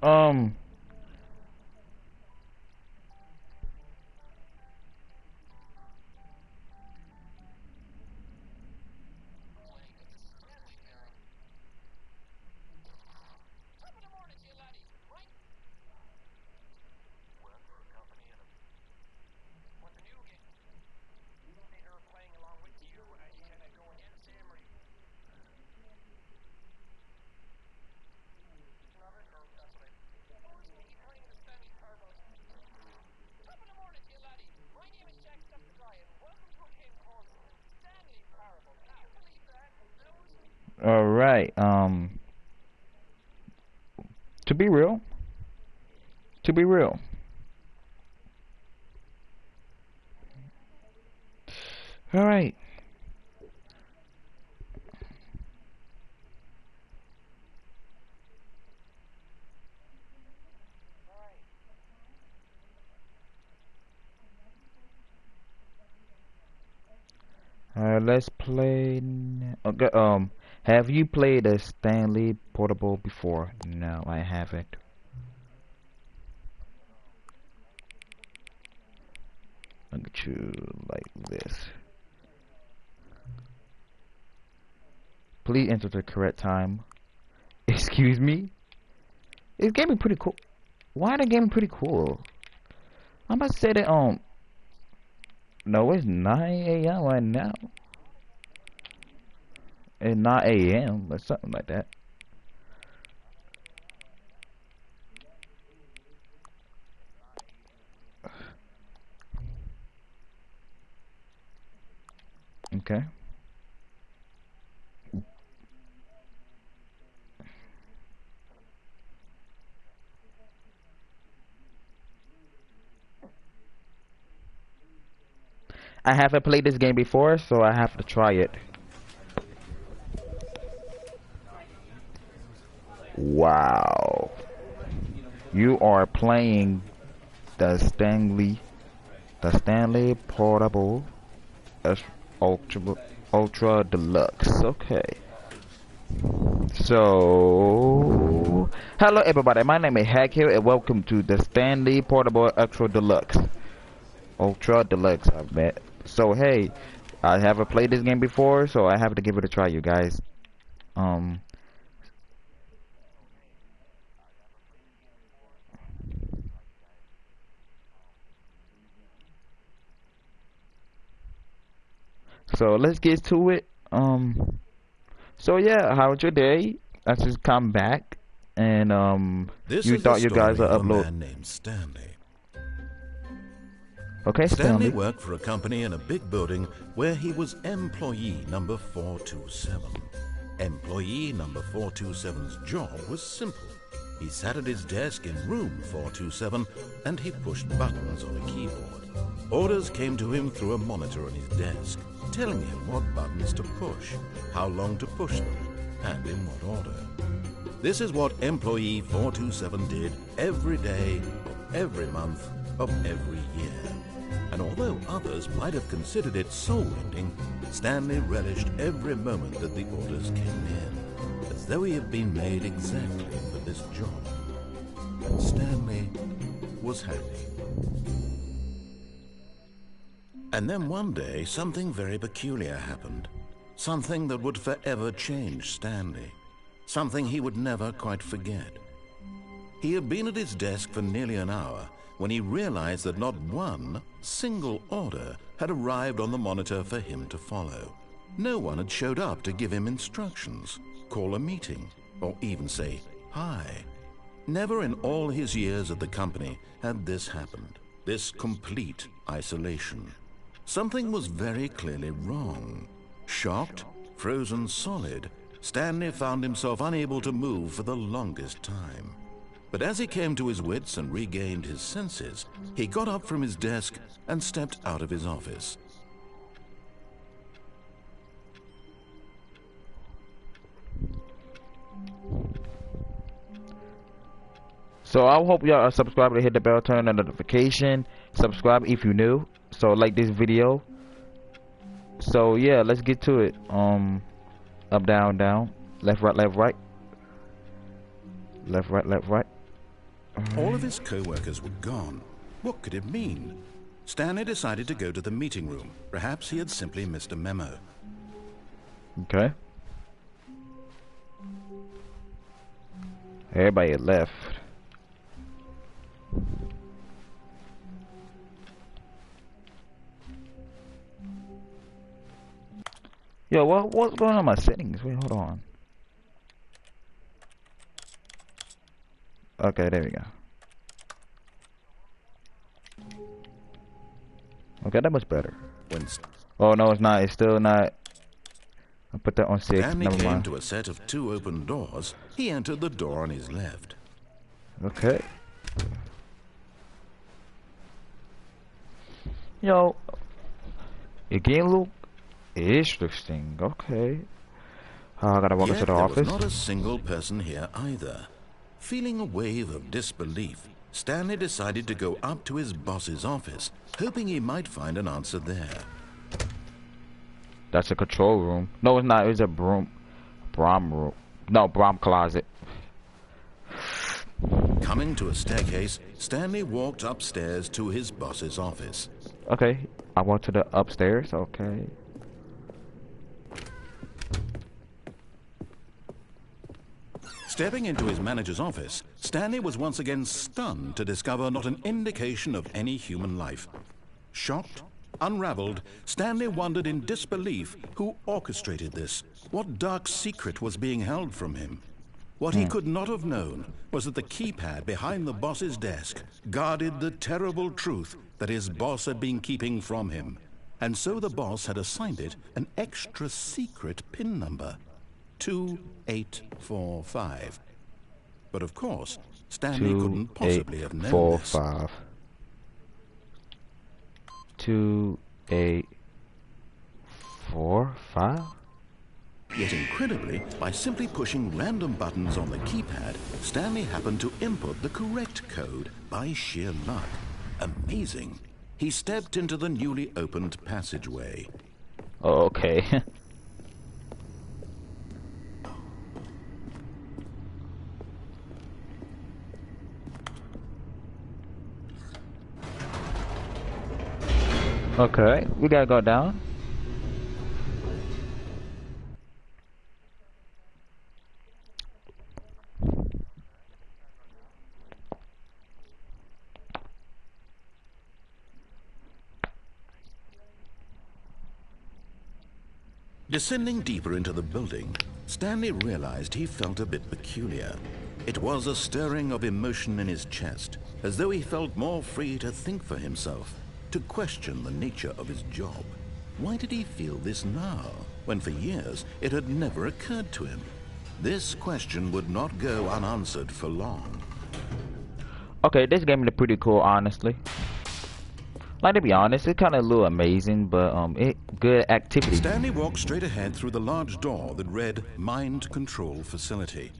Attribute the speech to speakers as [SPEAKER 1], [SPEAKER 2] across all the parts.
[SPEAKER 1] Um. All right. To be real. To be real. All right. Let's play. Okay. Have you played a Stanley Portable before? No, I haven't. Look at you like this. Please enter the correct time. Excuse me. This game is pretty cool. Why the game pretty cool? I'm about to say that no, it's 9 a.m. right now. It's 9 a.m. or something like that. Okay. I haven't played this game before, so I have to try it. Wow. You are playing the Stanley Portable Ultra Ultra Deluxe. Okay. So, hello everybody. My name is Hack here, and welcome to the Stanley Portable Ultra Deluxe. Ultra Deluxe, I bet. So hey, I haven't played this game before, so I have to give it a try, you guys. So let's get to it. So yeah, how was your day? I just come back, and
[SPEAKER 2] This
[SPEAKER 1] you
[SPEAKER 2] is the
[SPEAKER 1] thought you guys
[SPEAKER 2] story
[SPEAKER 1] would
[SPEAKER 2] of a
[SPEAKER 1] upload.
[SPEAKER 2] man named Stanley.
[SPEAKER 1] Okay,
[SPEAKER 2] Stanley
[SPEAKER 1] Stanley.
[SPEAKER 2] worked for a company in a big building where he was employee number 427. Employee number 427's job was simple. He sat at his desk in room 427 and he pushed buttons on a keyboard. Orders came to him through a monitor on his desk, telling him what buttons to push, how long to push them, and in what order. This is what employee 427 did every day of every month of every year. And although others might have considered it soul-ending, Stanley relished every moment that the orders came in, as though he had been made exactly for this job. And Stanley was happy. And then one day, something very peculiar happened. Something that would forever change Stanley. Something he would never quite forget. He had been at his desk for nearly an hour when he realized that not one single order had arrived on the monitor for him to follow. No one had showed up to give him instructions, call a meeting, or even say hi. Never in all his years at the company had this happened, this complete isolation. Something was very clearly wrong. Shocked, frozen solid, Stanley found himself unable to move for the longest time. But as he came to his wits and regained his senses, he got up from his desk and stepped out of his office.
[SPEAKER 1] So I hope y'all are subscribed to hit the bell, turn on notification, subscribe if you new. So like this video. So yeah, let's get to it. Up, down, down, left, right, left, right, left, right, left, right.
[SPEAKER 2] All of his co-workers were gone. What could it mean? Stanley decided to go to the meeting room. Perhaps he had simply missed a memo.
[SPEAKER 1] Okay. Everybody left. Yo, what's going on in my settings? Wait, hold on. Okay, there we go. Okay, that much better. Oh no, it's not. It's still not. I'll put that on 6.
[SPEAKER 2] Stanley
[SPEAKER 1] Never
[SPEAKER 2] came
[SPEAKER 1] mind.
[SPEAKER 2] to a set of 2 open doors. He entered the door on his left.
[SPEAKER 1] Okay. Yo, again, look interesting. Okay. I gotta walk into the office.
[SPEAKER 2] There was not a single person here either. Feeling a wave of disbelief, Stanley decided to go up to his boss's office, hoping he might find an answer there.
[SPEAKER 1] That's a control room. No, it's not. It's a Brom room. No, Brom closet.
[SPEAKER 2] Coming to a staircase, Stanley walked upstairs to his boss's office.
[SPEAKER 1] Okay, I walked to the upstairs. Okay.
[SPEAKER 2] Stepping into his manager's office, Stanley was once again stunned to discover not an indication of any human life. Shocked, unraveled, Stanley wondered in disbelief who orchestrated this, what dark secret was being held from him. What he could not have known was that the keypad behind the boss's desk guarded the terrible truth that his boss had been keeping from him. And so the boss had assigned it an extra secret PIN number, 2845. But of course, Stanley couldn't possibly have known this.
[SPEAKER 1] 2845.
[SPEAKER 2] Yet incredibly, by simply pushing random buttons on the keypad, Stanley happened to input the correct code by sheer luck. Amazing. He stepped into the newly opened passageway.
[SPEAKER 1] Oh, okay. Okay, we gotta go down.
[SPEAKER 2] Descending deeper into the building, Stanley realized he felt a bit peculiar. It was a stirring of emotion in his chest, as though he felt more free to think for himself, to question the nature of his job. Why did he feel this now, when for years it had never occurred to him? This question would not go unanswered for long.
[SPEAKER 1] Okay, this game is pretty cool, honestly. Like, to be honest, it's kind of a little amazing, but it good activity.
[SPEAKER 2] Stanley walked straight ahead through the large door that read Mind Control Facility.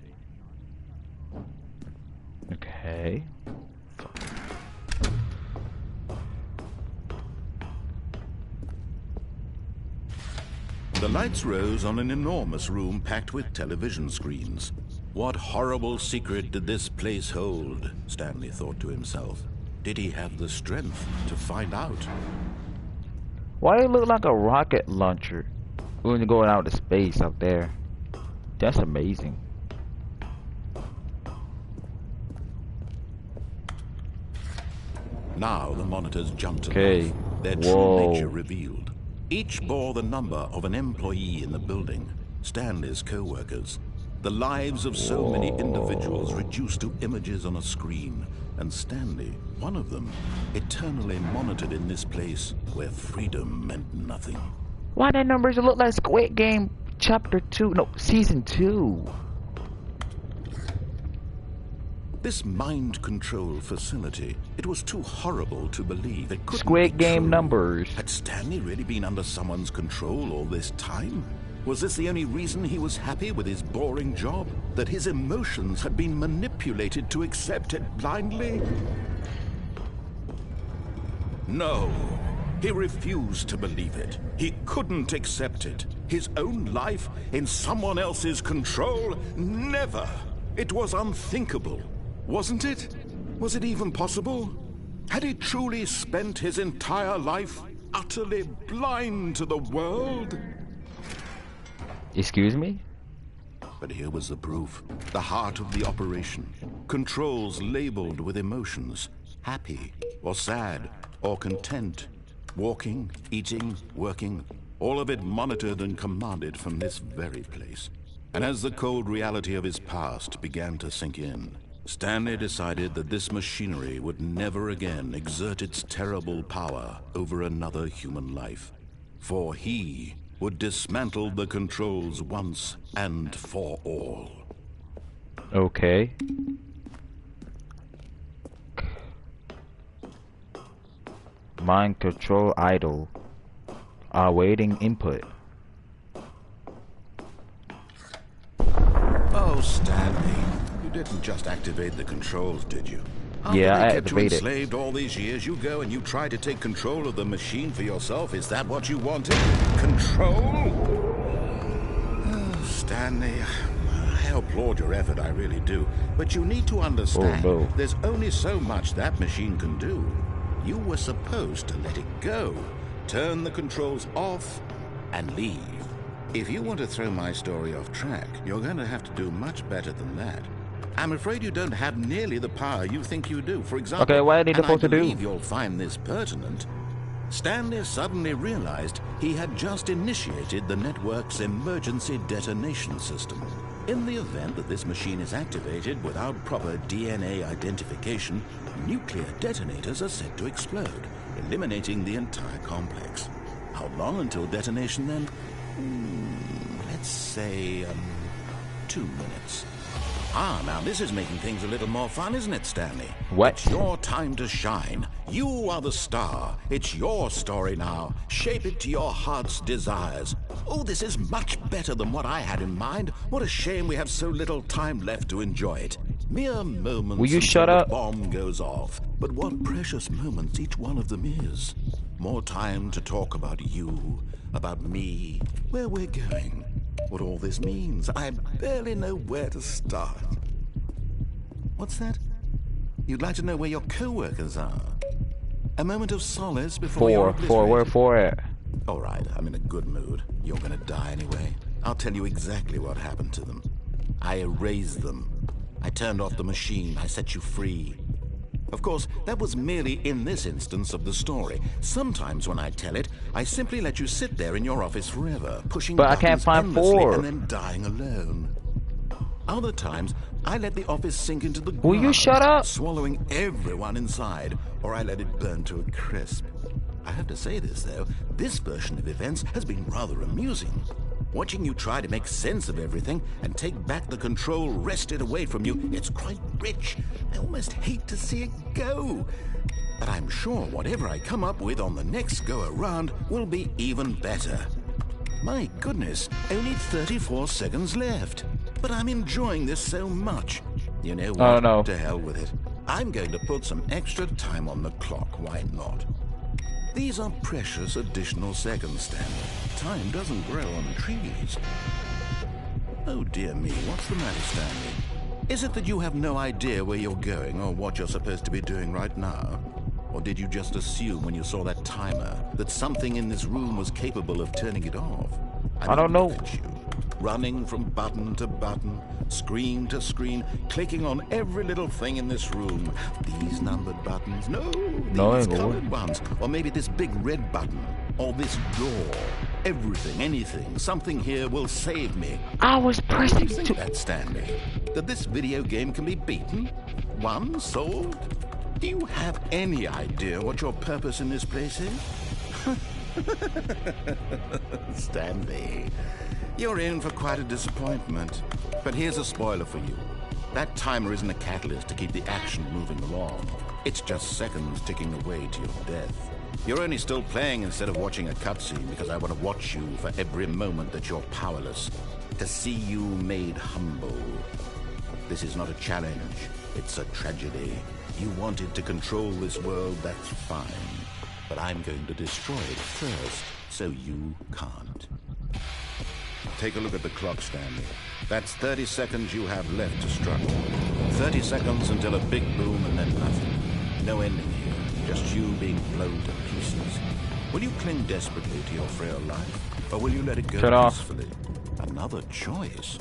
[SPEAKER 1] Okay.
[SPEAKER 2] The lights rose on an enormous room packed with television screens. What horrible secret did this place hold? Stanley thought to himself. Did he have the strength to find out?
[SPEAKER 1] Why it look like a rocket launcher when you're going out to space up there? That's amazing.
[SPEAKER 2] Now the monitors jumped to
[SPEAKER 1] Okay.
[SPEAKER 2] life, their true
[SPEAKER 1] Whoa.
[SPEAKER 2] nature revealed. Each bore the number of an employee in the building, Stanley's co-workers. The lives of so many individuals reduced to images on a screen, and Stanley, one of them, eternally monitored in this place where freedom meant nothing.
[SPEAKER 1] Why that numbers look like Squid Game Chapter 2? No, Season 2.
[SPEAKER 2] This mind control facility, it was too horrible to believe. It couldn't
[SPEAKER 1] Squid
[SPEAKER 2] be
[SPEAKER 1] Game
[SPEAKER 2] true.
[SPEAKER 1] numbers.
[SPEAKER 2] Had Stanley really been under someone's control all this time? Was this the only reason he was happy with his boring job? That his emotions had been manipulated to accept it blindly? No. He refused to believe it. He couldn't accept it. His own life in someone else's control? Never. It was unthinkable, wasn't it? Was it even possible? Had he truly spent his entire life utterly blind to the world?
[SPEAKER 1] Excuse me?
[SPEAKER 2] But here was the proof. The heart of the operation. Controls labeled with emotions. Happy, or sad, or content. Walking, eating, working. All of it monitored and commanded from this very place. And as the cold reality of his past began to sink in, Stanley decided that this machinery would never again exert its terrible power over another human life. For he would dismantle the controls once and for all.
[SPEAKER 1] Okay. Mind control idle. Awaiting input.
[SPEAKER 2] Oh, Stanley, you didn't just activate the controls, did you?
[SPEAKER 1] Yeah, I
[SPEAKER 2] After they kept you
[SPEAKER 1] activated.
[SPEAKER 2] enslaved all these years, you go and you try to take control of the machine for yourself. Is that what you wanted? Control? Oh, Stanley, I applaud your effort, I really do. But you need to understand,
[SPEAKER 1] Oh, no.
[SPEAKER 2] there's only so much that machine can do. You were supposed to let it go, turn the controls off, and leave. If you want to throw my story off track, you're going to have to do much better than that. I'm afraid you don't have nearly the power you think you do. For example,
[SPEAKER 1] Okay, what are they
[SPEAKER 2] and I
[SPEAKER 1] supposed to do?
[SPEAKER 2] believe you'll find this pertinent, Stanley suddenly realized he had just initiated the network's emergency detonation system. In the event that this machine is activated without proper DNA identification, nuclear detonators are said to explode, eliminating the entire complex. How long until detonation then? Let's say, 2 minutes. Ah, now this is making things a little more fun, isn't it, Stanley?
[SPEAKER 1] What?
[SPEAKER 2] It's your time to shine. You are the star. It's your story now. Shape it to your heart's desires. Oh, this is much better than what I had in mind. What a shame we have so little time left to enjoy it. Mere moments
[SPEAKER 1] Will you
[SPEAKER 2] until
[SPEAKER 1] shut up?
[SPEAKER 2] the bomb goes off. But what precious moments each one of them is. More time to talk about you, about me, where we're going, what all this means. I barely know where to start. What's that? You'd like to know where your co-workers are? A moment of solace before you're
[SPEAKER 1] Where for it?
[SPEAKER 2] All right, I'm in a good mood. You're gonna die anyway. I'll tell you exactly what happened to them. I erased them. I turned off the machine. I set you free. Of course, that was merely in this instance of the story. Sometimes when I tell it, I simply let you sit there in your office forever, pushing
[SPEAKER 1] But I
[SPEAKER 2] buttons
[SPEAKER 1] can't find
[SPEAKER 2] endlessly
[SPEAKER 1] 4.
[SPEAKER 2] and then dying alone. Other times, I let the office sink into the ground,
[SPEAKER 1] Will you shut up?
[SPEAKER 2] swallowing everyone inside, or I let it burn to a crisp. I have to say this, though, this version of events has been rather amusing. Watching you try to make sense of everything and take back the control wrested away from you, it's quite rich. I almost hate to see it go. But I'm sure whatever I come up with on the next go-around will be even better. My goodness, only 34 seconds left. But I'm enjoying this so much. You know what?
[SPEAKER 1] Oh, no.
[SPEAKER 2] To hell with it. I'm going to put some extra time on the clock. Why not? These are precious additional seconds, Stanley. Time doesn't grow on trees. Oh dear me, what's the matter, Stanley? Is it that you have no idea where you're going or what you're supposed to be doing right now? Or did you just assume when you saw that timer that something in this room was capable of turning it off?
[SPEAKER 1] I don't know.
[SPEAKER 2] Look at you, running from button to button, screen to screen, clicking on every little thing in this room. These numbered buttons, no, these colored ones, or maybe this big red button, or this door. Everything, anything, something here will save me.
[SPEAKER 1] I was pressing
[SPEAKER 2] Do you think that, Stanley? That this video game can be beaten? Won? Solved? Do you have any idea what your purpose in this place is? Stanley, you're in for quite a disappointment. But here's a spoiler for you. That timer isn't a catalyst to keep the action moving along. It's just seconds ticking away to your death. You're only still playing instead of watching a cutscene because I want to watch you for every moment that you're powerless. To see you made humble. This is not a challenge. It's a tragedy. You wanted to control this world, that's fine. But I'm going to destroy it first, so you can't. Take a look at the clock, Stanley. That's 30 seconds you have left to struggle. 30 seconds until a big boom and then nothing. No ending here, just you being blown to pieces. Will you cling desperately to your frail life, or will you let it go peacefully? Another choice.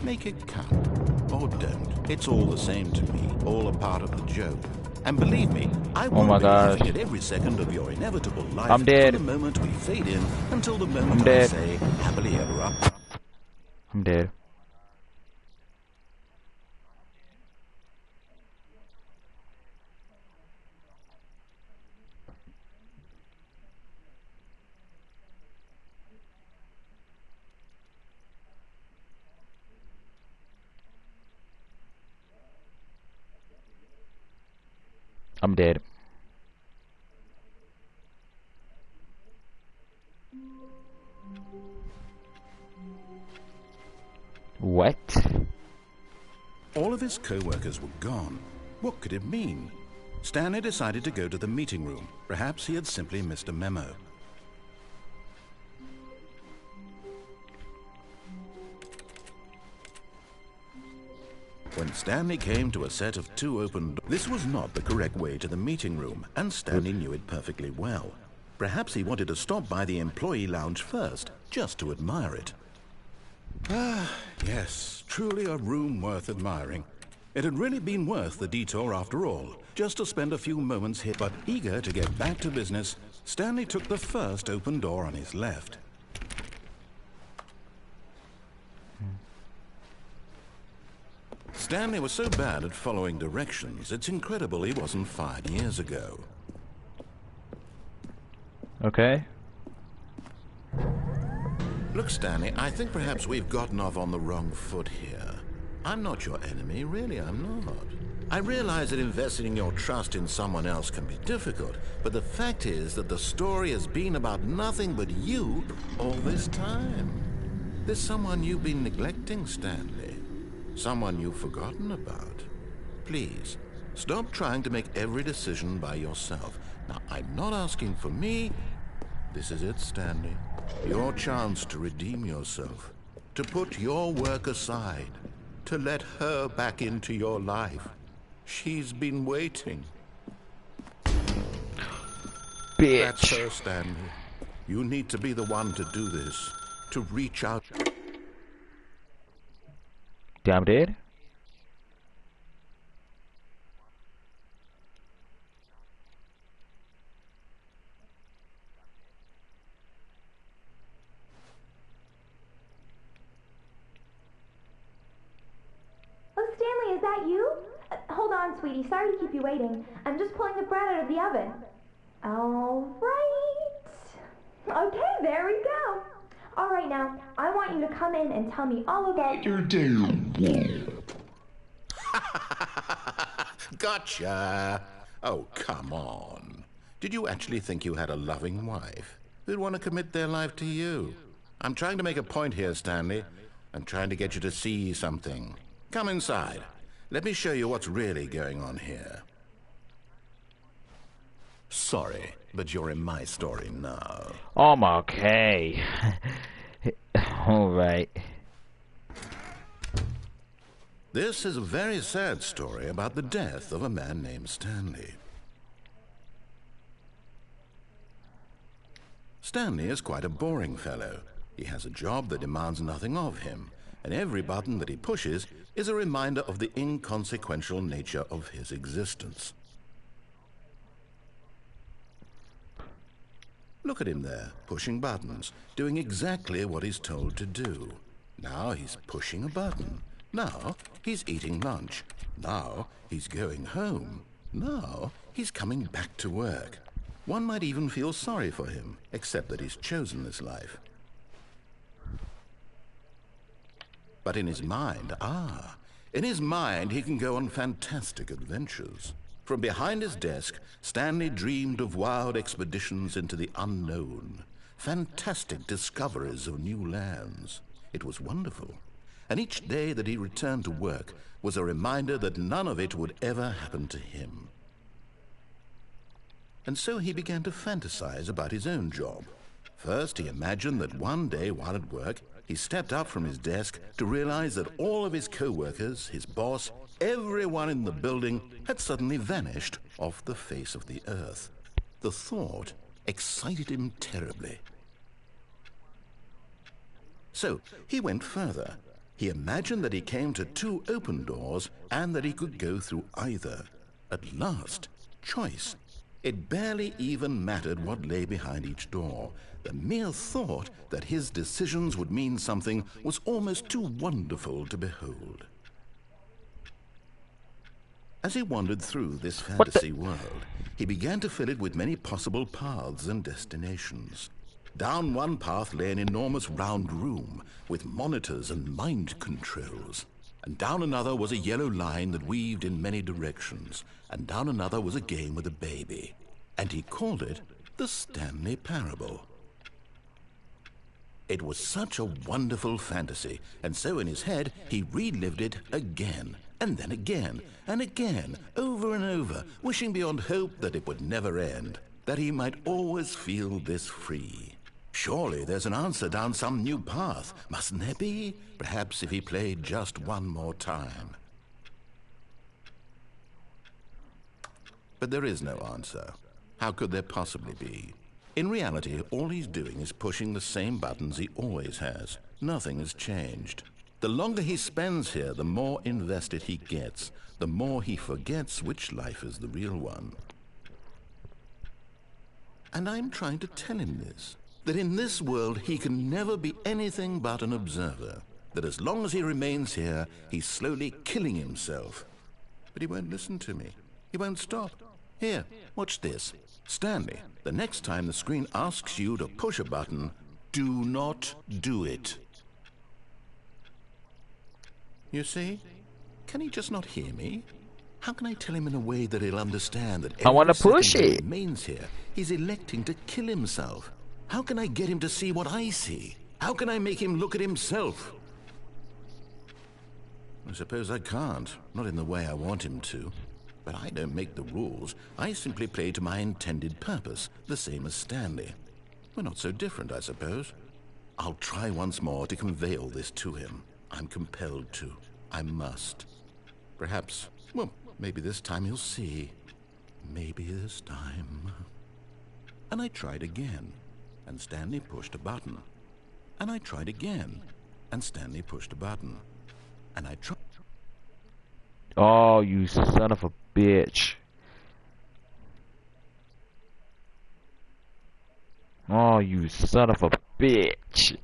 [SPEAKER 2] Make it count, or don't. It's all the same to me, all a part of the joke. And believe me, I will be laughing at every second of your inevitable life from the moment we fade in until the moment I say, happily ever after.
[SPEAKER 1] I'm dead. I'm dead. What?
[SPEAKER 2] All of his co-workers were gone. What could it mean? Stanley decided to go to the meeting room. Perhaps he had simply missed a memo. When Stanley came to a set of 2 open doors, this was not the correct way to the meeting room, and Stanley knew it perfectly well. Perhaps he wanted to stop by the employee lounge first, just to admire it. Ah, yes, truly a room worth admiring. It had really been worth the detour after all, just to spend a few moments here. But eager to get back to business, Stanley took the first open door on his left. Stanley was so bad at following directions, it's incredible he wasn't fired years ago.
[SPEAKER 1] Okay.
[SPEAKER 2] Look, Stanley, I think perhaps we've gotten off on the wrong foot here. I'm not your enemy, really, I'm not. I realize that investing your trust in someone else can be difficult, but the fact is that the story has been about nothing but you all this time. There's someone you've been neglecting, Stanley. Someone you've forgotten about. Please, stop trying to make every decision by yourself. Now, I'm not asking for me. This is it, Stanley. Your chance to redeem yourself. To put your work aside. To let her back into your life. She's been waiting.
[SPEAKER 1] Bitch.
[SPEAKER 2] That's her, Stanley. You need to be the one to do this. To reach out.
[SPEAKER 1] Damn dead.
[SPEAKER 3] Oh, Stanley, is that you? Hold on, sweetie. Sorry to keep you waiting. I'm just pulling the bread out of the oven. All right. Okay, there we go. All right, now, I want you to come in and tell me all about your day.
[SPEAKER 2] Gotcha. Oh, come on. Did you actually think you had a loving wife who'd want to commit their life to you? I'm trying to make a point here, Stanley. I'm trying to get you to see something. Come inside. Let me show you what's really going on here. Sorry, but you're in my story now.
[SPEAKER 1] Okay. Alright.
[SPEAKER 2] This is a very sad story about the death of a man named Stanley. Stanley is quite a boring fellow. He has a job that demands nothing of him, and every button that he pushes is a reminder of the inconsequential nature of his existence. Look at him there, pushing buttons, doing exactly what he's told to do. Now he's pushing a button. Now he's eating lunch. Now he's going home. Now he's coming back to work. One might even feel sorry for him, except that he's chosen this life. But in his mind, in his mind he can go on fantastic adventures. From behind his desk, Stanley dreamed of wild expeditions into the unknown, fantastic discoveries of new lands. It was wonderful. And each day that he returned to work was a reminder that none of it would ever happen to him. And so he began to fantasize about his own job. First, he imagined that one day while at work, he stepped up from his desk to realize that all of his co-workers, his boss, everyone in the building had suddenly vanished off the face of the earth. The thought excited him terribly. So he went further. He imagined that he came to 2 open doors and that he could go through either. At last, choice. It barely even mattered what lay behind each door. The mere thought that his decisions would mean something was almost too wonderful to behold. As he wandered through this fantasy world, he began to fill it with many possible paths and destinations. Down one path lay an enormous round room with monitors and mind controls. And down another was a yellow line that weaved in many directions. And down another was a game with a baby. And he called it the Stanley Parable. It was such a wonderful fantasy, and so in his head he relived it again, and then again, and again, over and over, wishing beyond hope that it would never end, that he might always feel this free. Surely there's an answer down some new path, mustn't there be? Perhaps if he played just one more time. But there is no answer. How could there possibly be? In reality, all he's doing is pushing the same buttons he always has. Nothing has changed. The longer he spends here, the more invested he gets, the more he forgets which life is the real one. And I'm trying to tell him this, that in this world he can never be anything but an observer, that as long as he remains here, he's slowly killing himself. But he won't listen to me. He won't stop. Here, watch this. Stanley, the next time the screen asks you to push a button, do not do it. You see? Can he just not hear me? How can I tell him in a way that he'll understand that
[SPEAKER 1] I want to
[SPEAKER 2] every
[SPEAKER 1] push
[SPEAKER 2] second he
[SPEAKER 1] it.
[SPEAKER 2] remains here, he's electing to kill himself? How can I get him to see what I see? How can I make him look at himself? I suppose I can't, not in the way I want him to. But I don't make the rules. I simply play to my intended purpose, the same as Stanley. We're not so different, I suppose. I'll try once more to convey all this to him. I'm compelled to. I must. Perhaps, well, maybe this time he'll see. Maybe this time. And I tried again, and Stanley pushed a button. And I tried again, and Stanley pushed a button. And I tried...
[SPEAKER 1] Oh, you son of a bitch. Oh, you son of a bitch.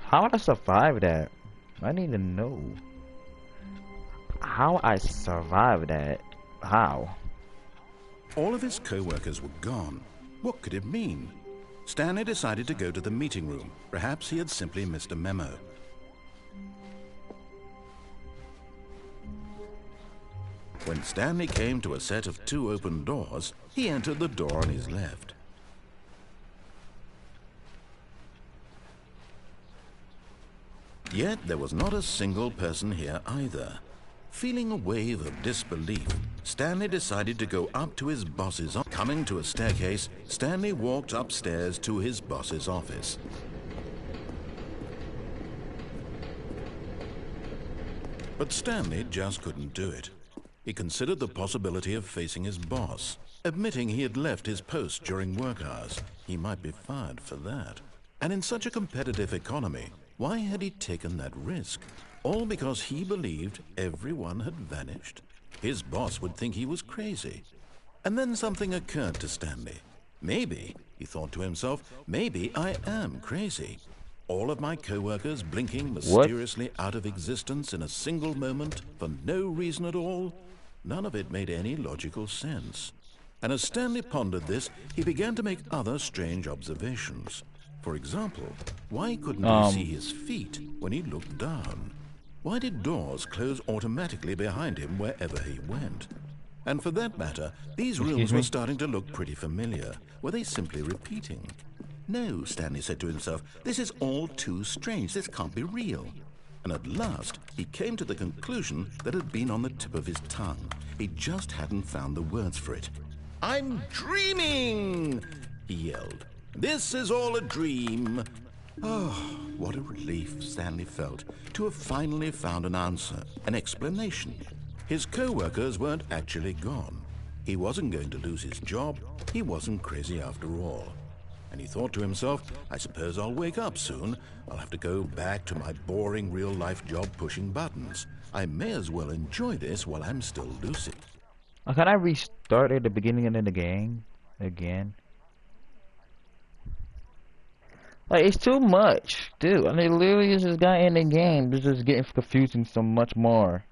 [SPEAKER 1] How would I survive that? I need to know. How I survived that? How?
[SPEAKER 2] All of his co-workers were gone. What could it mean? Stanley decided to go to the meeting room. Perhaps he had simply missed a memo. When Stanley came to a set of 2 open doors, he entered the door on his left. Yet there was not a single person here either. Feeling a wave of disbelief, Stanley decided to go up to his boss's office. Coming to a staircase, Stanley walked upstairs to his boss's office. But Stanley just couldn't do it. He considered the possibility of facing his boss, admitting he had left his post during work hours. He might be fired for that. And in such a competitive economy, why had he taken that risk? All because he believed everyone had vanished? His boss would think he was crazy. And then something occurred to Stanley. Maybe, he thought to himself, maybe I am crazy. All of my co-workers blinking mysteriously out of existence in a single moment for no reason at all? None of it made any logical sense. And as Stanley pondered this, he began to make other strange observations. For example, why couldn't he see his feet when he looked down? Why did doors close automatically behind him wherever he went? And for that matter, these rooms were starting to look pretty familiar. Were they simply repeating? No, Stanley said to himself, this is all too strange. This can't be real. And at last, he came to the conclusion that had been on the tip of his tongue. He just hadn't found the words for it. "I'm dreaming!" he yelled. "This is all a dream." Oh, what a relief Stanley felt to have finally found an answer, an explanation. His co-workers weren't actually gone. He wasn't going to lose his job. He wasn't crazy after all. And he thought to himself, I suppose I'll wake up soon. I'll have to go back to my boring real-life job pushing buttons. I may as well enjoy this while I'm still lucid.
[SPEAKER 1] Can I restart at the beginning of the game again? Like, it's too much, dude. I mean, literally, it's just got in the game. This is getting confusing so much more.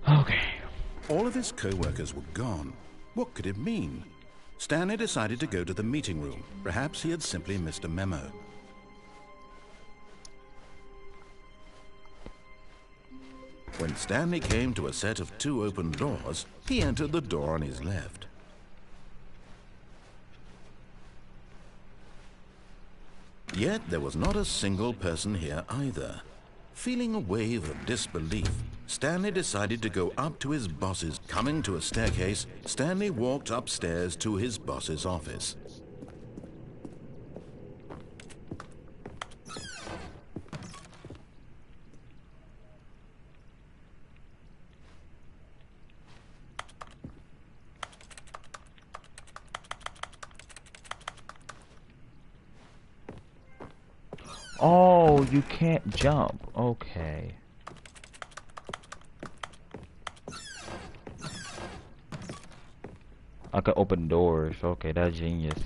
[SPEAKER 1] Okay.
[SPEAKER 2] All of his co-workers were gone. What could it mean? Stanley decided to go to the meeting room. Perhaps he had simply missed a memo. When Stanley came to a set of 2 open doors, he entered the door on his left. Yet there was not a single person here either. Feeling a wave of disbelief, Stanley decided to go up to his boss's. Coming to a staircase, Stanley walked upstairs to his boss's office.
[SPEAKER 1] Oh, you can't jump. Okay. I can open doors. Okay, that's genius.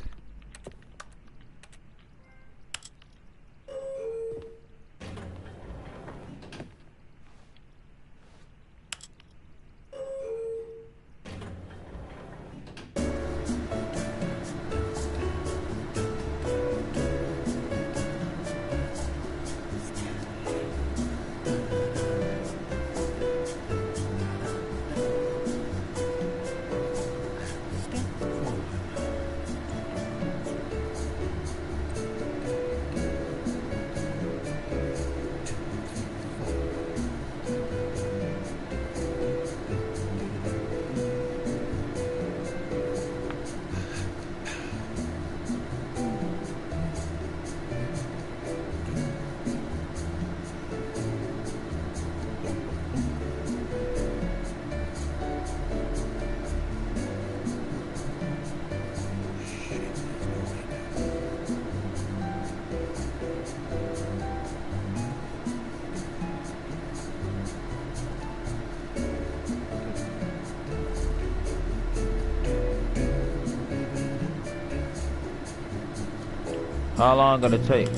[SPEAKER 1] How long gonna take?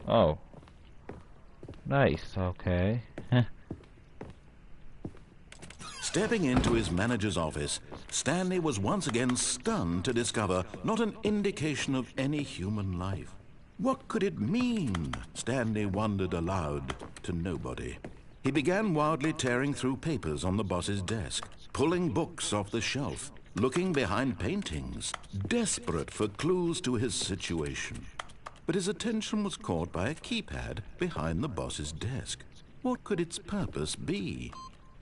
[SPEAKER 1] Oh. Nice, okay.
[SPEAKER 2] Stepping into his manager's office, Stanley was once again stunned to discover not an indication of any human life. What could it mean? Stanley wondered aloud to nobody. He began wildly tearing through papers on the boss's desk, pulling books off the shelf, looking behind paintings, desperate for clues to his situation. But his attention was caught by a keypad behind the boss's desk. What could its purpose be?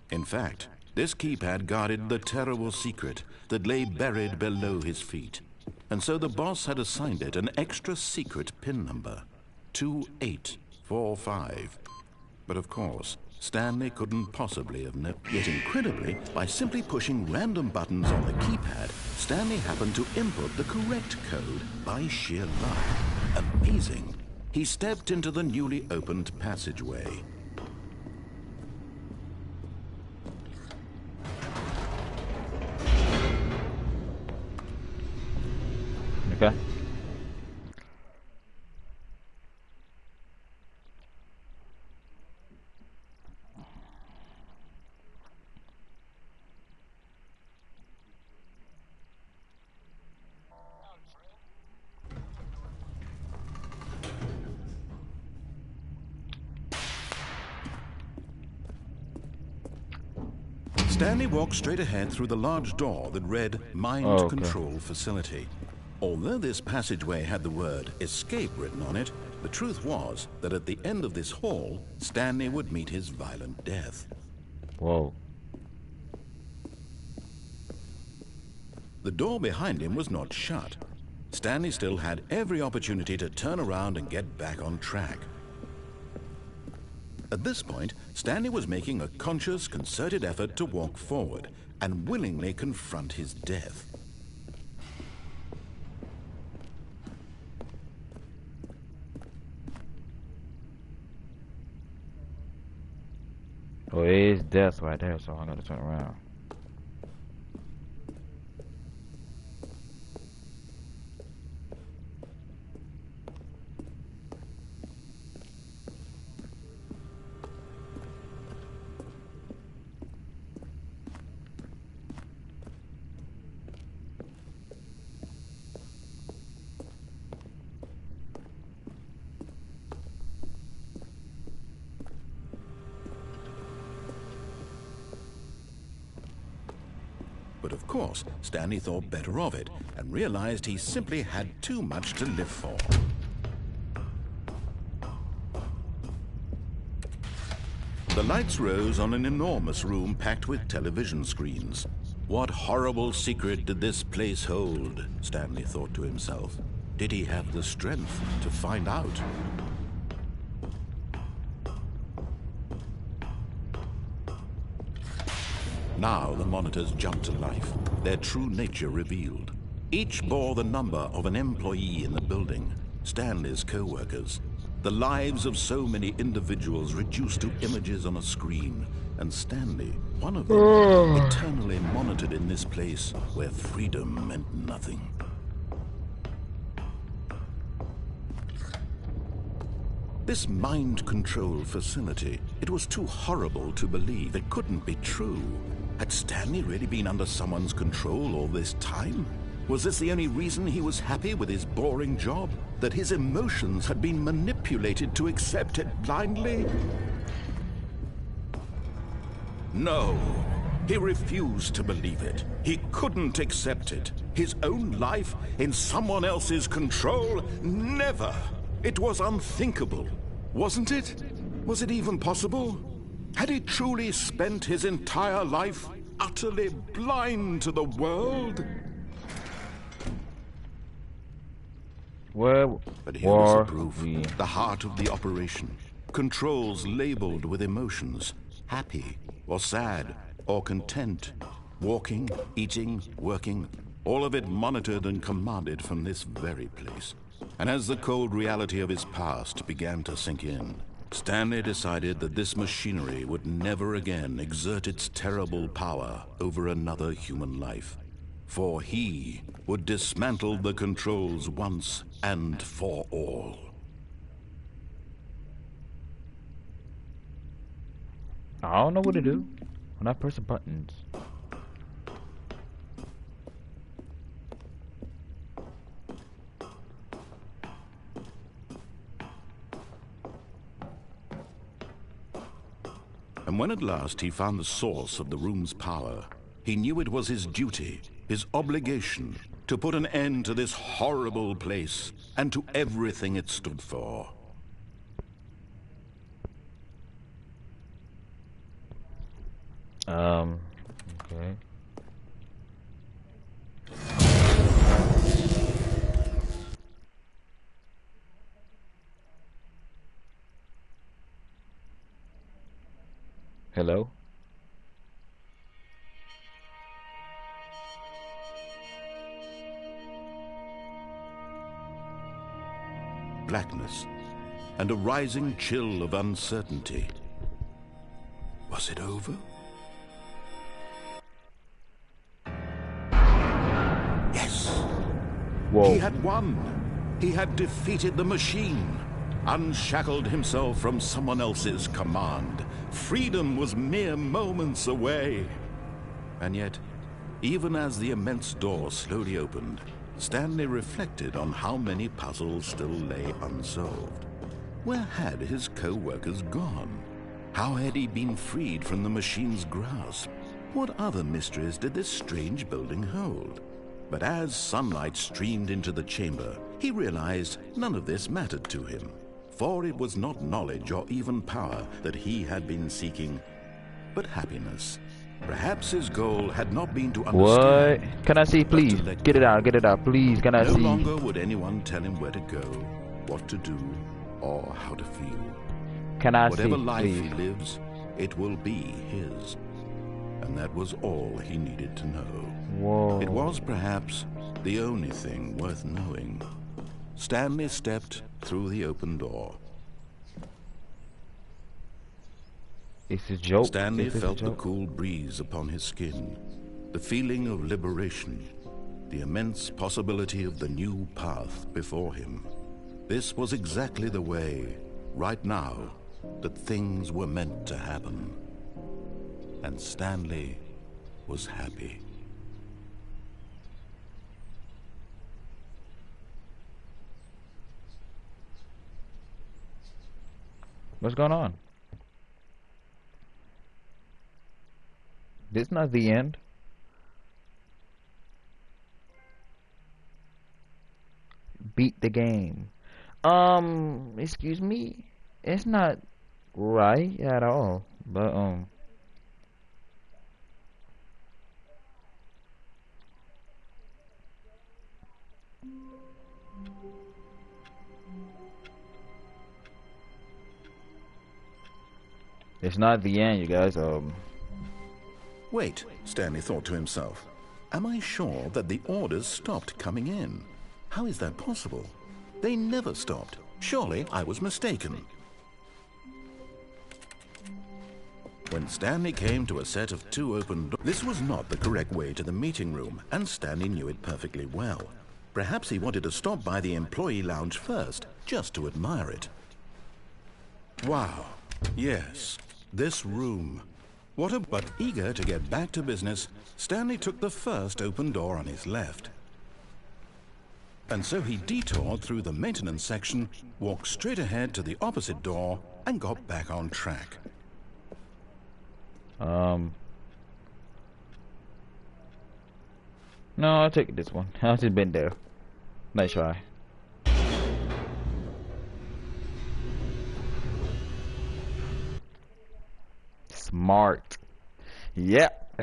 [SPEAKER 2] In fact, this keypad guarded the terrible secret that lay buried below his feet. And so the boss had assigned it an extra secret PIN number, 2845. But of course, Stanley couldn't possibly have known. Yet incredibly, by simply pushing random buttons on the keypad, Stanley happened to input the correct code by sheer luck. Amazing. He stepped into the newly opened passageway.
[SPEAKER 1] Okay.
[SPEAKER 2] Stanley walked straight ahead through the large door that read Mind Control Facility. Although this passageway had the word escape written on it, the truth was that at the end of this hall, Stanley would meet his violent death.
[SPEAKER 1] Whoa.
[SPEAKER 2] The door behind him was not shut. Stanley still had every opportunity to turn around and get back on track. At this point, Stanley was making a conscious, concerted effort to walk forward and willingly confront his death.
[SPEAKER 1] Oh, it is death right there, so I gotta turn around.
[SPEAKER 2] But of course, Stanley thought better of it and realized he simply had too much to live for. The lights rose on an enormous room packed with television screens. What horrible secret did this place hold? Stanley thought to himself. Did he have the strength to find out? Now the monitors jumped to life, their true nature revealed. Each bore the number of an employee in the building, Stanley's co-workers. The lives of so many individuals reduced to images on a screen, and Stanley, one of them, eternally monitored in this place where freedom meant nothing. This mind control facility, it was too horrible to believe. It couldn't be true. Had Stanley really been under someone's control all this time? Was this the only reason he was happy with his boring job? That his emotions had been manipulated to accept it blindly? No, he refused to believe it. He couldn't accept it. His own life in someone else's control? Never! It was unthinkable, wasn't it? Was it even possible? Had he truly spent his entire life utterly blind to the world?
[SPEAKER 1] Well,
[SPEAKER 2] but here was the proof, the heart of the operation. Controls labeled with emotions, happy or sad or content. Walking, eating, working, all of it monitored and commanded from this very place. And as the cold reality of his past began to sink in, Stanley decided that this machinery would never again exert its terrible power over another human life. For he would dismantle the controls once and for all.
[SPEAKER 1] I don't know what to do when I press the buttons.
[SPEAKER 2] And when at last he found the source of the room's power, he knew it was his duty, his obligation, to put an end to this horrible place and to everything it stood for.
[SPEAKER 1] Okay. Hello?
[SPEAKER 2] Blackness and a rising chill of uncertainty. Was it over? Yes.
[SPEAKER 1] Whoa.
[SPEAKER 2] He had won. He had defeated the machine, unshackled himself from someone else's command. Freedom was mere moments away. And yet, even as the immense door slowly opened, Stanley reflected on how many puzzles still lay unsolved. Where had his co-workers gone? How had he been freed from the machine's grasp? What other mysteries did this strange building hold? But as sunlight streamed into the chamber, he realized none of this mattered to him, for it was not knowledge or even power that he had been seeking, but happiness. Perhaps his goal had not been to understand.
[SPEAKER 1] What? Can I see, please? Get it out, please. Can I see?
[SPEAKER 2] No longer would anyone tell him where to go, what to do, or how to feel.
[SPEAKER 1] Can I see,
[SPEAKER 2] Whatever life
[SPEAKER 1] please?
[SPEAKER 2] he lives, it will be his. And that was all he needed to know.
[SPEAKER 1] Whoa.
[SPEAKER 2] It was perhaps the only thing worth knowing. Stanley stepped through the open door.
[SPEAKER 1] It's a joke.
[SPEAKER 2] Stanley felt the cool breeze upon his skin, the feeling of liberation, the immense possibility of the new path before him. This was exactly the way, right now, that things were meant to happen. And Stanley was happy.
[SPEAKER 1] What's going on? This not the end. Beat the game. Excuse me. It's not right at all. But it's not the end, you guys.
[SPEAKER 2] Wait, Stanley thought to himself. Am I sure that the orders stopped coming in? How is that possible? They never stopped. Surely I was mistaken. When Stanley came to a set of 2 open doors, this was not the correct way to the meeting room, and Stanley knew it perfectly well. Perhaps he wanted to stop by the employee lounge first, just to admire it. Wow, yes, this room. But eager to get back to business, Stanley took the first open door on his left. And so he detoured through the maintenance section, walked straight ahead to the opposite door, and got back on track.
[SPEAKER 1] No, I'll take this one. I've just been there. Nice try. Smart. Yep.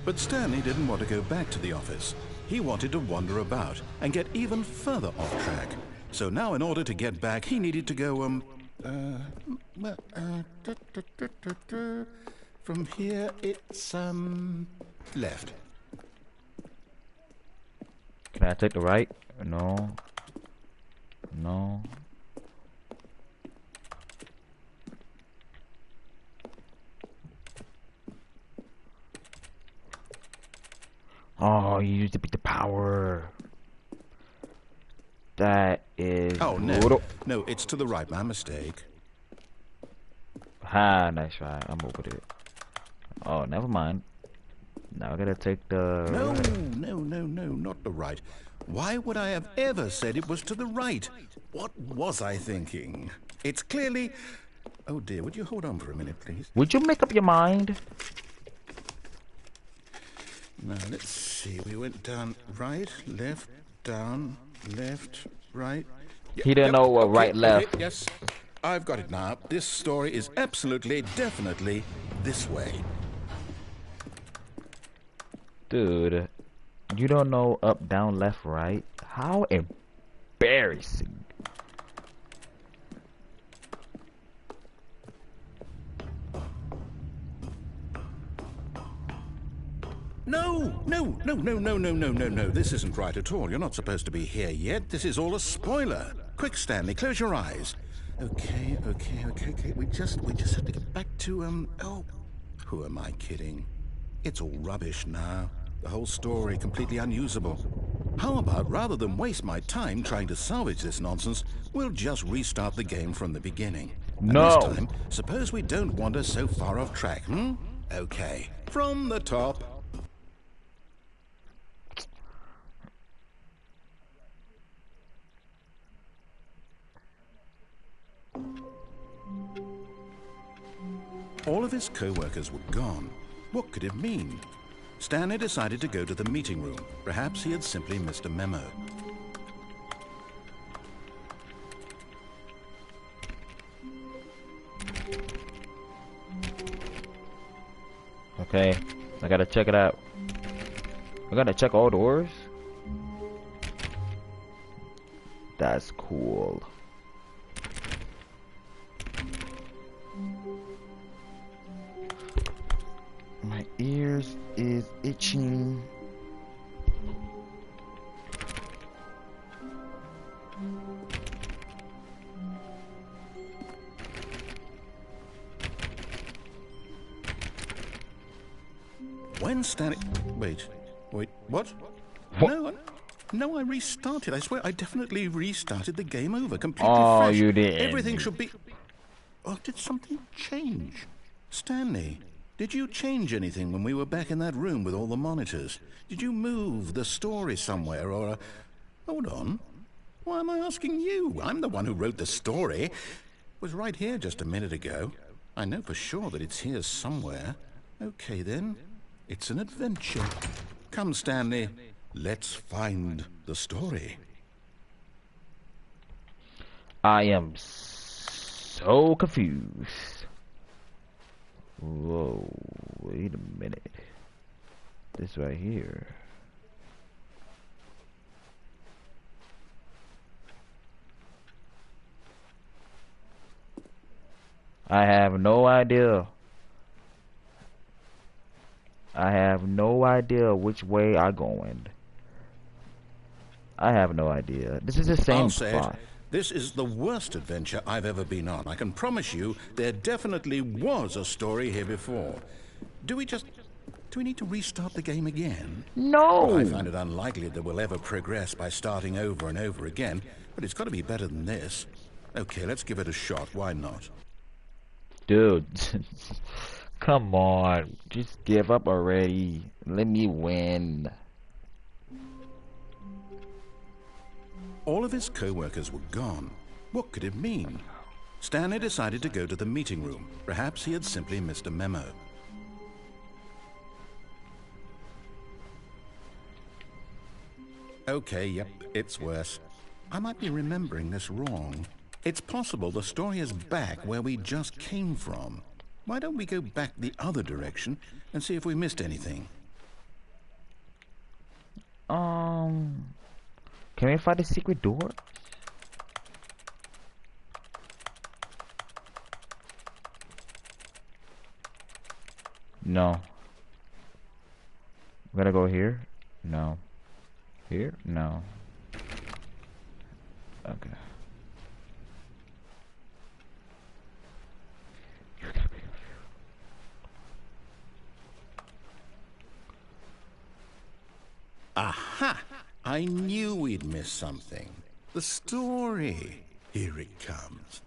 [SPEAKER 2] But Stanley didn't want to go back to the office. He wanted to wander about and get even further off track. So now in order to get back, he needed to go, from here it's, left.
[SPEAKER 1] Can I take the right? No. No. Oh, you used to beat the power. That is.
[SPEAKER 2] Oh, no. No, it's to the right. My mistake.
[SPEAKER 1] Ha, nice try. I'm over it. Oh, never mind. Now I gotta take the.
[SPEAKER 2] No, not the right. Why would I have ever said it was to the right? What was I thinking? It's clearly... Oh dear, would you hold on for a minute, please?
[SPEAKER 1] Would you make up your mind?
[SPEAKER 2] Now, let's see. We went down right, left, down, left, right.
[SPEAKER 1] He didn't know what right, left.
[SPEAKER 2] Okay, yes, I've got it now. This story is absolutely, definitely this way.
[SPEAKER 1] Dude, you don't know up, down, left, right? How embarrassing.
[SPEAKER 2] No. This isn't right at all. You're not supposed to be here yet. This is all a spoiler. Quick, Stanley, close your eyes. Okay. We just have to get back to, oh, who am I kidding? It's all rubbish now. The whole story completely unusable. How about, rather than waste my time trying to salvage this nonsense, we'll just restart the game from the beginning.
[SPEAKER 1] No.
[SPEAKER 2] And this time, suppose we don't wander so far off track, hmm? Okay, from the top. All of his co-workers were gone. What could it mean? Stanley decided to go to the meeting room. Perhaps he had simply missed a memo.
[SPEAKER 1] Okay, I gotta check it out. I gotta check all doors? That's cool. My ears is itching.
[SPEAKER 2] When Stanley... Wait, what? No, I restarted. I swear, I definitely restarted the game over, completely fresh.
[SPEAKER 1] You did.
[SPEAKER 2] Everything should be... Oh, did something change? Stanley, did you change anything when we were back in that room with all the monitors? Did you move the story somewhere, or... Hold on. Why am I asking you? I'm the one who wrote the story. It was right here just a minute ago. I know for sure that it's here somewhere. Okay, then. It's an adventure. Come, Stanley. Let's find the story.
[SPEAKER 1] I am so confused. Whoa, wait a minute. This right here. I have no idea. I have no idea which way I'm going. I have no idea. This is the same spot.
[SPEAKER 2] This is the worst adventure I've ever been on. I can promise you there definitely was a story here before. Do we need to restart the game again?
[SPEAKER 1] No!
[SPEAKER 2] Well, I find it unlikely that we'll ever progress by starting over and over again, but it's got to be better than this. Okay, let's give it a shot. Why not?
[SPEAKER 1] Dude, come on. Just give up already. Let me win.
[SPEAKER 2] All of his co-workers were gone. What could it mean? Stanley decided to go to the meeting room. Perhaps he had simply missed a memo. Okay, yep, it's worse. I might be remembering this wrong. It's possible the story is back where we just came from. Why don't we go back the other direction and see if we missed anything?
[SPEAKER 1] Can we find a secret door? No. We gotta go here? No. Here? No. Okay.
[SPEAKER 2] Aha! I knew we'd miss something. The story. Here it comes.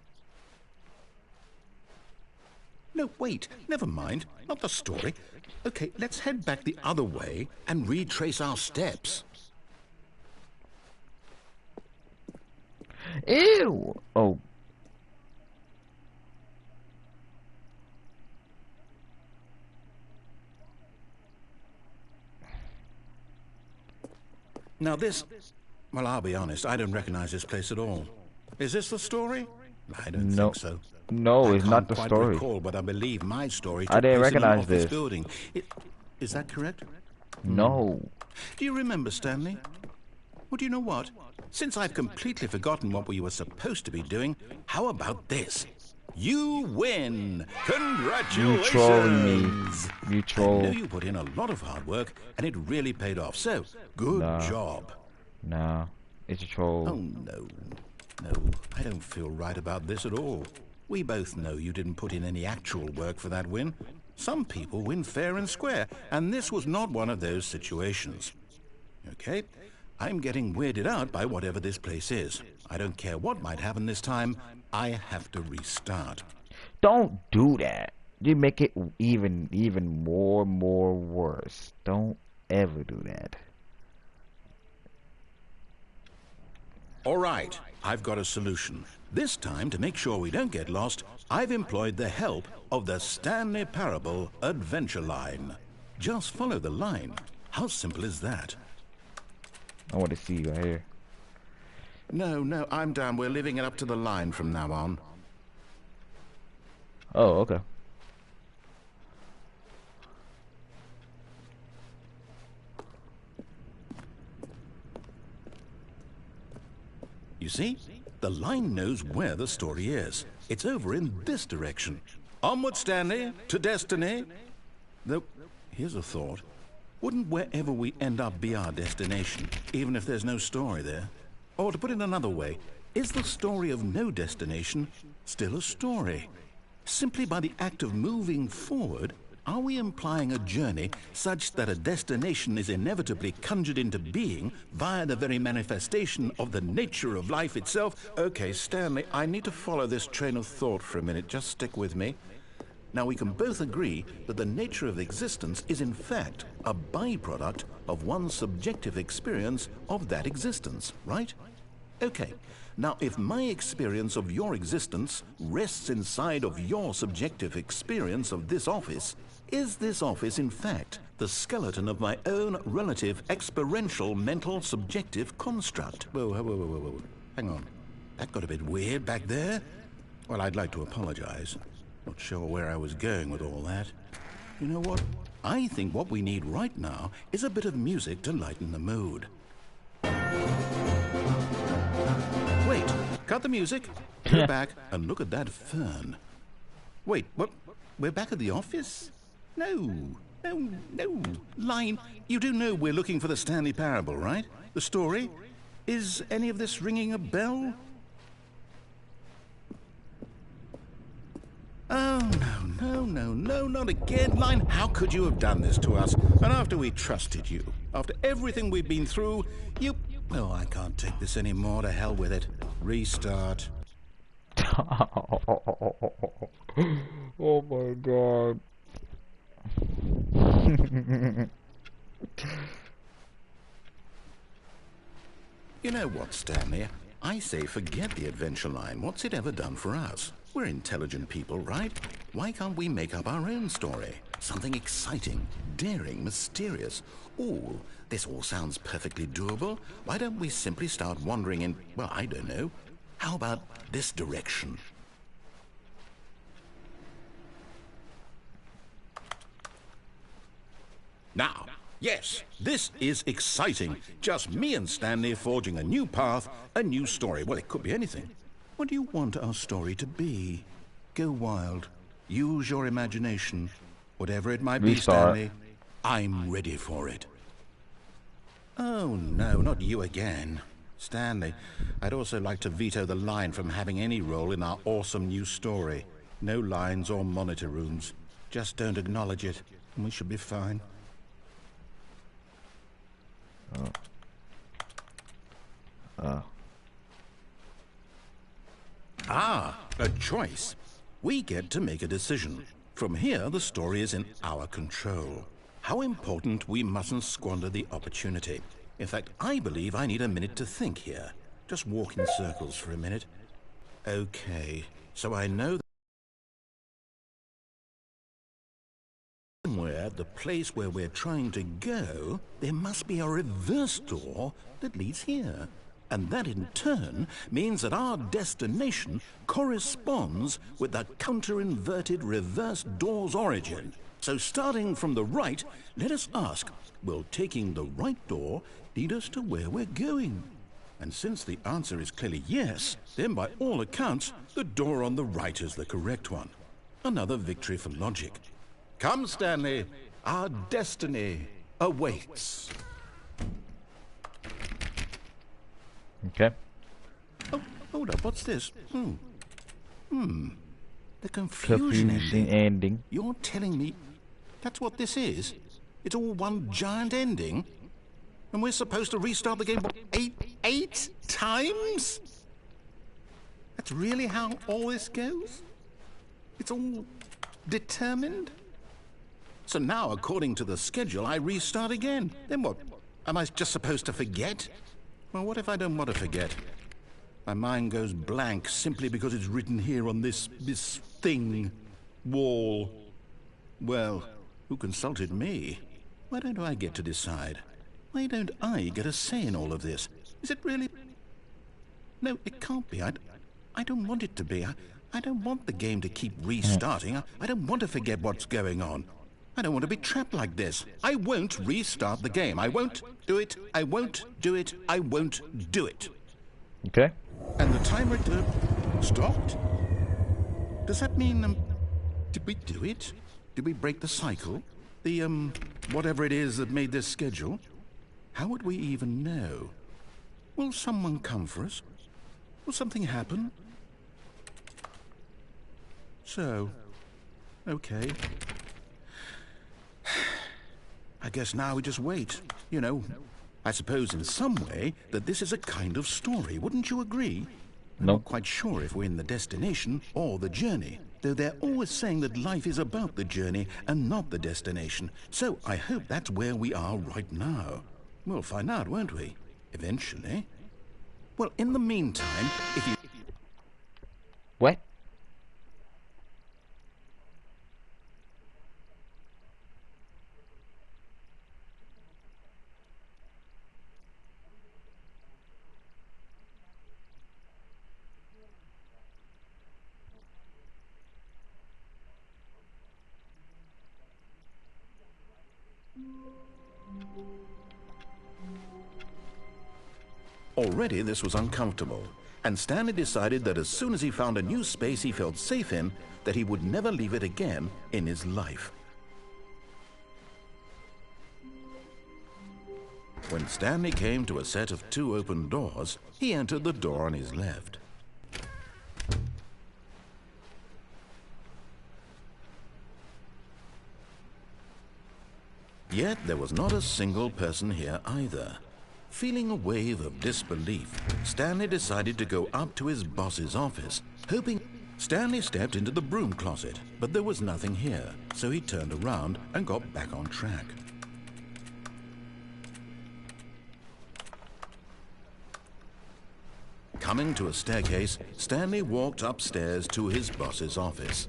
[SPEAKER 2] No, wait. Never mind. Not the story. Okay, let's head back the other way and retrace our steps.
[SPEAKER 1] Ew! Oh.
[SPEAKER 2] Now this... Well, I'll be honest, I don't recognize this place at all. Is this the story? I don't think so.
[SPEAKER 1] No, it's not the
[SPEAKER 2] I can't
[SPEAKER 1] story.
[SPEAKER 2] quite recall, but I believe my story
[SPEAKER 1] I
[SPEAKER 2] took
[SPEAKER 1] didn't
[SPEAKER 2] place in an
[SPEAKER 1] recognize
[SPEAKER 2] office
[SPEAKER 1] this.
[SPEAKER 2] building. Is that correct?
[SPEAKER 1] No.
[SPEAKER 2] Do you remember, Stanley? Well, do you know what? Since I've completely forgotten what we were supposed to be doing, how about this? You win! Congratulations!
[SPEAKER 1] You trolling me. You troll.
[SPEAKER 2] I know you put in a lot of hard work, and it really paid off. So, good job.
[SPEAKER 1] No, it's a troll.
[SPEAKER 2] Oh, no. No, I don't feel right about this at all. We both know you didn't put in any actual work for that win. Some people win fair and square, and this was not one of those situations. Okay, I'm getting weirded out by whatever this place is. I don't care what might happen this time. I have to restart.
[SPEAKER 1] Don't do that. You make it even more worse. Don't ever do that.
[SPEAKER 2] All right, I've got a solution. This time, to make sure we don't get lost, I've employed the help of the Stanley Parable Adventure Line. Just follow the line. How simple is that?
[SPEAKER 1] I want to see you right here.
[SPEAKER 2] No, I'm down. We're leaving it up to the line from now on.
[SPEAKER 1] Oh, okay.
[SPEAKER 2] You see? The line knows where the story is. It's over in this direction. Onward, Stanley, to destiny. Though, here's a thought. Wouldn't wherever we end up be our destination, even if there's no story there? Or to put it another way, is the story of no destination still a story? Simply by the act of moving forward, are we implying a journey such that a destination is inevitably conjured into being via the very manifestation of the nature of life itself? Okay, Stanley, I need to follow this train of thought for a minute. Just stick with me. Now, we can both agree that the nature of existence is in fact a byproduct of one's subjective experience of that existence, right? Okay. Now, if my experience of your existence rests inside of your subjective experience of this office, is this office, in fact, the skeleton of my own relative experiential mental subjective construct? Whoa. Hang on. That got a bit weird back there. Well, I'd like to apologize. Not sure where I was going with all that. You know what? I think what we need right now is a bit of music to lighten the mood. Wait, cut the music, go back and look at that fern. Wait, what? We're back at the office? No. Line, you do know we're looking for the Stanley Parable, right? The story? Is any of this ringing a bell? Oh, no, not again, Line. How could you have done this to us? And after we trusted you, after everything we've been through, you... Oh, I can't take this anymore. To hell with it. Restart.
[SPEAKER 1] Oh my god.
[SPEAKER 2] You know what, Stanley? I say forget the adventure line. What's it ever done for us? We're intelligent people, right? Why can't we make up our own story? Something exciting, daring, mysterious. Ooh, this all sounds perfectly doable. Why don't we simply start wandering in, well, I don't know. How about this direction? Now, yes, this is exciting. Just me and Stanley forging a new path, a new story. Well, it could be anything. What do you want our story to be? Go wild. Use your imagination. Whatever it might be, Stanley, I'm ready for it. Oh, no, not you again. Stanley, I'd also like to veto the line from having any role in our awesome new story. No lines or monitor rooms. Just don't acknowledge it, and we should be fine. A choice. We get to make a decision. From here, the story is in our control. How important we mustn't squander the opportunity. In fact, I believe I need a minute to think here. Just walk in circles for a minute. Okay, so I know that somewhere, the place where we're trying to go, there must be a reverse door that leads here. And that in turn means that our destination corresponds with the counter-inverted reverse door's origin. So starting from the right, let us ask, will taking the right door lead us to where we're going? And since the answer is clearly yes, then by all accounts, the door on the right is the correct one. Another victory for logic. Come, Stanley, our destiny awaits.
[SPEAKER 1] Okay.
[SPEAKER 2] Oh, hold up, what's this? The confusion
[SPEAKER 1] ending.
[SPEAKER 2] You're telling me that's what this is? It's all one giant ending? And we're supposed to restart the game eight times? That's really how all this goes? It's all determined? So now, according to the schedule, I restart again. Then what? Am I just supposed to forget? Well, what if I don't want to forget? My mind goes blank simply because it's written here on this thing. Wall. Well, who consulted me? Why don't I get to decide? Why don't I get a say in all of this? Is it really... No, it can't be. I don't want it to be. I don't want the game to keep restarting. I don't want to forget what's going on. I don't want to be trapped like this. I won't restart the game. I won't do it. I won't do it. I won't do it.
[SPEAKER 1] Okay.
[SPEAKER 2] And the timer stopped? Does that mean, did we do it? Did we break the cycle? The, whatever it is that made this schedule? How would we even know? Will someone come for us? Will something happen? So, okay. I guess now we just wait. You know, I suppose in some way that this is a kind of story. Wouldn't you agree? I'm not quite sure if we're in the destination or the journey, though they're always saying that life is about the journey and not the destination. So I hope that's where we are right now. We'll find out, won't we? Eventually. Well, in the meantime, if you...
[SPEAKER 1] What?
[SPEAKER 2] Already this was uncomfortable, and Stanley decided that as soon as he found a new space he felt safe in, that he would never leave it again in his life. When Stanley came to a set of 2 open doors, he entered the door on his left. Yet there was not a single person here either. Feeling a wave of disbelief, Stanley decided to go up to his boss's office, hoping... Stanley stepped into the broom closet, but there was nothing here, so he turned around and got back on track. Coming to a staircase, Stanley walked upstairs to his boss's office.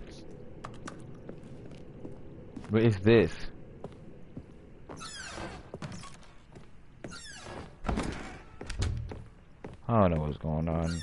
[SPEAKER 1] What is this? I don't know what's going on.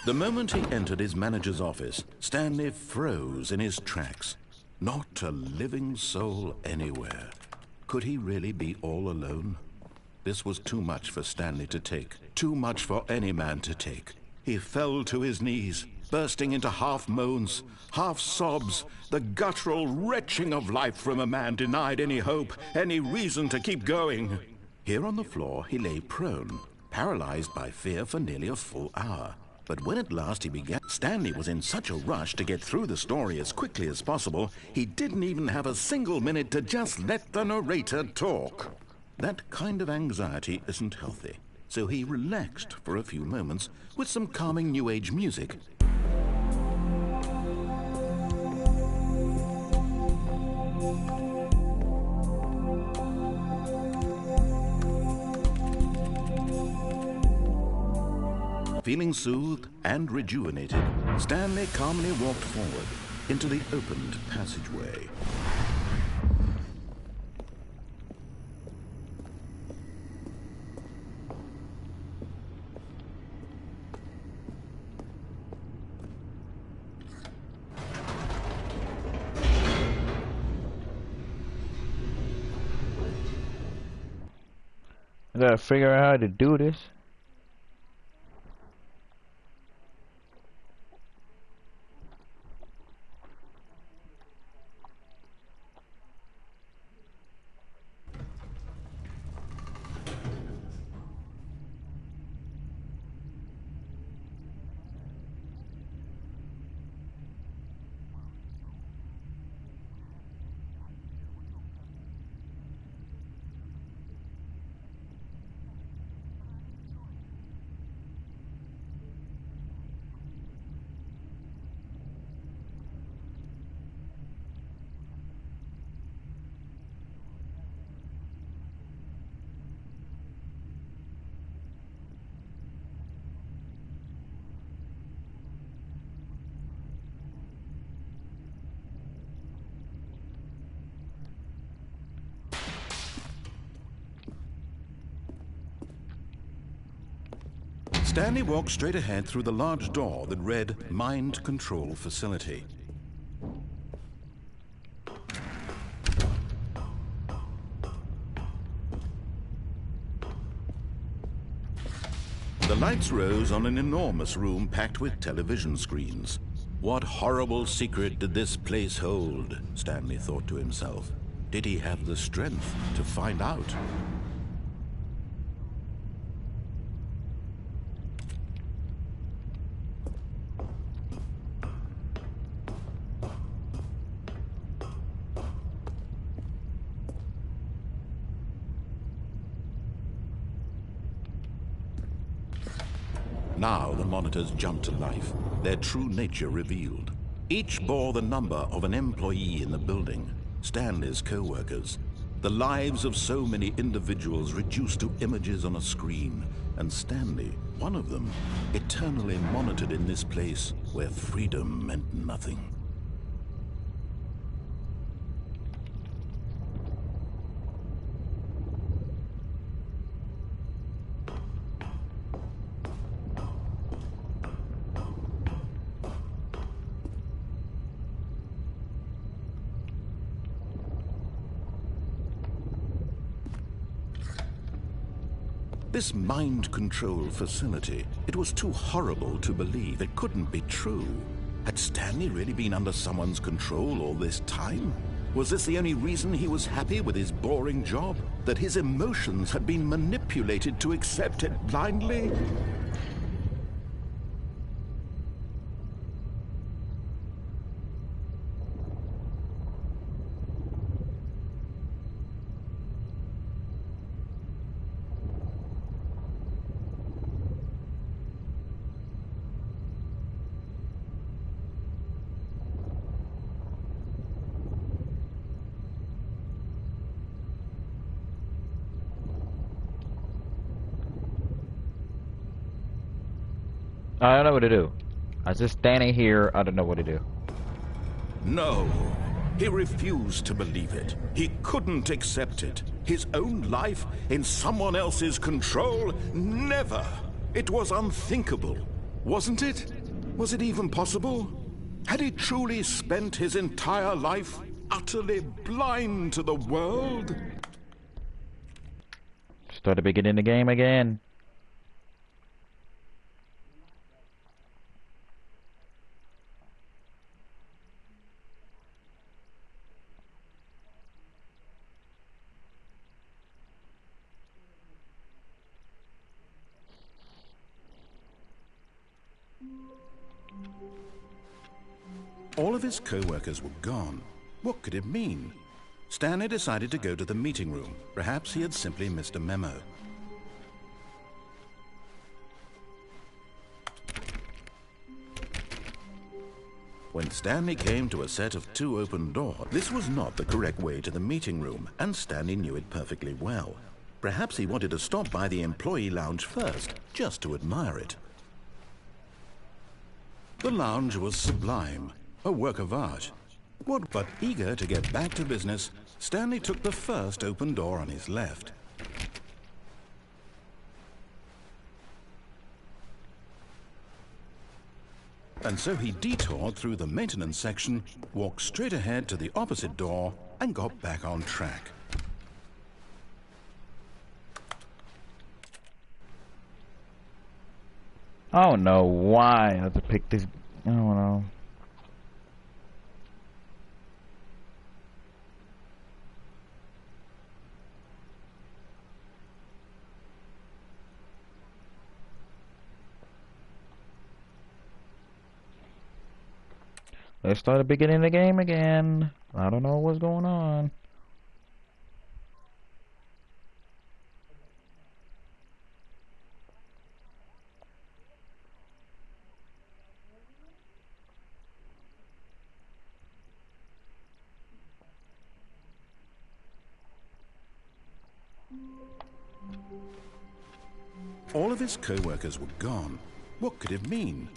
[SPEAKER 2] The moment he entered his manager's office, Stanley froze in his tracks. Not a living soul anywhere. Could he really be all alone? This was too much for Stanley to take. Too much for any man to take. He fell to his knees, bursting into half moans, half sobs, the guttural retching of life from a man denied any hope, any reason to keep going. Here on the floor, he lay prone, paralyzed by fear for nearly a full hour. But when at last he began, Stanley was in such a rush to get through the story as quickly as possible, he didn't even have a single minute to just let the narrator talk. That kind of anxiety isn't healthy, so he relaxed for a few moments with some calming New Age music. Feeling soothed and rejuvenated, Stanley calmly walked forward into the opened passageway.
[SPEAKER 1] I gotta figure out how to do this.
[SPEAKER 2] Stanley walked straight ahead through the large door that read Mind Control Facility. The lights rose on an enormous room packed with television screens. What horrible secret did this place hold? Stanley thought to himself. Did he have the strength to find out? Now the monitors jumped to life, their true nature revealed. Each bore the number of an employee in the building, Stanley's co-workers. The lives of so many individuals reduced to images on a screen, and Stanley, one of them, eternally monitored in this place where freedom meant nothing. This mind control facility, it was too horrible to believe. It couldn't be true. Had Stanley really been under someone's control all this time? Was this the only reason he was happy with his boring job? That his emotions had been manipulated to accept it blindly?
[SPEAKER 1] I don't know what to do. I was just standing here. I don't know what to do.
[SPEAKER 2] No. He refused to believe it. He couldn't accept it. His own life in someone else's control? Never. It was unthinkable. Wasn't it? Was it even possible? Had he truly spent his entire life utterly blind to the world?
[SPEAKER 1] Start the beginning of the game again.
[SPEAKER 2] All of his co-workers were gone. What could it mean? Stanley decided to go to the meeting room. Perhaps he had simply missed a memo. When Stanley came to a set of 2 open doors, this was not the correct way to the meeting room, and Stanley knew it perfectly well. Perhaps he wanted to stop by the employee lounge first, just to admire it. The lounge was sublime, a work of art. But eager to get back to business, Stanley took the first open door on his left. And so he detoured through the maintenance section, walked straight ahead to the opposite door, and got back on track.
[SPEAKER 1] I don't know why I have to pick this. I don't know. Let's start the beginning of the game again. I don't know what's going on.
[SPEAKER 2] All of his co-workers were gone. What could it mean?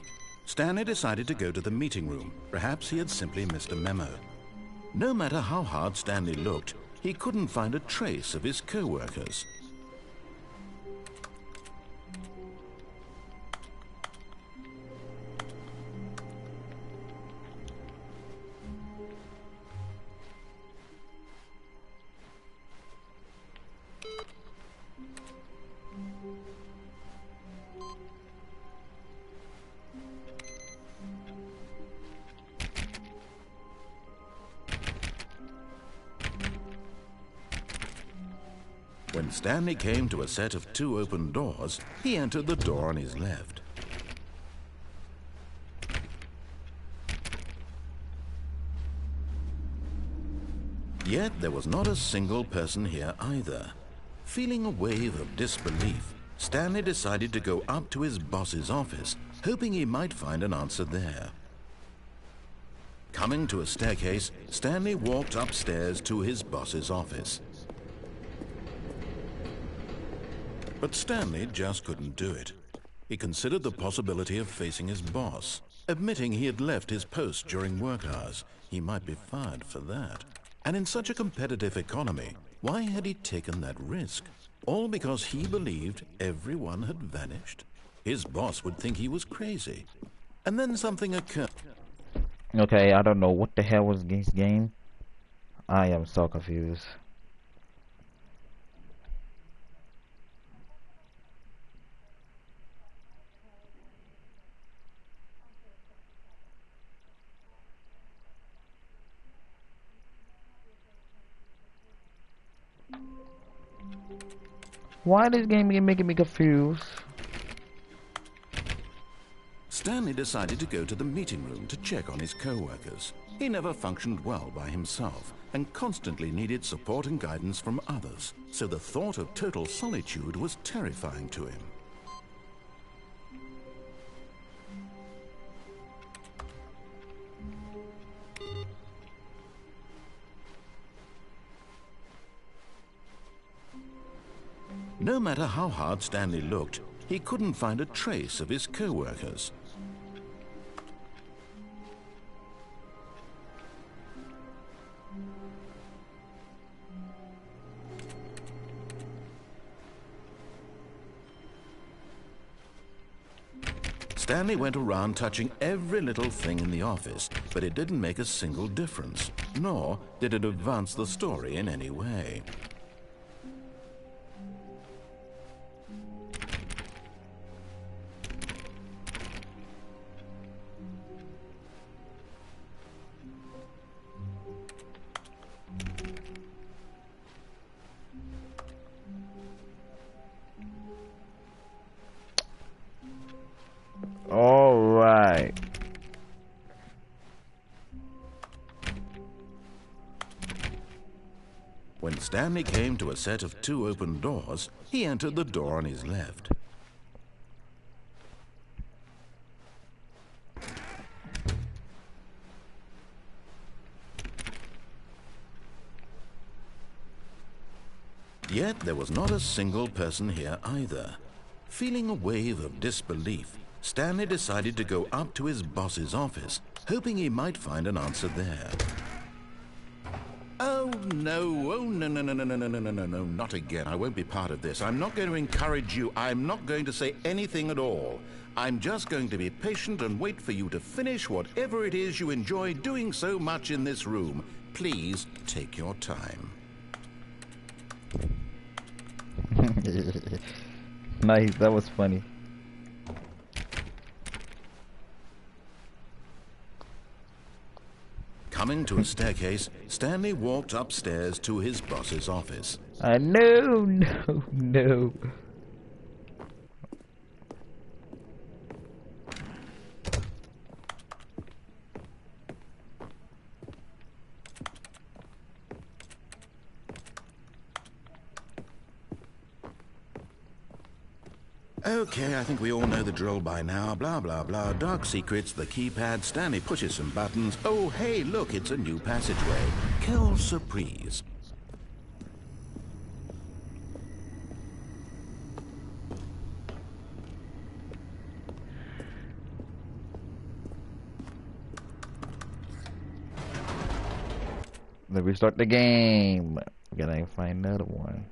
[SPEAKER 2] Stanley decided to go to the meeting room. Perhaps he had simply missed a memo. No matter how hard Stanley looked, he couldn't find a trace of his co-workers. When Stanley came to a set of 2 open doors, he entered the door on his left. Yet there was not a single person here either. Feeling a wave of disbelief, Stanley decided to go up to his boss's office, hoping he might find an answer there. Coming to a staircase, Stanley walked upstairs to his boss's office. But Stanley just couldn't do it. He considered the possibility of facing his boss. Admitting he had left his post during work hours, he might be fired for that. And in such a competitive economy, why had he taken that risk? All because he believed everyone had vanished? His boss would think he was crazy. And then something occurred.
[SPEAKER 1] Okay, I don't know what the hell was this game. I am so confused. Why this game is making me confused?
[SPEAKER 2] Stanley decided to go to the meeting room to check on his co-workers. He never functioned well by himself and constantly needed support and guidance from others, so the thought of total solitude was terrifying to him. No matter how hard Stanley looked, he couldn't find a trace of his co-workers. Stanley went around touching every little thing in the office, but it didn't make a single difference, nor did it advance the story in any way.
[SPEAKER 1] Alright.
[SPEAKER 2] When Stanley came to a set of 2 open doors, he entered the door on his left. Yet there was not a single person here either. Feeling a wave of disbelief, Stanley decided to go up to his boss's office, hoping he might find an answer there. Oh no, no, not again. I won't be part of this. I'm not going to encourage you. I'm not going to say anything at all. I'm just going to be patient and wait for you to finish whatever it is you enjoy doing so much in this room. Please take your time.
[SPEAKER 1] Nice, that was funny.
[SPEAKER 2] Coming to a staircase, Stanley walked upstairs to his boss's office.
[SPEAKER 1] No, no, no.
[SPEAKER 2] Okay, I think we all know the drill by now. Blah, blah, blah. Dark secrets, the keypad. Stanley pushes some buttons. Oh, hey, look, it's a new passageway. Quelle surprise.
[SPEAKER 1] Let me start the game. We gotta find another one.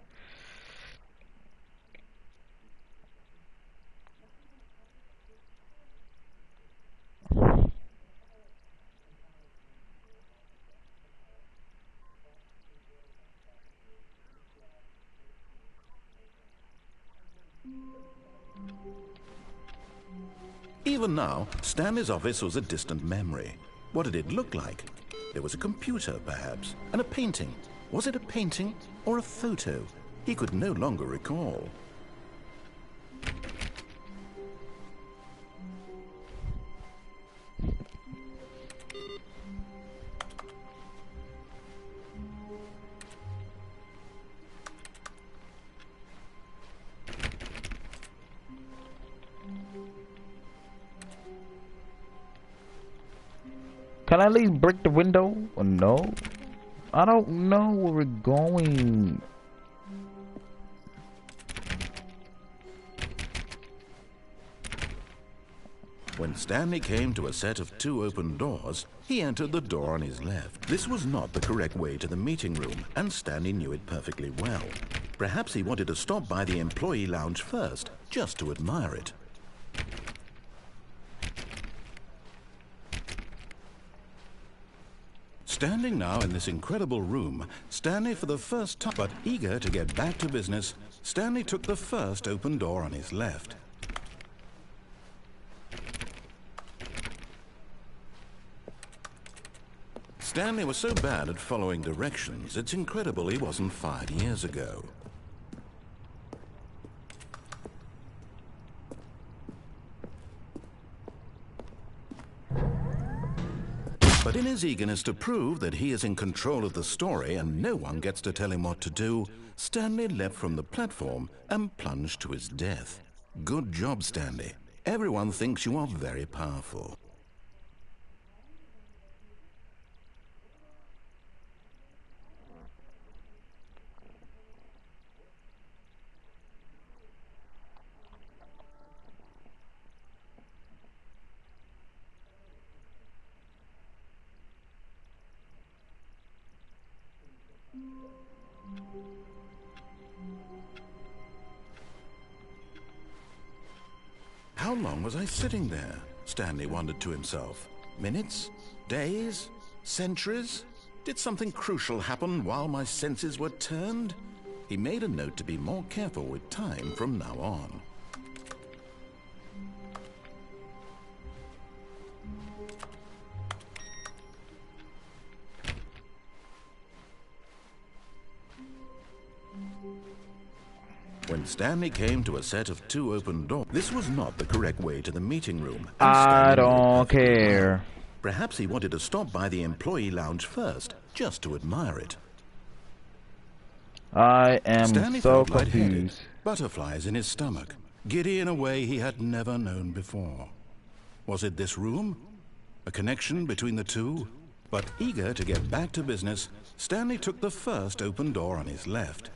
[SPEAKER 2] Even now, Stanley's office was a distant memory. What did it look like? There was a computer, perhaps, and a painting. Was it a painting or a photo? He could no longer recall.
[SPEAKER 1] Can I at least break the window? Or no? I don't know where we're going.
[SPEAKER 2] When Stanley came to a set of 2 open doors, he entered the door on his left. This was not the correct way to the meeting room, and Stanley knew it perfectly well. Perhaps he wanted to stop by the employee lounge first, just to admire it. Standing now in this incredible room, Stanley for the first time, but eager to get back to business, Stanley took the first open door on his left. Stanley was so bad at following directions, it's incredible he wasn't fired years ago. But in his eagerness to prove that he is in control of the story and no one gets to tell him what to do, Stanley leapt from the platform and plunged to his death. Good job, Stanley. Everyone thinks you are very powerful. How long was I sitting there? Stanley wondered to himself. Minutes? Days? Centuries? Did something crucial happen while my senses were turned? He made a note to be more careful with time from now on. When Stanley came to a set of 2 open doors, this was not the correct way to the meeting room.
[SPEAKER 1] I don't care.
[SPEAKER 2] Perhaps he wanted to stop by the employee lounge first, just to admire it.
[SPEAKER 1] I am
[SPEAKER 2] Stanley
[SPEAKER 1] so
[SPEAKER 2] felt lightheaded,
[SPEAKER 1] confused.
[SPEAKER 2] butterflies in his stomach, giddy in a way he had never known before. Was it this room? A connection between the two? But eager to get back to business, Stanley took the first open door on his left.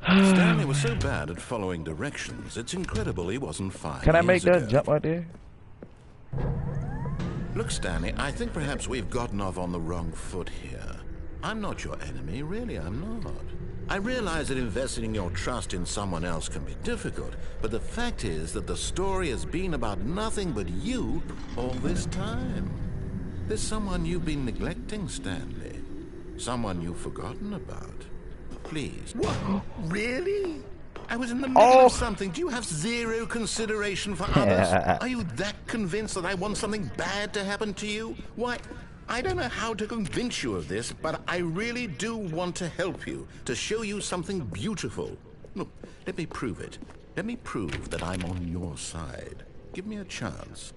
[SPEAKER 2] Stanley was so bad at following directions, it's incredible he wasn't fired.
[SPEAKER 1] Can I make
[SPEAKER 2] years
[SPEAKER 1] that
[SPEAKER 2] ago.
[SPEAKER 1] jump right there?
[SPEAKER 2] Look, Stanley, I think perhaps we've gotten off on the wrong foot here. I'm not your enemy, really, I'm not. I realize that investing your trust in someone else can be difficult, but the fact is that the story has been about nothing but you all this time. There's someone you've been neglecting, Stanley. Someone you've forgotten about. Please. What? Really? I was in the middle of something. Do you have zero consideration for others? Are you that convinced that I want something bad to happen to you? Why, I don't know how to convince you of this, but I really do want to help you, to show you something beautiful. Look, let me prove it. Let me prove that I'm on your side. Give me a chance.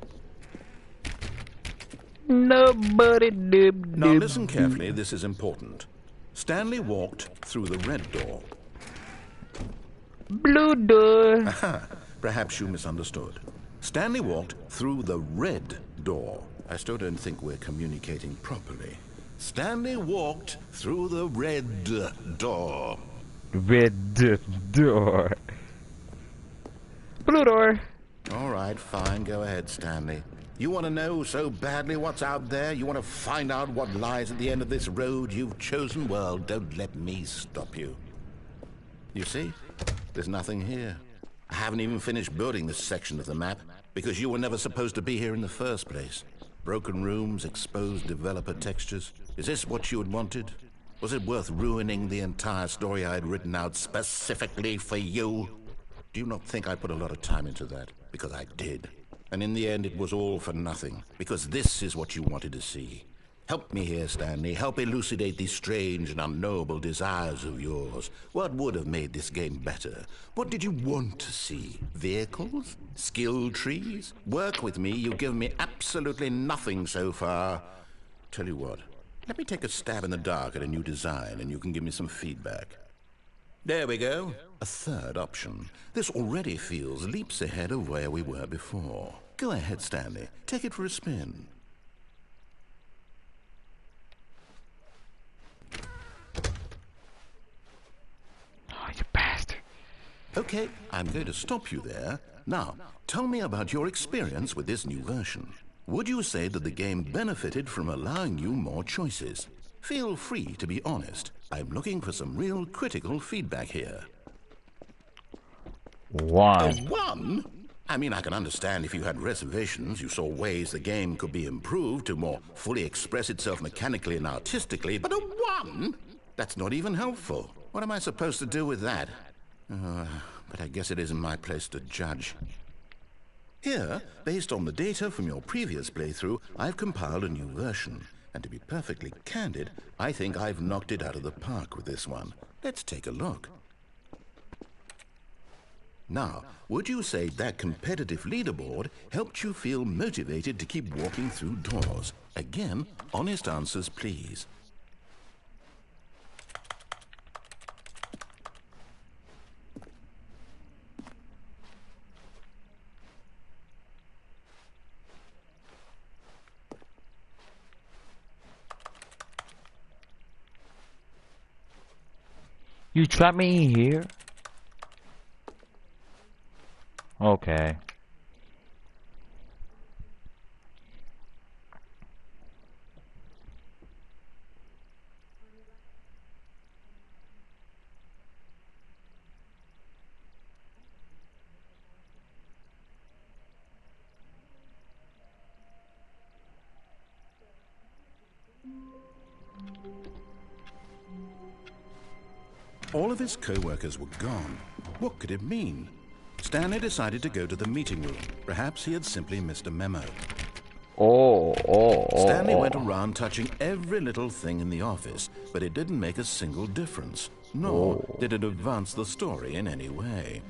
[SPEAKER 1] Nobody did.
[SPEAKER 2] Now listen carefully, this is important. Stanley walked through the red door.
[SPEAKER 1] Blue door.
[SPEAKER 2] Aha, perhaps you misunderstood. Stanley walked through the red door. I still don't think we're communicating properly. Stanley walked through the red door.
[SPEAKER 1] Red door. Blue door.
[SPEAKER 2] All right, fine. Go ahead, Stanley. You want to know so badly what's out there? You want to find out what lies at the end of this road you've chosen? Well, don't let me stop you. You see? There's nothing here. I haven't even finished building this section of the map because you were never supposed to be here in the first place. Broken rooms, exposed developer textures. Is this what you had wanted? Was it worth ruining the entire story I had written out specifically for you? Do you not think I put a lot of time into that? Because I did. And in the end, it was all for nothing. Because this is what you wanted to see. Help me here, Stanley. Help elucidate these strange and unknowable desires of yours. What would have made this game better? What did you want to see? Vehicles? Skill trees? Work with me. You've given me absolutely nothing so far. Tell you what. Let me take a stab in the dark at a new design, and you can give me some feedback. There we go. A third option. This already feels leaps ahead of where we were before. Go ahead, Stanley. Take it for a spin.
[SPEAKER 1] Oh, you bastard.
[SPEAKER 2] Okay, I'm going to stop you there. Now, tell me about your experience with this new version. Would you say that the game benefited from allowing you more choices? Feel free to be honest. I'm looking for some real critical feedback here.
[SPEAKER 1] 1.
[SPEAKER 2] 1? I mean, I can understand if you had reservations, you saw ways the game could be improved to more fully express itself mechanically and artistically, but a 1? That's not even helpful. What am I supposed to do with that? But I guess it isn't my place to judge. Here, based on the data from your previous playthrough, I've compiled a new version. And to be perfectly candid, I think I've knocked it out of the park with this one. Let's take a look. Now, would you say that competitive leaderboard helped you feel motivated to keep walking through doors? Again, honest answers, please.
[SPEAKER 1] You trapped me here? Okay.
[SPEAKER 2] All of his co-workers were gone. What could it mean? Stanley decided to go to the meeting room. Perhaps he had simply missed a memo. Stanley went around touching every little thing in the office, but it didn't make a single difference, nor did it advance the story in any way.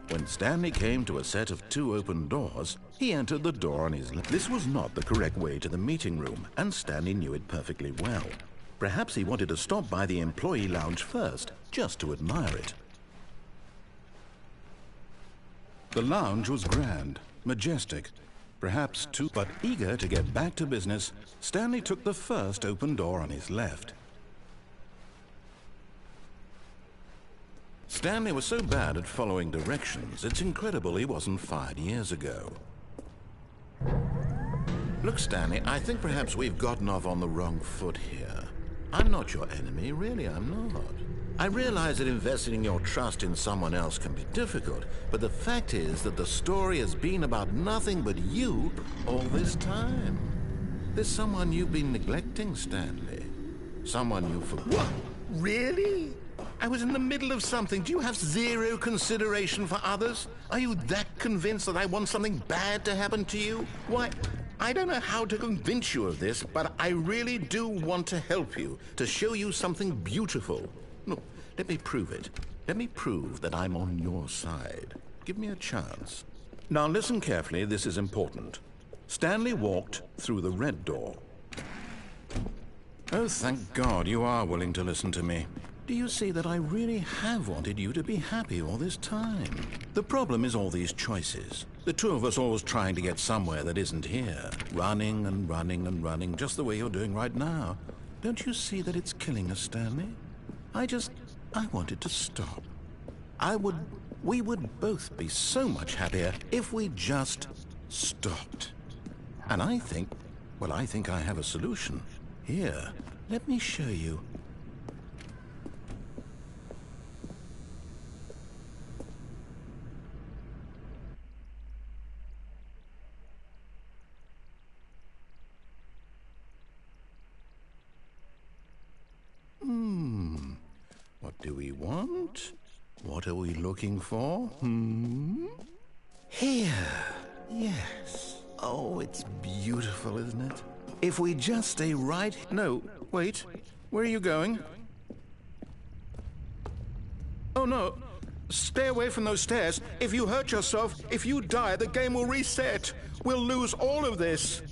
[SPEAKER 2] When Stanley came to a set of 2 open doors, he entered the door on his left. This was not the correct way to the meeting room, and Stanley knew it perfectly well. Perhaps he wanted to stop by the employee lounge first, just to admire it. The lounge was grand, majestic, perhaps too, but eager to get back to business, Stanley took the first open door on his left. Stanley was so bad at following directions, it's incredible he wasn't fired years ago. Look, Stanley, I think perhaps we've gotten off on the wrong foot here. I'm not your enemy, really, I'm not. I realize that investing your trust in someone else can be difficult, but the fact is that the story has been about nothing but you all this time. There's someone you've been neglecting, Stanley. Someone you forgot. What? Really? I was in the middle of something. Do you have zero consideration for others? Are you that convinced that I want something bad to happen to you? Why, I don't know how to convince you of this, but I really do want to help you, to show you something beautiful. Look, let me prove it. Let me prove that I'm on your side. Give me a chance. Now listen carefully, this is important. Stanley walked through the red door. Oh, thank God you are willing to listen to me. Do you see that I really have wanted you to be happy all this time? The problem is all these choices. The two of us always trying to get somewhere that isn't here. Running and running and running, just the way you're doing right now. Don't you see that it's killing us, Stanley? I wanted to stop. We would both be so much happier if we just stopped. And I think I have a solution. Here, let me show you. What do we want? What are we looking for? Here. Yes. Oh, it's beautiful, isn't it? If we just stay right... No, wait. Where are you going? Oh, no. Stay away from those stairs. If you hurt yourself, if you die, the game will reset. We'll lose all of this.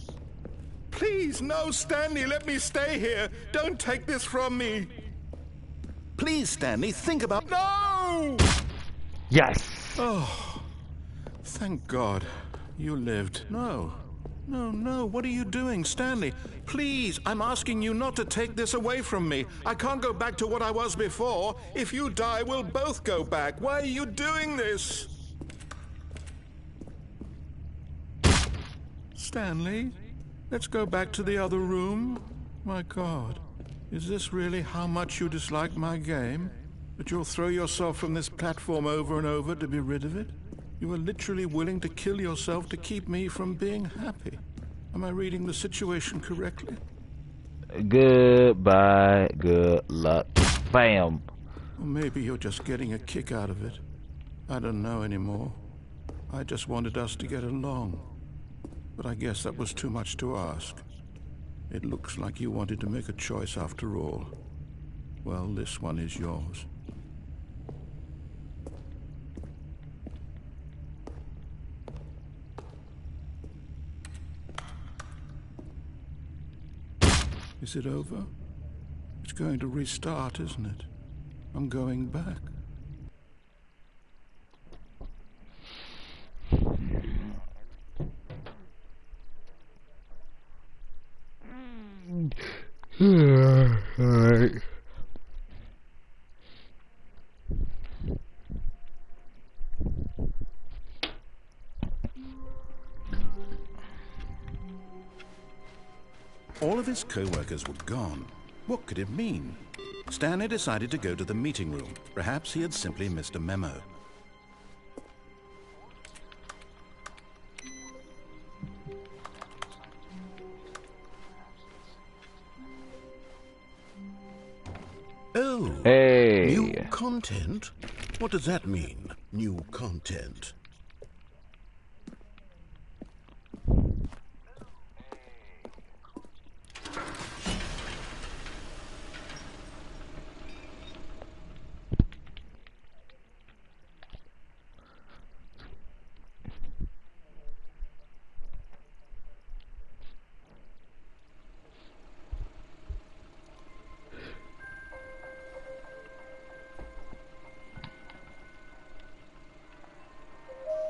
[SPEAKER 2] Please, no, Stanley, let me stay here. Don't take this from me. Please, Stanley, think about... No!
[SPEAKER 1] Yes!
[SPEAKER 2] Oh, thank God you lived. No, what are you doing, Stanley? Please, I'm asking you not to take this away from me. I can't go back to what I was before. If you die, we'll both go back. Why are you doing this? Stanley, let's go back to the other room. My God, is this really how much you dislike my game? That you'll throw yourself from this platform over and over to be rid of it? You are literally willing to kill yourself to keep me from being happy. Am I reading the situation correctly?
[SPEAKER 1] Goodbye, good luck. Bam.
[SPEAKER 2] Or maybe you're just getting a kick out of it. I don't know anymore. I just wanted us to get along. But I guess that was too much to ask. It looks like you wanted to make a choice after all. Well, this one is yours. Is it over? It's going to restart, isn't it? I'm going back.
[SPEAKER 1] Alright.
[SPEAKER 2] All of his co-workers were gone. What could it mean? Stanley decided to go to the meeting room. Perhaps he had simply missed a memo. Oh,
[SPEAKER 1] Hey.
[SPEAKER 2] new content? What does that mean, new content?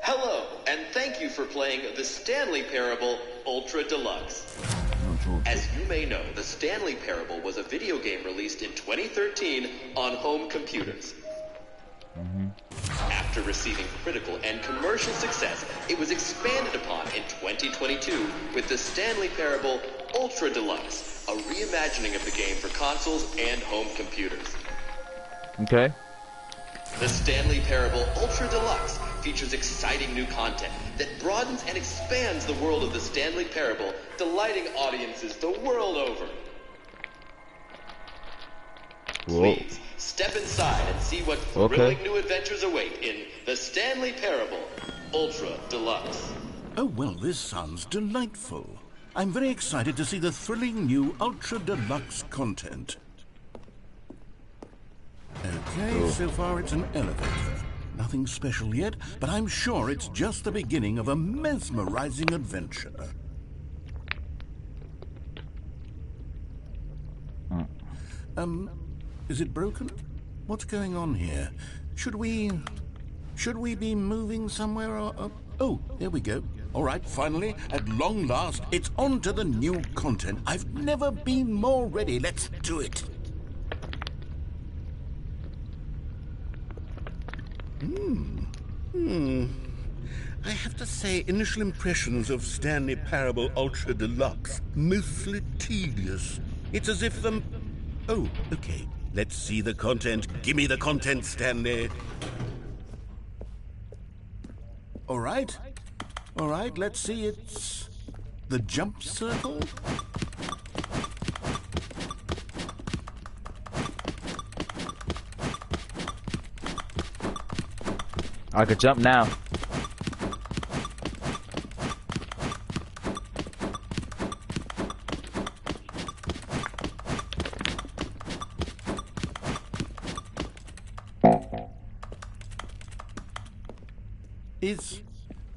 [SPEAKER 4] Hello, and thank you for playing the Stanley Parable Ultra Deluxe. As you may know, the Stanley Parable was a video game released in 2013 on home computers. After receiving critical and commercial success, it was expanded upon in 2022 with the Stanley Parable Ultra Deluxe, a reimagining of the game for consoles and home computers.
[SPEAKER 1] Okay.
[SPEAKER 4] The Stanley Parable Ultra Deluxe features exciting new content that broadens and expands the world of the Stanley Parable, delighting audiences the world over.
[SPEAKER 1] Whoa.
[SPEAKER 4] Please, step inside and see what thrilling new adventures await in the Stanley Parable Ultra Deluxe.
[SPEAKER 2] Oh, well, this sounds delightful. I'm very excited to see the thrilling new Ultra Deluxe content. Okay, so far it's an elevator. Nothing special yet, but I'm sure it's just the beginning of a mesmerizing adventure. Is it broken? What's going on here? Should we be moving somewhere or... Oh, there we go. All right, finally, at long last, it's on to the new content. I've never been more ready. Let's do it. I have to say, initial impressions of Stanley Parable Ultra Deluxe, mostly tedious. It's as if the... Oh, okay. Let's see the content. Give me the content, Stanley. All right, let's see. It's the jump circle.
[SPEAKER 1] I could jump now.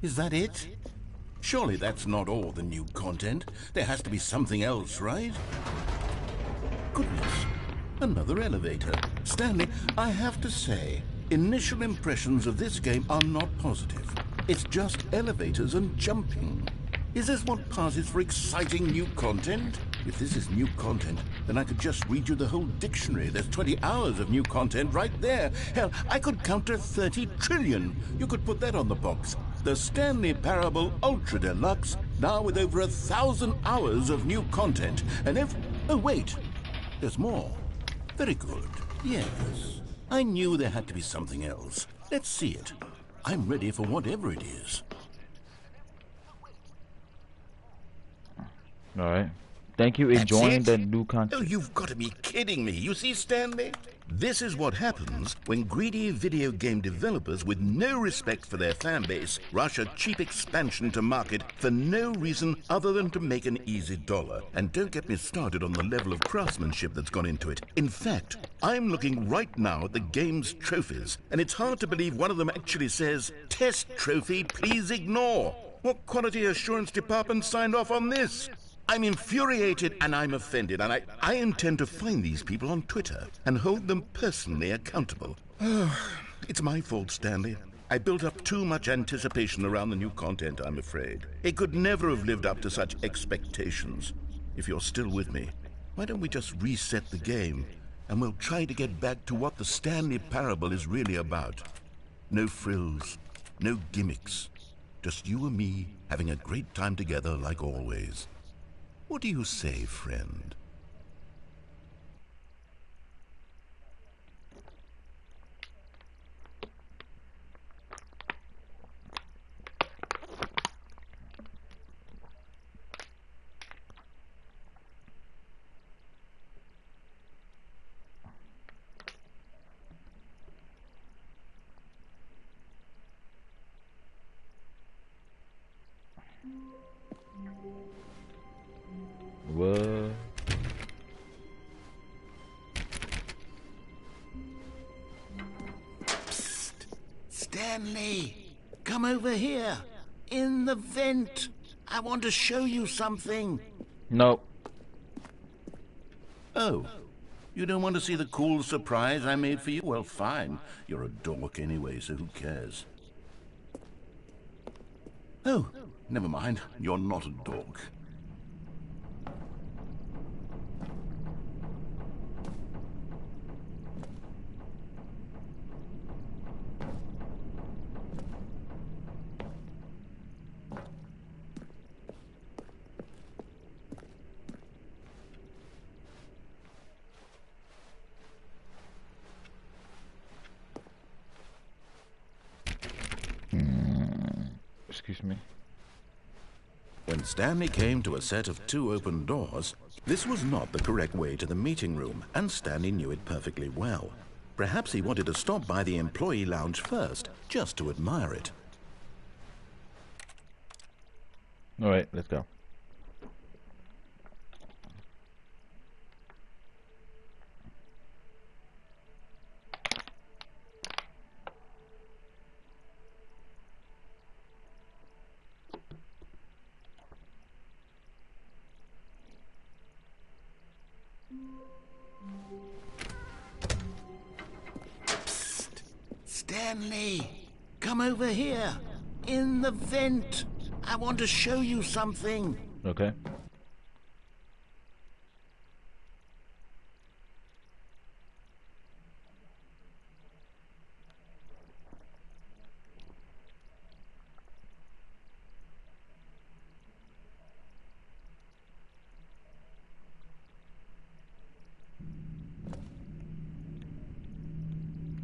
[SPEAKER 2] Is that it? Surely that's not all the new content. There has to be something else, right? Goodness, another elevator. Stanley, I have to say, initial impressions of this game are not positive. It's just elevators and jumping. Is this what passes for exciting new content? If this is new content, then I could just read you the whole dictionary. There's 20 hours of new content right there. Hell, I could count to 30 trillion. You could put that on the box. The Stanley Parable Ultra Deluxe, now with over 1,000 hours of new content. And if... Oh, wait. There's more. Very good. Yes. I knew there had to be something else. Let's see it. I'm ready for whatever it is.
[SPEAKER 1] All right. Thank you. Enjoying the new
[SPEAKER 2] Oh,
[SPEAKER 1] content.
[SPEAKER 2] you've got to be kidding me. You see, Stanley? This is what happens when greedy video game developers with no respect for their fan base rush a cheap expansion to market for no reason other than to make an easy dollar. And don't get me started on the level of craftsmanship that's gone into it. In fact, I'm looking right now at the game's trophies, and it's hard to believe one of them actually says, "Test trophy, please ignore." What quality assurance department signed off on this? I'm infuriated and I'm offended, and I intend to find these people on Twitter and hold them personally accountable. It's my fault, Stanley. I built up too much anticipation around the new content, I'm afraid. It could never have lived up to such expectations. If you're still with me, why don't we just reset the game and we'll try to get back to what the Stanley Parable is really about. No frills, no gimmicks. Just you and me having a great time together like always. What do you say, friend?
[SPEAKER 1] What?
[SPEAKER 2] Psst! Stanley! Come over here! In the vent! I want to show you something!
[SPEAKER 1] Nope.
[SPEAKER 2] Oh, you don't want to see the cool surprise I made for you? Well, fine. You're a dork anyway, so who cares? Oh, never mind. You're not a dork.
[SPEAKER 1] Excuse me.
[SPEAKER 2] When Stanley came to a set of 2 open doors, this was not the correct way to the meeting room, and Stanley knew it perfectly well. Perhaps he wanted to stop by the employee lounge first, just to admire it.
[SPEAKER 1] Alright, let's go.
[SPEAKER 2] Stanley, come over here. In the vent. I want to show you something.
[SPEAKER 1] Okay.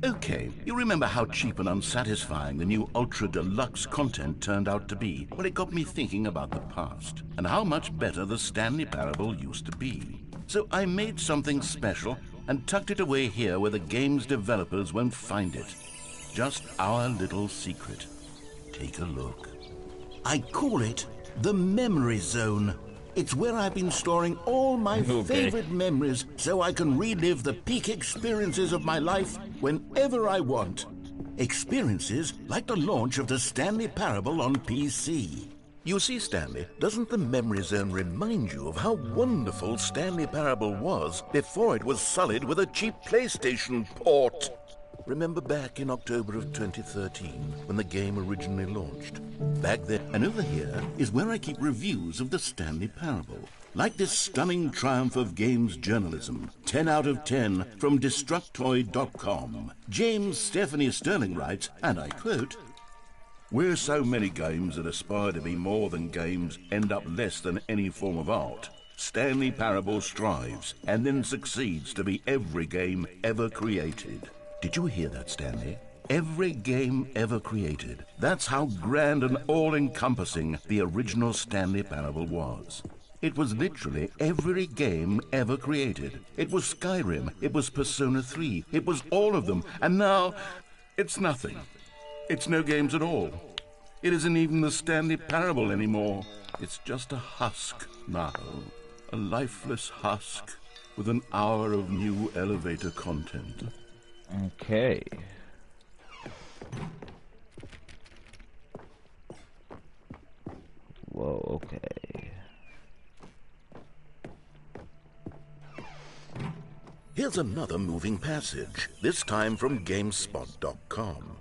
[SPEAKER 2] Okay, you remember how cheap and unsatisfying the new Ultra Deluxe content turned out to be? Well, it got me thinking about the past, and how much better the Stanley Parable used to be. So I made something special and tucked it away here where the game's developers won't find it. Just our little secret. Take a look. I call it the Memory Zone. It's where I've been storing all my favorite memories so I can relive the peak experiences of my life whenever I want. Experiences like the launch of the Stanley Parable on PC. You see, Stanley, doesn't the Memory Zone remind you of how wonderful Stanley Parable was before it was sullied with a cheap PlayStation port? Remember back in October of 2013, when the game originally launched? Back then, and over here, is where I keep reviews of the Stanley Parable. Like this stunning triumph of games journalism, 10 out of 10 from Destructoid.com. James Stephanie Sterling writes, and I quote, "Where so many games that aspire to be more than games end up less than any form of art, Stanley Parable strives and then succeeds to be every game ever created." Did you hear that, Stanley? Every game ever created. That's how grand and all-encompassing the original Stanley Parable was. It was literally every game ever created. It was Skyrim, it was Persona 3, it was all of them, and now it's nothing. It's no games at all. It isn't even the Stanley Parable anymore. It's just a husk now. A lifeless husk with an hour of new elevator content.
[SPEAKER 1] Okay. Whoa, okay.
[SPEAKER 2] Here's another moving passage, this time from GameSpot.com.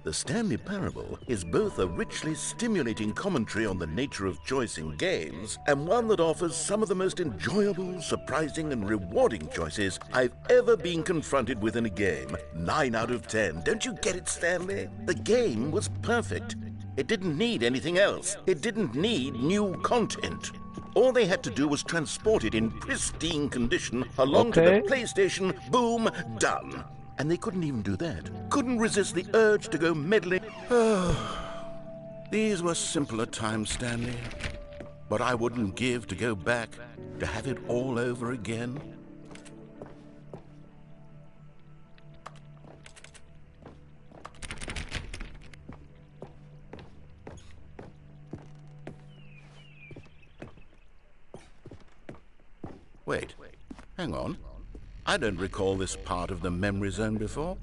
[SPEAKER 2] The Stanley Parable is both a richly stimulating commentary on the nature of choice in games and one that offers some of the most enjoyable, surprising, and rewarding choices I've ever been confronted with in a game. 9 out of 10. Don't you get it, Stanley? The game was perfect. It didn't need anything else. It didn't need new content. All they had to do was transport it in pristine condition along to the PlayStation. Boom, done. And they couldn't even do that. Couldn't resist the urge to go meddling. These were simpler times, Stanley. But I wouldn't give to go back to have it all over again. Wait, hang on. I don't recall this part of the Memory Zone before.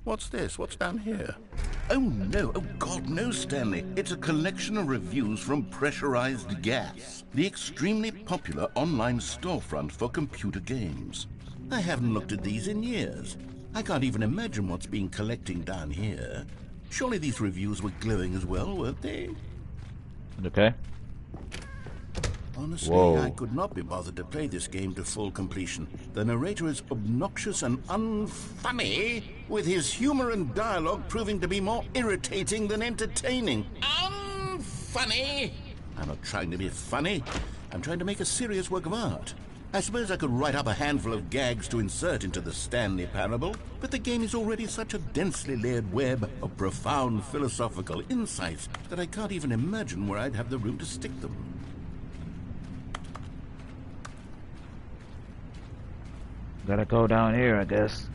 [SPEAKER 2] What's this? What's down here? Oh no, oh God, no, Stanley. It's a collection of reviews from Pressurized Gas, the extremely popular online storefront for computer games. I haven't looked at these in years. I can't even imagine what's been collecting down here. Surely these reviews were glowing as well, weren't they?
[SPEAKER 1] Okay.
[SPEAKER 2] Honestly, I could not be bothered to play this game to full completion. The narrator is obnoxious and unfunny, with his humor and dialogue proving to be more irritating than entertaining. Unfunny! I'm not trying to be funny. I'm trying to make a serious work of art. I suppose I could write up a handful of gags to insert into the Stanley Parable, but the game is already such a densely layered web of profound philosophical insights that I can't even imagine where I'd have the room to stick them.
[SPEAKER 1] Gotta go down here, I guess.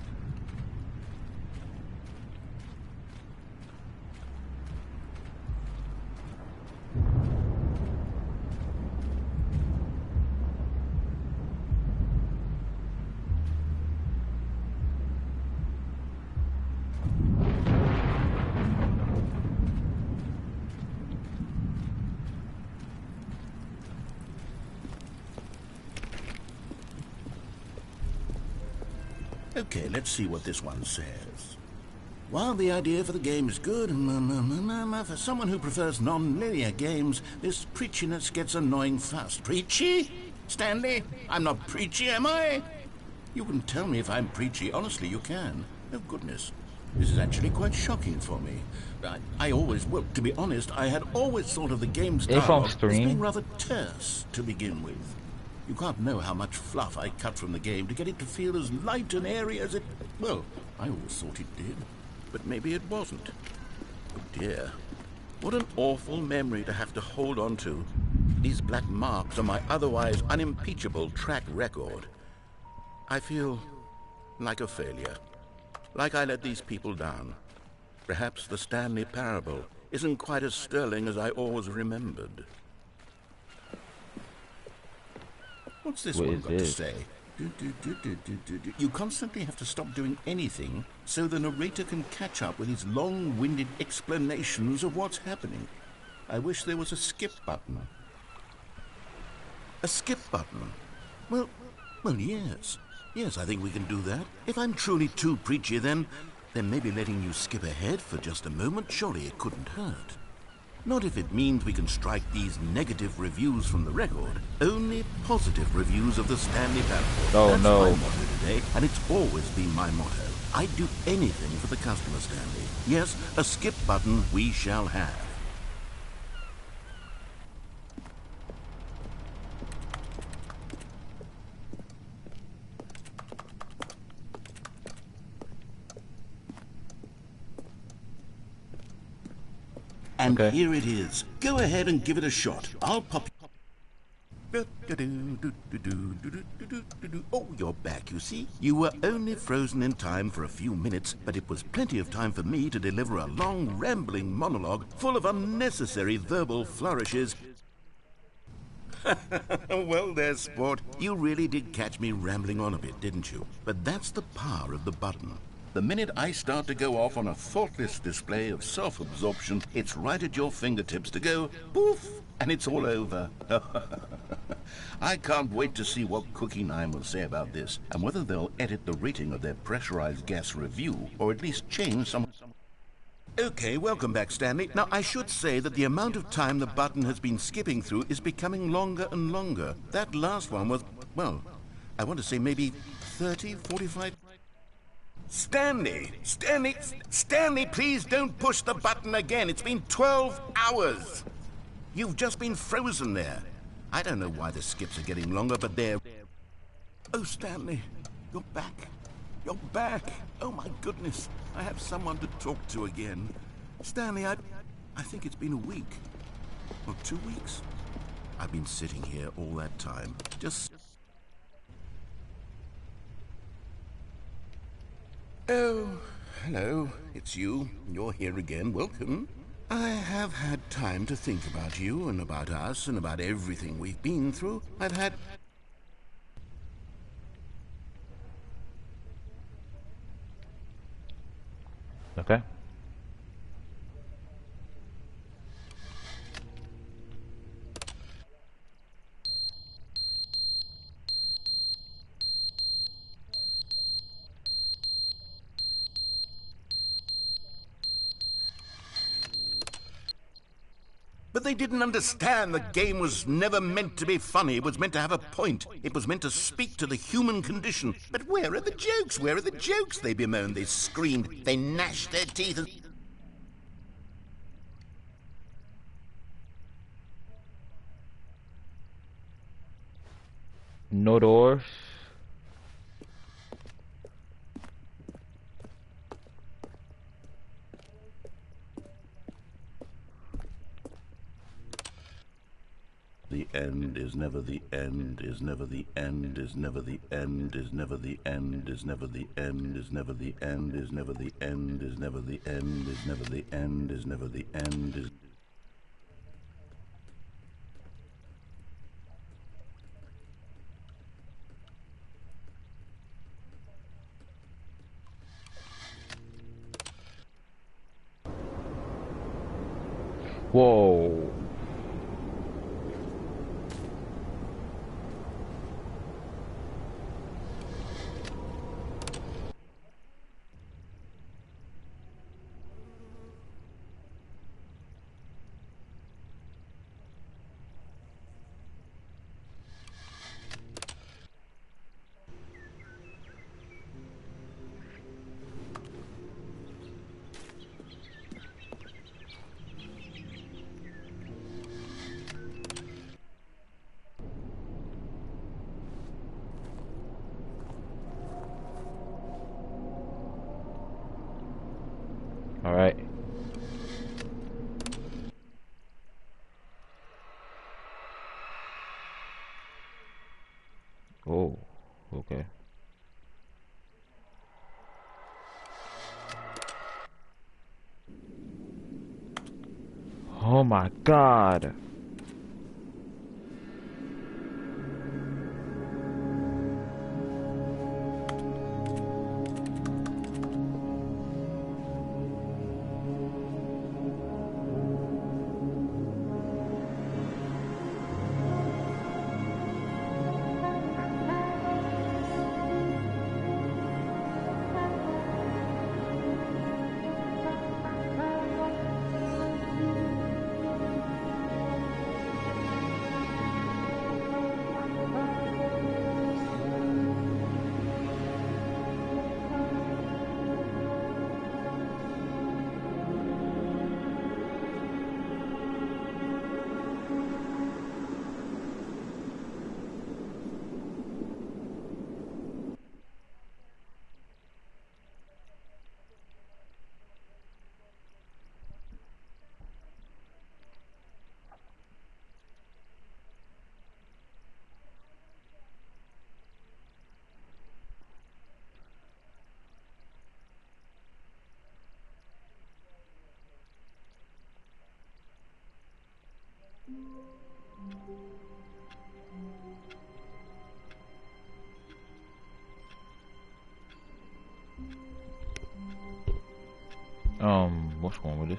[SPEAKER 2] Okay, let's see what this one says. While the idea for the game is good, for someone who prefers non-linear games, this preachiness gets annoying fast. Preachy? Stanley? I'm not preachy, am I? You can tell me if I'm preachy. Honestly, you can. Oh, goodness. This is actually quite shocking for me. Well, to be honest, I had always thought of the game's dialogue as being rather terse to begin with. You can't know how much fluff I cut from the game to get it to feel as light and airy as it... Well, I always thought it did. But maybe it wasn't. Oh dear. What an awful memory to have to hold on to. These black marks on my otherwise unimpeachable track record. I feel like a failure. Like I let these people down. Perhaps the Stanley Parable isn't quite as sterling as I always remembered. What's this one got to say? You constantly have to stop doing anything so the narrator can catch up with his long-winded explanations of what's happening. I wish there was a skip button. A skip button? Well, yes. Yes, I think we can do that. If I'm truly too preachy, then maybe letting you skip ahead for just a moment, surely it couldn't hurt. Not if it means we can strike these negative reviews from the record. Only positive reviews of the Stanley Parable.
[SPEAKER 1] Oh,
[SPEAKER 2] That's
[SPEAKER 1] no.
[SPEAKER 2] my motto today, and it's always been my motto. I'd do anything for the customer, Stanley. Yes, a skip button we shall have. And here it is. Go ahead and give it a shot. I'll pop... Oh, you're back, you see? You were only frozen in time for a few minutes, but it was plenty of time for me to deliver a long, rambling monologue full of unnecessary verbal flourishes. Well there, sport. You really did catch me rambling on a bit, didn't you? But that's the power of the button. The minute I start to go off on a thoughtless display of self-absorption, it's right at your fingertips to go poof, and it's all over. I can't wait to see what Cookie 9 will say about this, and whether they'll edit the rating of their pressurized gas review, or at least change some... Okay, welcome back, Stanley. Now, I should say that the amount of time the button has been skipping through is becoming longer and longer. That last one was, well, I want to say maybe 30, 45... Stanley, please don't push the button again. It's been 12 hours. You've just been frozen there. I don't know why the skips are getting longer, but they're... Oh, Stanley, you're back. You're back. Oh, my goodness. I have someone to talk to again. Stanley, I think it's been a week. Or 2 weeks. I've been sitting here all that time. Just... Oh, hello. It's you. You're here again. Welcome. I have had time to think about you and about us and about everything we've been through. I've had...
[SPEAKER 1] Okay.
[SPEAKER 2] But they didn't understand the game was never meant to be funny. It was meant to have a point. It was meant to speak to the human condition. But where are the jokes? Where are the jokes? They bemoaned, they screamed, they gnashed their teeth and...
[SPEAKER 1] No doors.
[SPEAKER 2] The end is never the end, is never the end, is never the end, is never the end, is never the end, is never the end, is never the end, is never the end, is never the end, is never the end, is...
[SPEAKER 1] Whoa. All right. Oh, okay. Oh my God. What's wrong with this?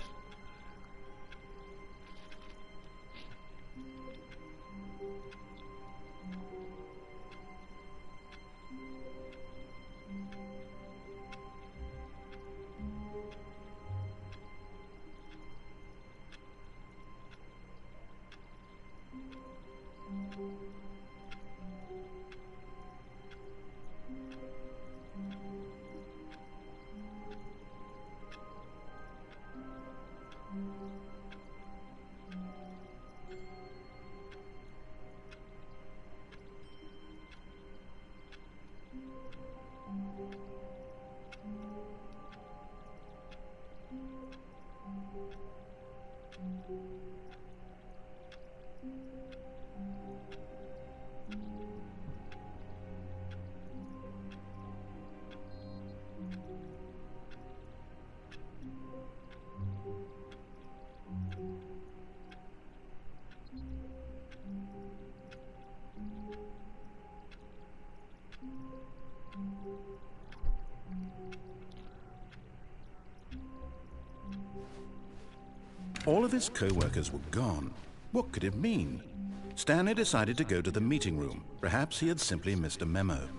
[SPEAKER 2] All of his co-workers were gone. What could it mean? Stanley decided to go to the meeting room. Perhaps he had simply missed a memo.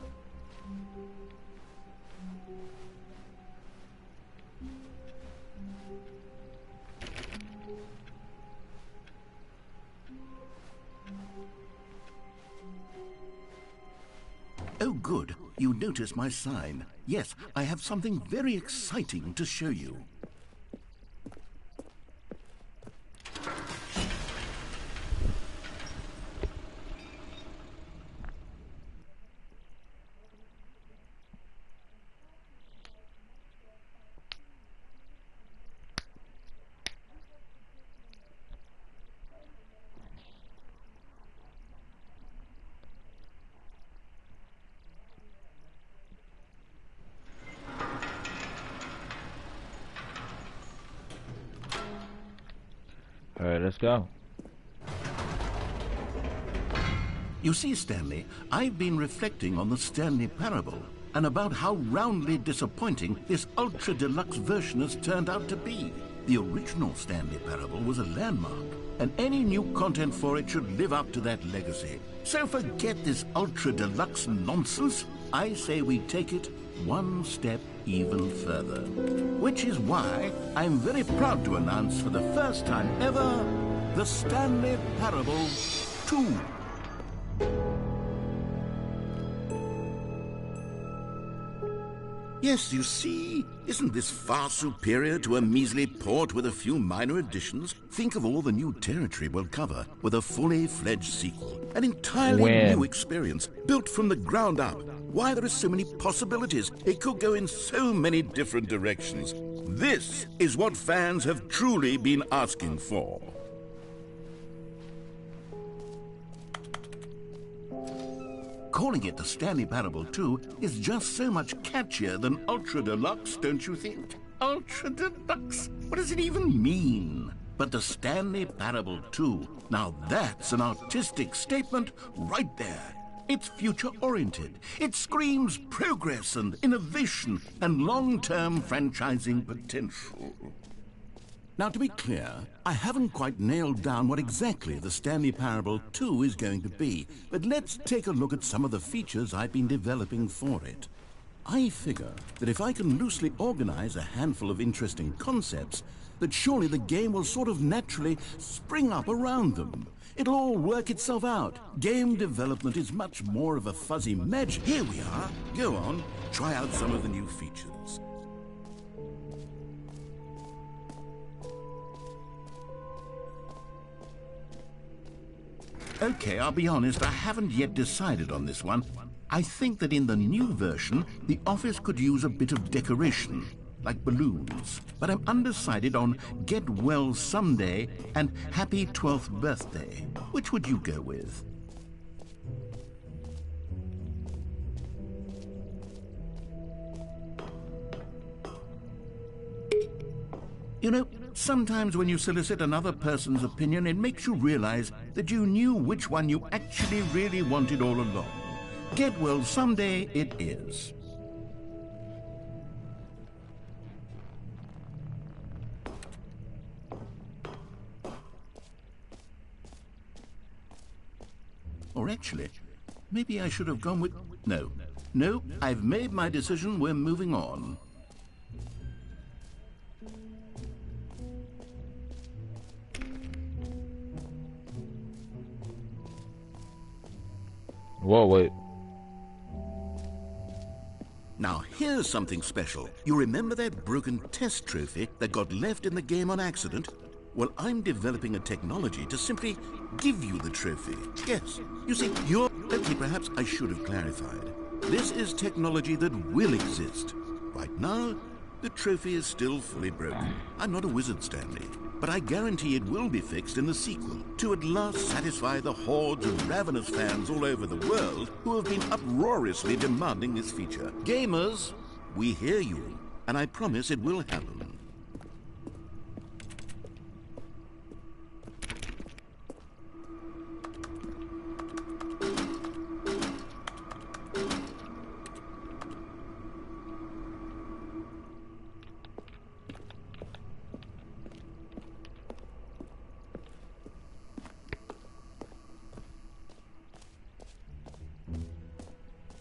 [SPEAKER 2] Oh, good. You noticed my sign. Yes, I have something very exciting to show you.
[SPEAKER 1] Alright, let's go.
[SPEAKER 2] You see, Stanley, I've been reflecting on the Stanley Parable and about how roundly disappointing this ultra deluxe version has turned out to be. The original Stanley Parable was a landmark, and any new content for it should live up to that legacy. So forget this ultra deluxe nonsense. I say we take it one step even further. Which is why I'm very proud to announce for the first time ever, the Stanley Parable 2. Yes, you see, isn't this far superior to a measly port with a few minor additions? Think of all the new territory we'll cover with a fully fledged sequel. An entirely new experience, built from the ground up. Why, there are so many possibilities. It could go in so many different directions. This is what fans have truly been asking for. Calling it the Stanley Parable 2 is just so much catchier than Ultra Deluxe, don't you think? Ultra Deluxe? What does it even mean? But the Stanley Parable 2, now that's an artistic statement right there. It's future-oriented. It screams progress and innovation and long-term franchising potential. Now, to be clear, I haven't quite nailed down what exactly the Stanley Parable 2 is going to be, but let's take a look at some of the features I've been developing for it. I figure that if I can loosely organize a handful of interesting concepts, that surely the game will sort of naturally spring up around them. It'll all work itself out. Game development is much more of a fuzzy magic. Here we are. Go on, try out some of the new features. Okay, I'll be honest, I haven't yet decided on this one. I think that in the new version, the office could use a bit of decoration, like balloons. But I'm undecided on Get Well Someday and Happy 12th Birthday. Which would you go with? You know, sometimes when you solicit another person's opinion, it makes you realize that you knew which one you actually really wanted all along. Get well someday it is. Or actually, maybe I should have gone with... No, I've made my decision, we're moving on.
[SPEAKER 1] Whoa, wait.
[SPEAKER 2] Now, here's something special. You remember that broken test trophy that got left in the game on accident? Well, I'm developing a technology to simply give you the trophy. Yes, you see, okay, perhaps I should have clarified. This is technology that will exist. Right now, the trophy is still fully broken. I'm not a wizard, Stanley, but I guarantee it will be fixed in the sequel to at last satisfy the hordes of ravenous fans all over the world who have been uproariously demanding this feature. Gamers, we hear you, and I promise it will happen.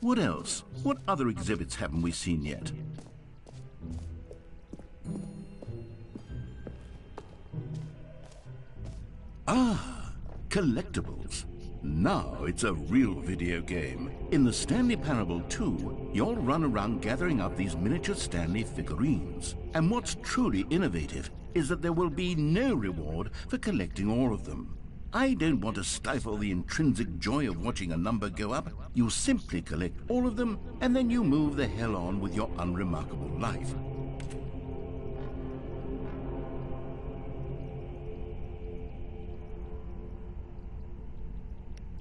[SPEAKER 2] What else? What other exhibits haven't we seen yet? Ah, collectibles. Now it's a real video game. In the Stanley Parable 2, you'll run around gathering up these miniature Stanley figurines. And what's truly innovative is that there will be no reward for collecting all of them. I don't want to stifle the intrinsic joy of watching a number go up. You simply collect all of them, and then you move the hell on with your unremarkable life.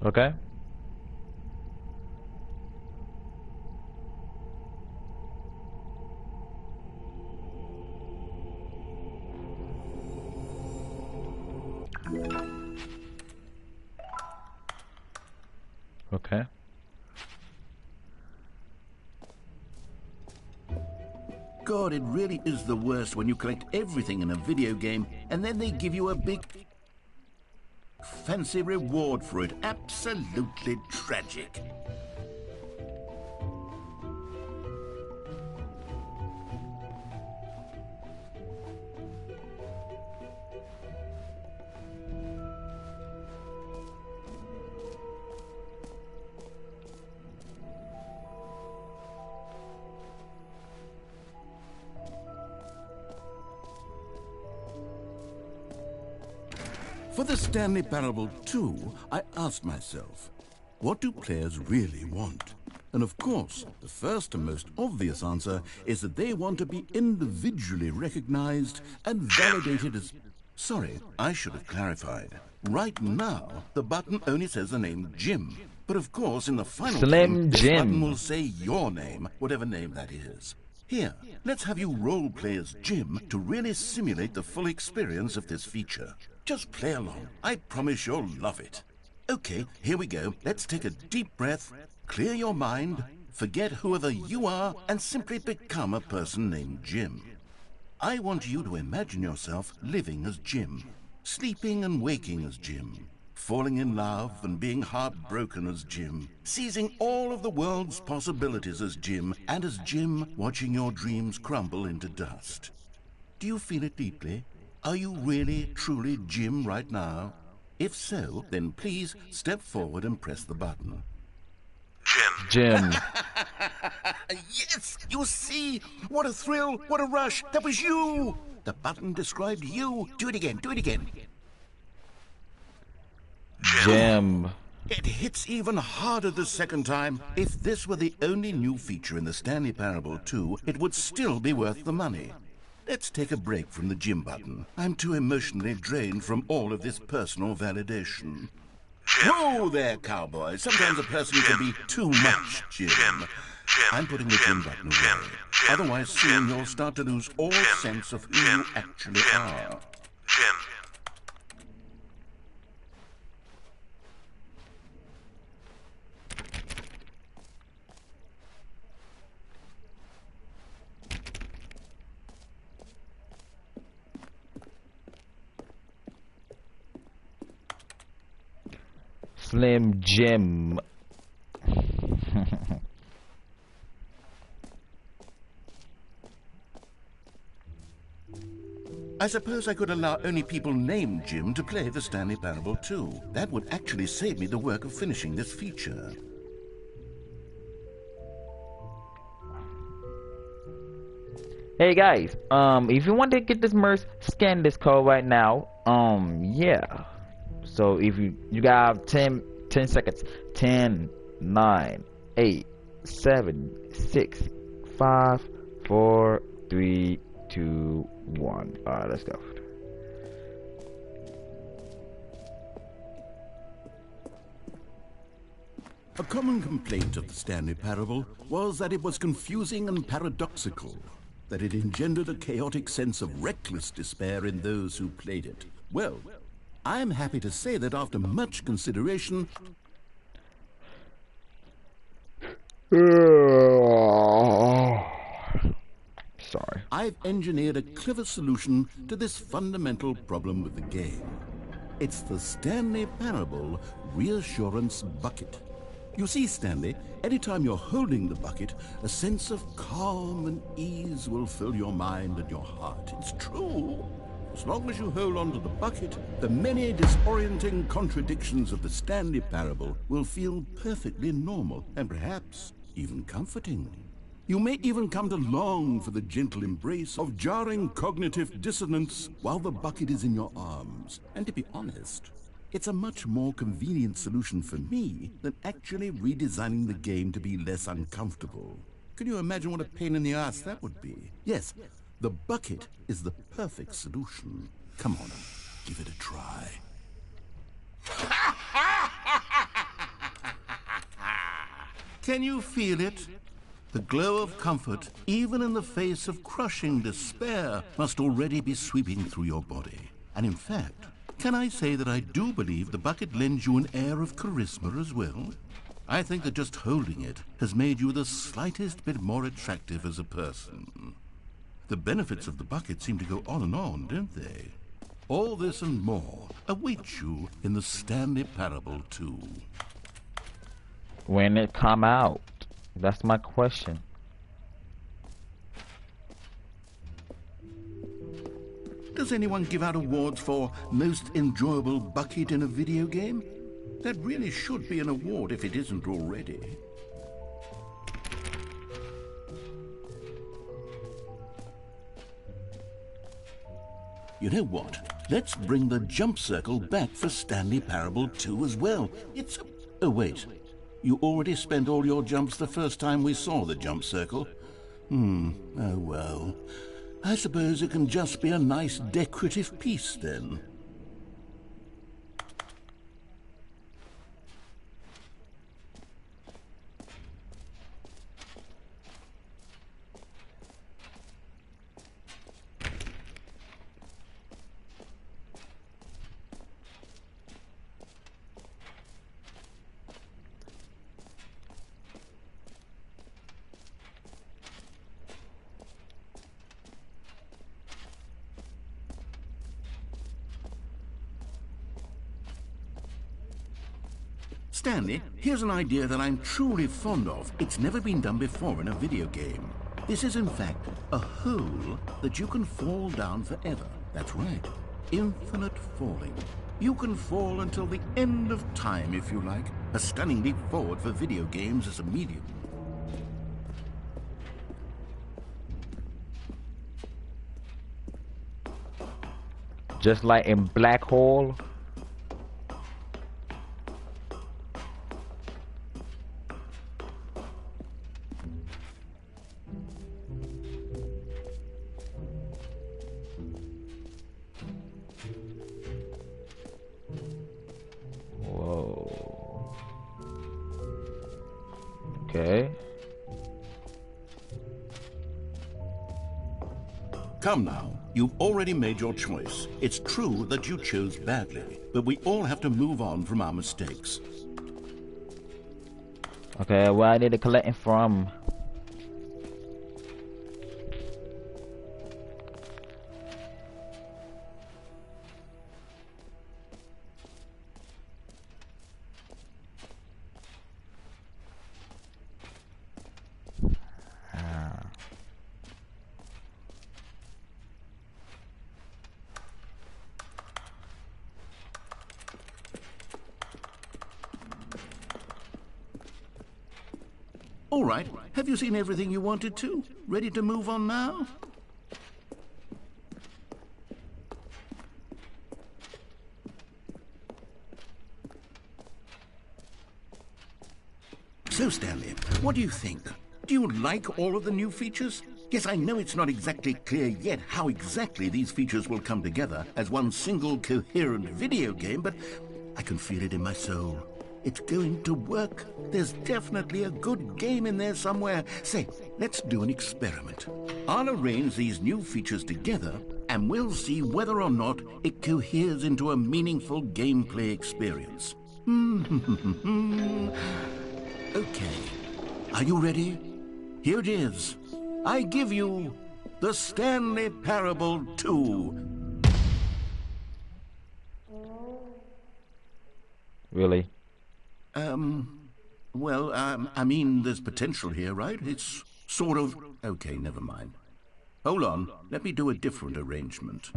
[SPEAKER 1] Okay. Okay.
[SPEAKER 2] God, it really is the worst when you collect everything in a video game and then they give you a big fancy reward for it. Absolutely tragic. For the Stanley Parable 2, I asked myself, what do players really want? And of course, the first and most obvious answer is that they want to be individually recognized and validated as... Sorry, I should have clarified. Right now, the button only says the name Jim. But of course, in the final game, this button will say your name, whatever name that is. Here, let's have you role-play as Jim to really simulate the full experience of this feature. Just play along. I promise you'll love it. Okay, here we go. Let's take a deep breath, clear your mind, forget whoever you are, and simply become a person named Jim. I want you to imagine yourself living as Jim, sleeping and waking as Jim, falling in love and being heartbroken as Jim, seizing all of the world's possibilities as Jim, and as Jim watching your dreams crumble into dust. Do you feel it deeply? Are you really, truly Jim right now? If so, then please step forward and press the button.
[SPEAKER 1] Jim.
[SPEAKER 2] Yes! You see? What a thrill! What a rush! That was you! The button described you. Do it again. Do it again.
[SPEAKER 1] Jim.
[SPEAKER 2] It hits even harder the second time. If this were the only new feature in the Stanley Parable 2, it would still be worth the money. Let's take a break from the Jim button. I'm too emotionally drained from all of this personal validation. Whoa there, cowboy. Sometimes a person can be too much Jim. I'm putting the Jim button away. Otherwise, soon you'll start to lose all sense of who you actually are.
[SPEAKER 1] Slim Jim.
[SPEAKER 2] I suppose I could allow only people named Jim to play the Stanley Parable 2. That would actually save me the work of finishing this feature.
[SPEAKER 1] Hey guys, if you want to get this merch, scan this code right now. Yeah. So if you got 10 seconds. 10, 9, 8, 7, 6, 5, 4, 3, 2, 1. Alright, let's go.
[SPEAKER 2] A common complaint of the Stanley Parable was that it was confusing and paradoxical, that it engendered a chaotic sense of reckless despair in those who played it. Well, I'm happy to say that after much consideration,
[SPEAKER 1] Sorry.
[SPEAKER 2] I've engineered a clever solution to this fundamental problem with the game. It's the Stanley Parable Reassurance Bucket. You see, Stanley, anytime you're holding the bucket, a sense of calm and ease will fill your mind and your heart. It's true. As long as you hold on to the bucket, the many disorienting contradictions of the Stanley Parable will feel perfectly normal and perhaps even comforting. You may even come to long for the gentle embrace of jarring cognitive dissonance while the bucket is in your arms. And to be honest, it's a much more convenient solution for me than actually redesigning the game to be less uncomfortable. Can you imagine what a pain in the ass that would be? Yes, the bucket is the perfect solution. Come on, give it a try. Can you feel it? The glow of comfort, even in the face of crushing despair, must already be sweeping through your body. And in fact, can I say that I do believe the bucket lends you an air of charisma as well? I think that just holding it has made you the slightest bit more attractive as a person. The benefits of the bucket seem to go on and on, don't they? All this and more awaits you in the Stanley Parable 2.
[SPEAKER 1] When it come out? That's my question.
[SPEAKER 2] Does anyone give out awards for most enjoyable bucket in a video game? That really should be an award if it isn't already. You know what? Let's bring the jump circle back for Stanley Parable 2 as well. It's... Oh, wait. You already spent all your jumps the first time we saw the jump circle. Oh well. I suppose it can just be a nice decorative piece then. Stanley, here's an idea that I'm truly fond of. It's never been done before in a video game. This is, in fact, a hole that you can fall down forever. That's right. Infinite falling. You can fall until the end of time, if you like. A stunning leap forward for video games as a medium.
[SPEAKER 1] Just like in Black Hole. Whoa. Okay.
[SPEAKER 2] Come now. You've already made your choice. It's true that you chose badly, but we all have to move on from our mistakes.
[SPEAKER 1] Okay, where I need to collect it from?
[SPEAKER 2] All right. Have you seen everything you wanted to? Ready to move on now? So, Stanley, what do you think? Do you like all of the new features? Yes, I know it's not exactly clear yet how exactly these features will come together as one single coherent video game, but I can feel it in my soul. It's going to work. There's definitely a good game in there somewhere. Say, let's do an experiment. I'll arrange these new features together, and we'll see whether or not it coheres into a meaningful gameplay experience. Okay. Are you ready? Here it is. I give you the Stanley Parable 2.
[SPEAKER 1] Really?
[SPEAKER 2] I mean, there's potential here, right? It's sort of... Okay, never mind. Hold on. Let me do a different arrangement.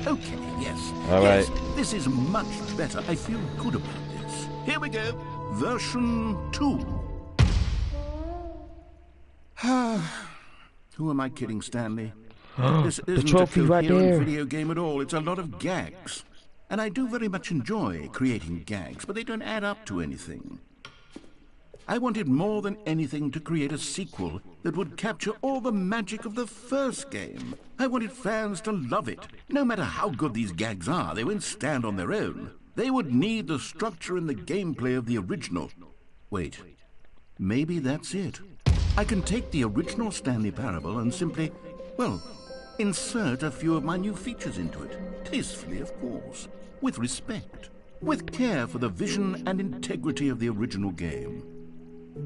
[SPEAKER 2] Okay, yes.
[SPEAKER 1] All right.
[SPEAKER 2] Yes, this is much better. I feel good about this. Here we go. Version 2. Who am I kidding, Stanley? This
[SPEAKER 1] The
[SPEAKER 2] isn't
[SPEAKER 1] trophy
[SPEAKER 2] a
[SPEAKER 1] right
[SPEAKER 2] coherent
[SPEAKER 1] there.
[SPEAKER 2] video game at all. It's a lot of gags. And I do very much enjoy creating gags, but they don't add up to anything. I wanted more than anything to create a sequel that would capture all the magic of the first game. I wanted fans to love it. No matter how good these gags are, they won't stand on their own. They would need the structure and the gameplay of the original. Wait, maybe that's it. I can take the original Stanley Parable and simply, well, insert a few of my new features into it. Tastefully, of course. with respect, with care for the vision and integrity of the original game.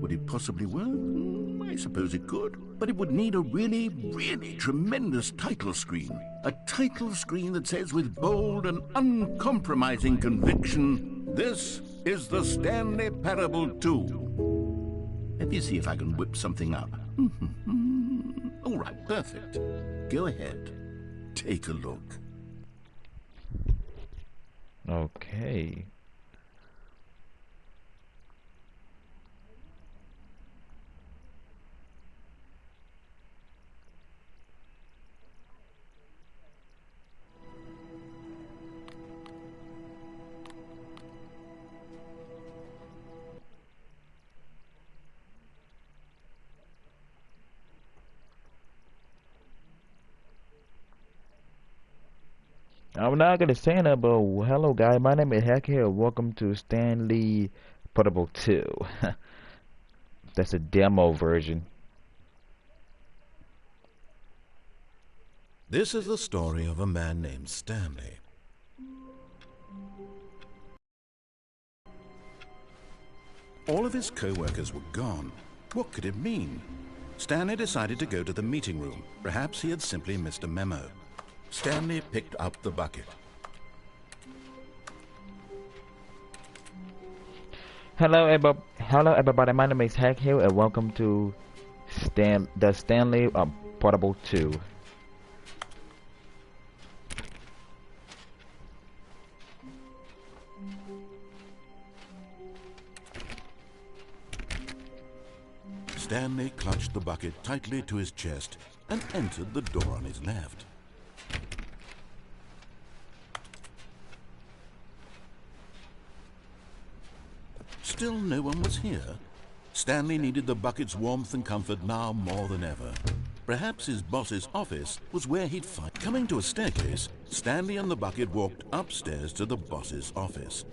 [SPEAKER 2] Would it possibly work? I suppose it could, but it would need a really, really tremendous title screen. A title screen that says with bold and uncompromising conviction, "This is the Stanley Parable 2. Let me see if I can whip something up. All right, perfect. Go ahead. Take a look.
[SPEAKER 1] Okay. I'm not gonna say that, but hello guys, my name is Hack here. Welcome to Stanley Portable 2. That's a demo version.
[SPEAKER 2] This is the story of a man named Stanley. All of his co-workers were gone. What could it mean? Stanley decided to go to the meeting room. Perhaps he had simply missed a memo. Stanley picked up the bucket.
[SPEAKER 1] Hello everybody, my name is Hack here and welcome to the Stanley Portable 2.
[SPEAKER 2] Stanley clutched the bucket tightly to his chest and entered the door on his left. Still no one was here. Stanley needed the bucket's warmth and comfort now more than ever. Perhaps his boss's office was where he'd find. Coming to a staircase, Stanley and the bucket walked upstairs to the boss's office.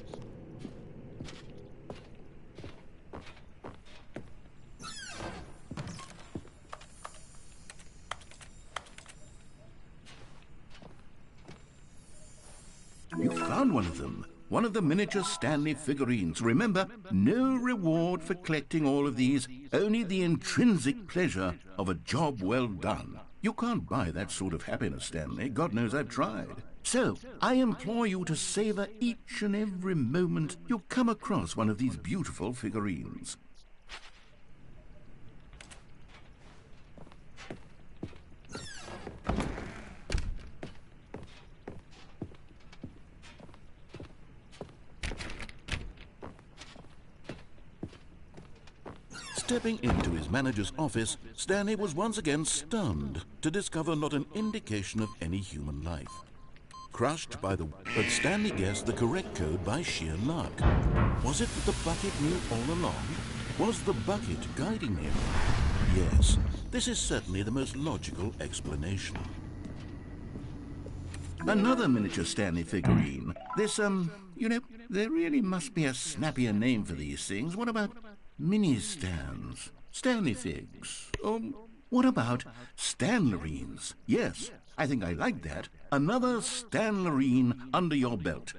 [SPEAKER 2] You found one of them. One of the miniature Stanley figurines. Remember, no reward for collecting all of these, only the intrinsic pleasure of a job well done. You can't buy that sort of happiness, Stanley. God knows I've tried. So, I implore you to savor each and every moment you come across one of these beautiful figurines. Stepping into his manager's office, Stanley was once again stunned to discover not an indication of any human life. Crushed by the... But Stanley guessed the correct code by sheer luck. Was it that the bucket knew all along? Was the bucket guiding him? Yes, this is certainly the most logical explanation. Another miniature Stanley figurine. This, you know, there really must be a snappier name for these things. What about... mini-stands, Stanley figs. What about Stanlerines? Yes, I think I like that. Another Stanlerine under your belt.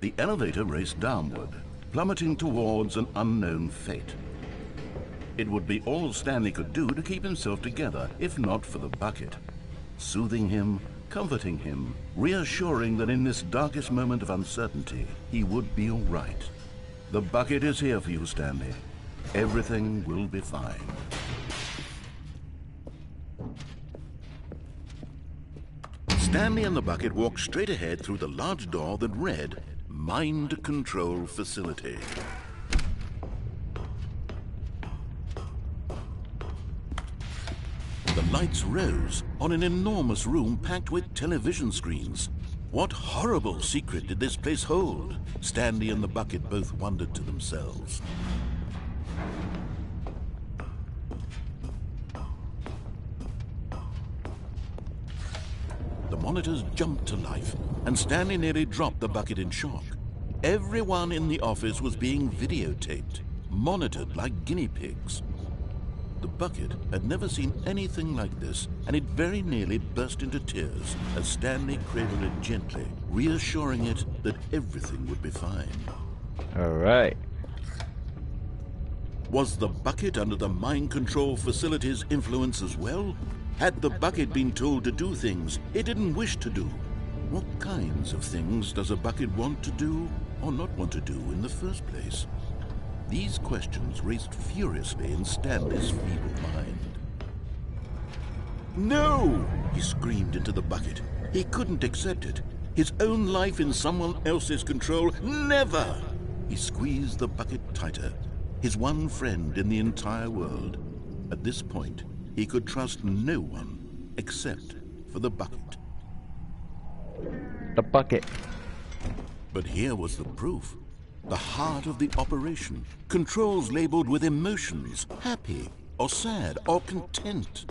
[SPEAKER 2] The elevator raced downward, plummeting towards an unknown fate. It would be all Stanley could do to keep himself together, if not for the bucket. Soothing him, comforting him, reassuring that in this darkest moment of uncertainty, he would be all right. The bucket is here for you, Stanley. Everything will be fine. Stanley and the bucket walked straight ahead through the large door that read, Mind Control Facility. The lights rose on an enormous room packed with television screens. What horrible secret did this place hold? Stanley and the bucket both wondered to themselves. The monitors jumped to life, and Stanley nearly dropped the bucket in shock. Everyone in the office was being videotaped, monitored like guinea pigs. The bucket had never seen anything like this, and it very nearly burst into tears as Stanley cradled it gently, reassuring it that everything would be fine.
[SPEAKER 1] All right.
[SPEAKER 2] Was the bucket under the mind control facility's influence as well? Had the bucket been told to do things it didn't wish to do? What kinds of things does a bucket want to do or not want to do in the first place? These questions raced furiously in Stanley's feeble mind. No! He screamed into the bucket. He couldn't accept it. His own life in someone else's control, never! He squeezed the bucket tighter. His one friend in the entire world. At this point, he could trust no one except for the bucket.
[SPEAKER 1] The bucket.
[SPEAKER 2] But here was the proof. The heart of the operation. Controls labeled with emotions, happy or sad or content.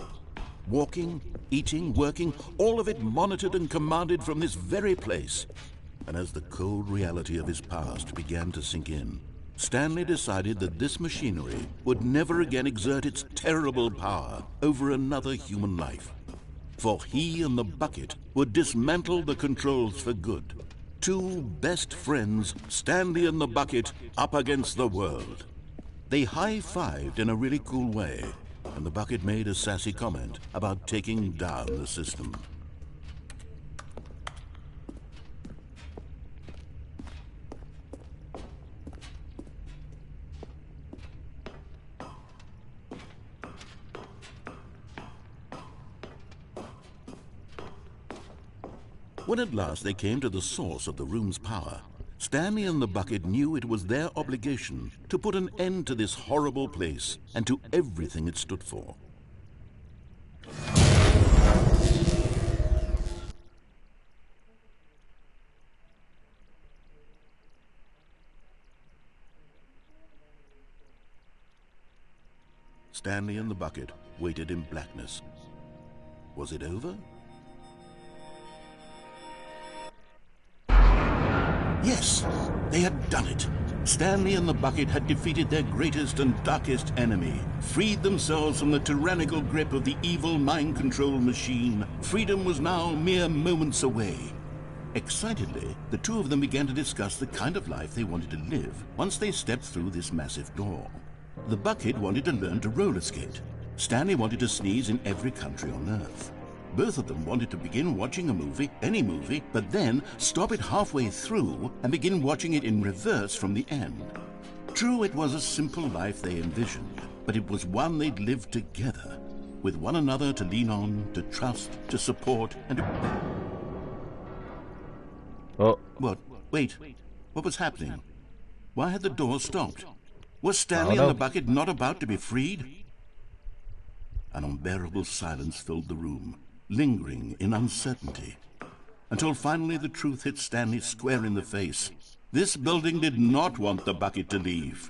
[SPEAKER 2] Walking, eating, working, all of it monitored and commanded from this very place. And as the cold reality of his past began to sink in, Stanley decided that this machinery would never again exert its terrible power over another human life. For he and the bucket would dismantle the controls for good. Two best friends, Stanley and the bucket, up against the world. They high-fived in a really cool way, and the bucket made a sassy comment about taking down the system. When at last they came to the source of the room's power, Stanley and the bucket knew it was their obligation to put an end to this horrible place and to everything it stood for. Stanley and the bucket waited in blackness. Was it over? Yes, they had done it. Stanley and the bucket had defeated their greatest and darkest enemy, freed themselves from the tyrannical grip of the evil mind control machine. Freedom was now mere moments away. Excitedly, the two of them began to discuss the kind of life they wanted to live once they stepped through this massive door. The bucket wanted to learn to roller skate. Stanley wanted to sneeze in every country on Earth. Both of them wanted to begin watching a movie, any movie, but then stop it halfway through and begin watching it in reverse from the end. True, it was a simple life they envisioned, but it was one they'd lived together, with one another to lean on, to trust, to support, and to...
[SPEAKER 1] Oh.
[SPEAKER 2] What? Wait. What was happening? Why had the door stopped? Was Stanley and the bucket not about to be freed? An unbearable silence filled the room, lingering in uncertainty, until finally the truth hit Stanley square in the face. This building did not want the bucket to leave.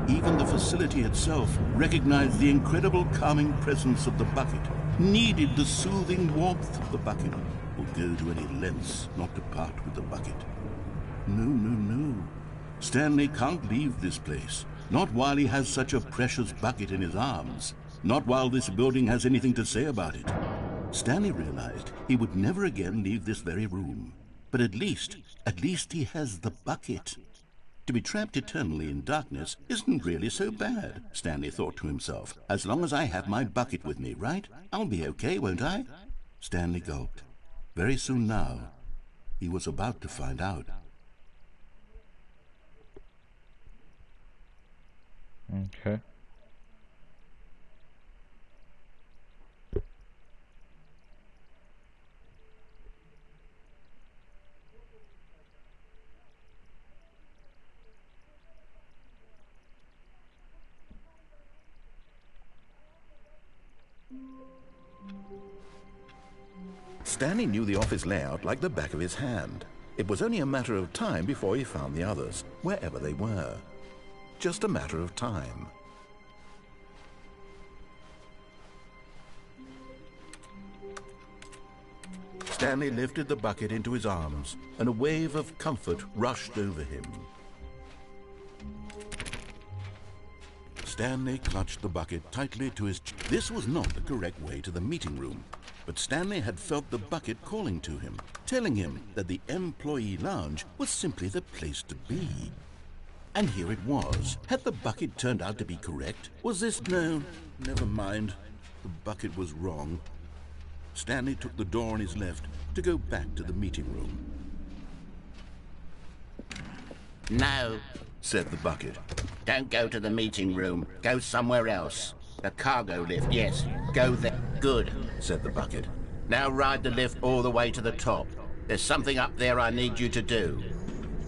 [SPEAKER 2] Even the facility itself recognized the incredible calming presence of the bucket, needed the soothing warmth of the bucket, would go to any lengths not to part with the bucket. No, no, no. Stanley can't leave this place, not while he has such a precious bucket in his arms. Not while this building has anything to say about it. Stanley realized he would never again leave this very room. But at least he has the bucket. To be trapped eternally in darkness isn't really so bad, Stanley thought to himself. As long as I have my bucket with me, right? I'll be okay, won't I? Stanley gulped. Very soon now, he was about to find out.
[SPEAKER 1] Okay.
[SPEAKER 2] Stanley knew the office layout like the back of his hand. It was only a matter of time before he found the others, wherever they were. Just a matter of time. Stanley lifted the bucket into his arms, and a wave of comfort rushed over him. Stanley clutched the bucket tightly to his chest. This was not the correct way to the meeting room, but Stanley had felt the bucket calling to him, telling him that the employee lounge was simply the place to be. And here it was. Had the bucket turned out to be correct? Was this... No, never mind. The bucket was wrong. Stanley took the door on his left to go back to the meeting room.
[SPEAKER 5] No,
[SPEAKER 2] Said the bucket.
[SPEAKER 5] don't go to the meeting room. Go somewhere else. The cargo lift, yes. Go there. Good,
[SPEAKER 2] Said the bucket.
[SPEAKER 5] now ride the lift all the way to the top. There's something up there I need you to do.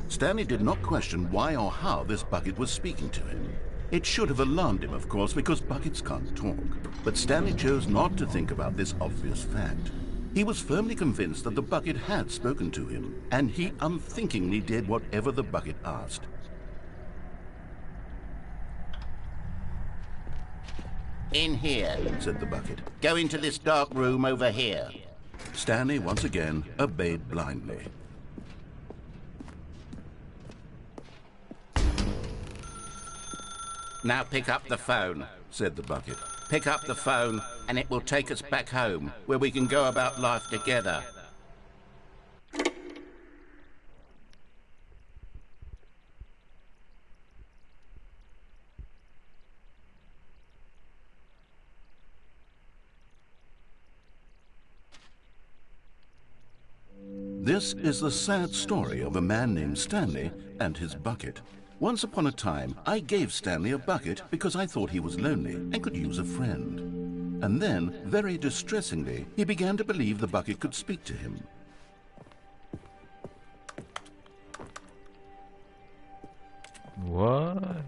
[SPEAKER 2] Stanley did not question why or how this bucket was speaking to him. It should have alarmed him, of course, because buckets can't talk. But Stanley chose not to think about this obvious fact. He was firmly convinced that the bucket had spoken to him, and he unthinkingly did whatever the bucket asked.
[SPEAKER 5] In here.
[SPEAKER 2] Said the bucket.
[SPEAKER 5] Go into this dark room over here.
[SPEAKER 2] Stanley once again obeyed blindly.
[SPEAKER 5] Now pick up the phone.
[SPEAKER 2] Said the bucket.
[SPEAKER 5] Pick up the phone, and it will take us back home, where we can go about life together.
[SPEAKER 2] This is the sad story of a man named Stanley and his bucket. Once upon a time, I gave Stanley a bucket because I thought he was lonely and could use a friend. And then, very distressingly, he began to believe the bucket could speak to him.
[SPEAKER 1] What?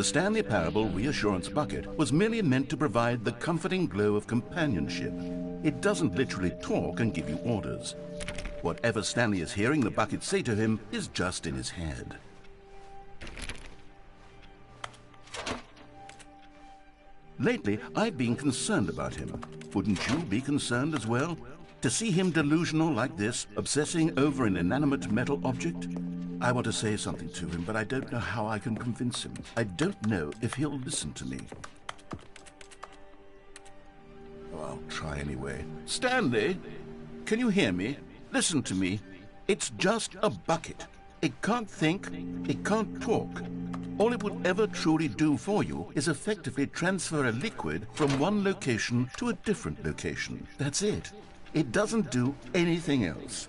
[SPEAKER 2] The Stanley Parable Reassurance Bucket was merely meant to provide the comforting glow of companionship. It doesn't literally talk and give you orders. Whatever Stanley is hearing the bucket say to him is just in his head. Lately, I've been concerned about him. Wouldn't you be concerned as well? To see him delusional like this, obsessing over an inanimate metal object? I want to say something to him, but I don't know how I can convince him. I don't know if he'll listen to me. Oh, I'll try anyway. Stanley, can you hear me? Listen to me. It's just a bucket. It can't think, it can't talk. All it would ever truly do for you is effectively transfer a liquid from one location to a different location. That's it. It doesn't do anything else.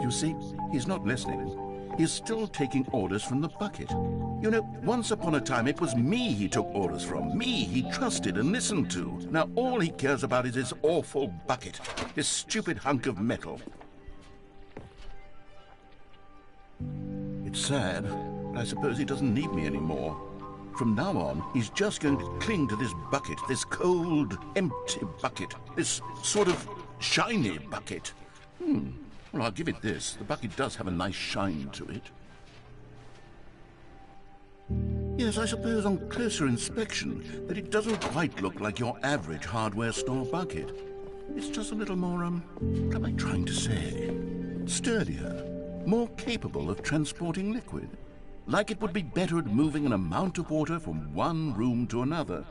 [SPEAKER 2] You see, he's not listening. He's still taking orders from the bucket. You know, once upon a time it was me he took orders from. Me he trusted and listened to. Now all he cares about is his awful bucket. His stupid hunk of metal. It's sad, but I suppose he doesn't need me anymore. From now on, he's just going to cling to this bucket, this cold, empty bucket, this sort of shiny bucket. Well, I'll give it this. The bucket does have a nice shine to it. Yes, I suppose on closer inspection that it doesn't quite look like your average hardware store bucket. It's just a little more, what am I trying to say? Sturdier, more capable of transporting liquid. Like it would be better at moving an amount of water from one room to another.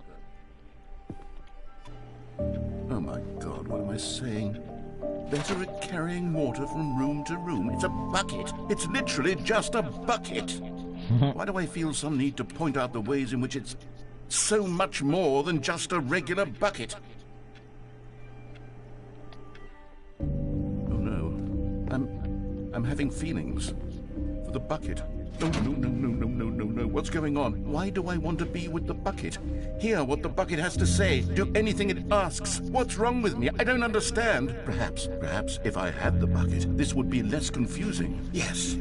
[SPEAKER 2] Oh my God, what am I saying? Better at carrying water from room to room. It's a bucket. It's literally just a bucket. Why do I feel some need to point out the ways in which it's so much more than just a regular bucket? Oh no. I'm having feelings for the bucket. No, no, no, no, no, no, no, no. What's going on? Why do I want to be with the bucket? Hear what the bucket has to say. Do anything it asks. What's wrong with me? I don't understand. Perhaps if I had the bucket, this would be less confusing. Yes,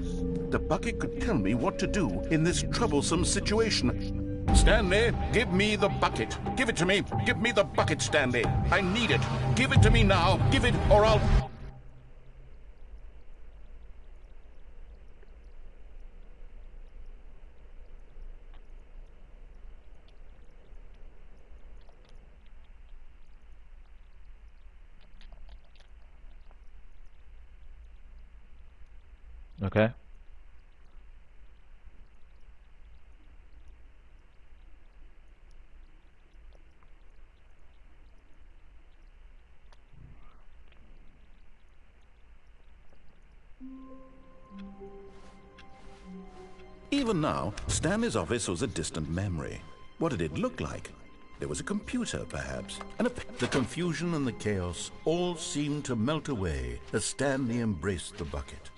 [SPEAKER 2] the bucket could tell me what to do in this troublesome situation. Stanley, give me the bucket. Give it to me. Give me the bucket, Stanley. I need it. Give it to me now. Give it or I'll...
[SPEAKER 1] Okay.
[SPEAKER 2] Even now, Stanley's office was a distant memory. What did it look like? There was a computer, perhaps, and the confusion and the chaos all seemed to melt away as Stanley embraced the bucket.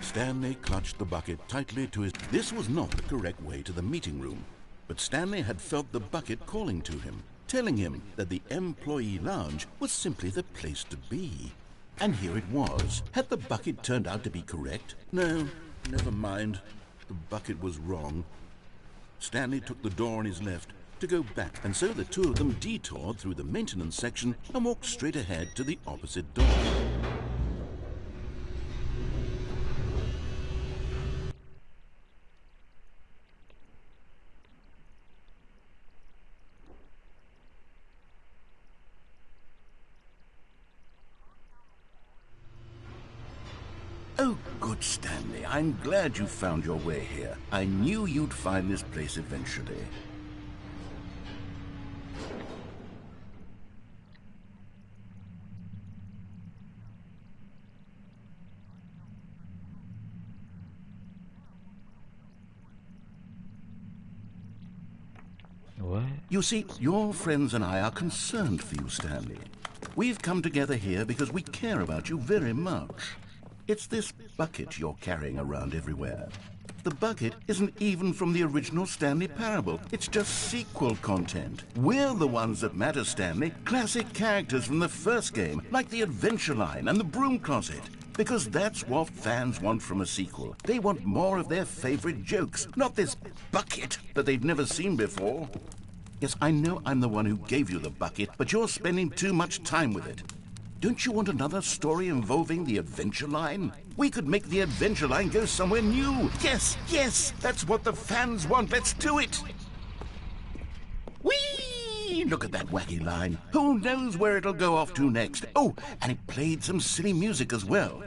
[SPEAKER 2] Stanley clutched the bucket tightly to his... This was not the correct way to the meeting room, but Stanley had felt the bucket calling to him, telling him that the employee lounge was simply the place to be. And here it was. Had the bucket turned out to be correct? No, never mind. The bucket was wrong. Stanley took the door on his left to go back, and so the two of them detoured through the maintenance section and walked straight ahead to the opposite door. Oh, good, Stanley. I'm glad you found your way here. I knew you'd find this place eventually.
[SPEAKER 1] What?
[SPEAKER 2] You see, your friends and I are concerned for you, Stanley. We've come together here because we care about you very much. It's this bucket you're carrying around everywhere. The bucket isn't even from the original Stanley Parable. It's just sequel content. We're the ones that matter, Stanley. Classic characters from the first game, like the Adventure Line and the Broom Closet. Because that's what fans want from a sequel. They want more of their favorite jokes, not this bucket that they've never seen before. Yes, I know I'm the one who gave you the bucket, but you're spending too much time with it. Don't you want another story involving the Adventure Line? We could make the Adventure Line go somewhere new. Yes, yes, that's what the fans want. Let's do it. Whee! Look at that wacky line. Who knows where it'll go off to next? Oh, and it played some silly music as well.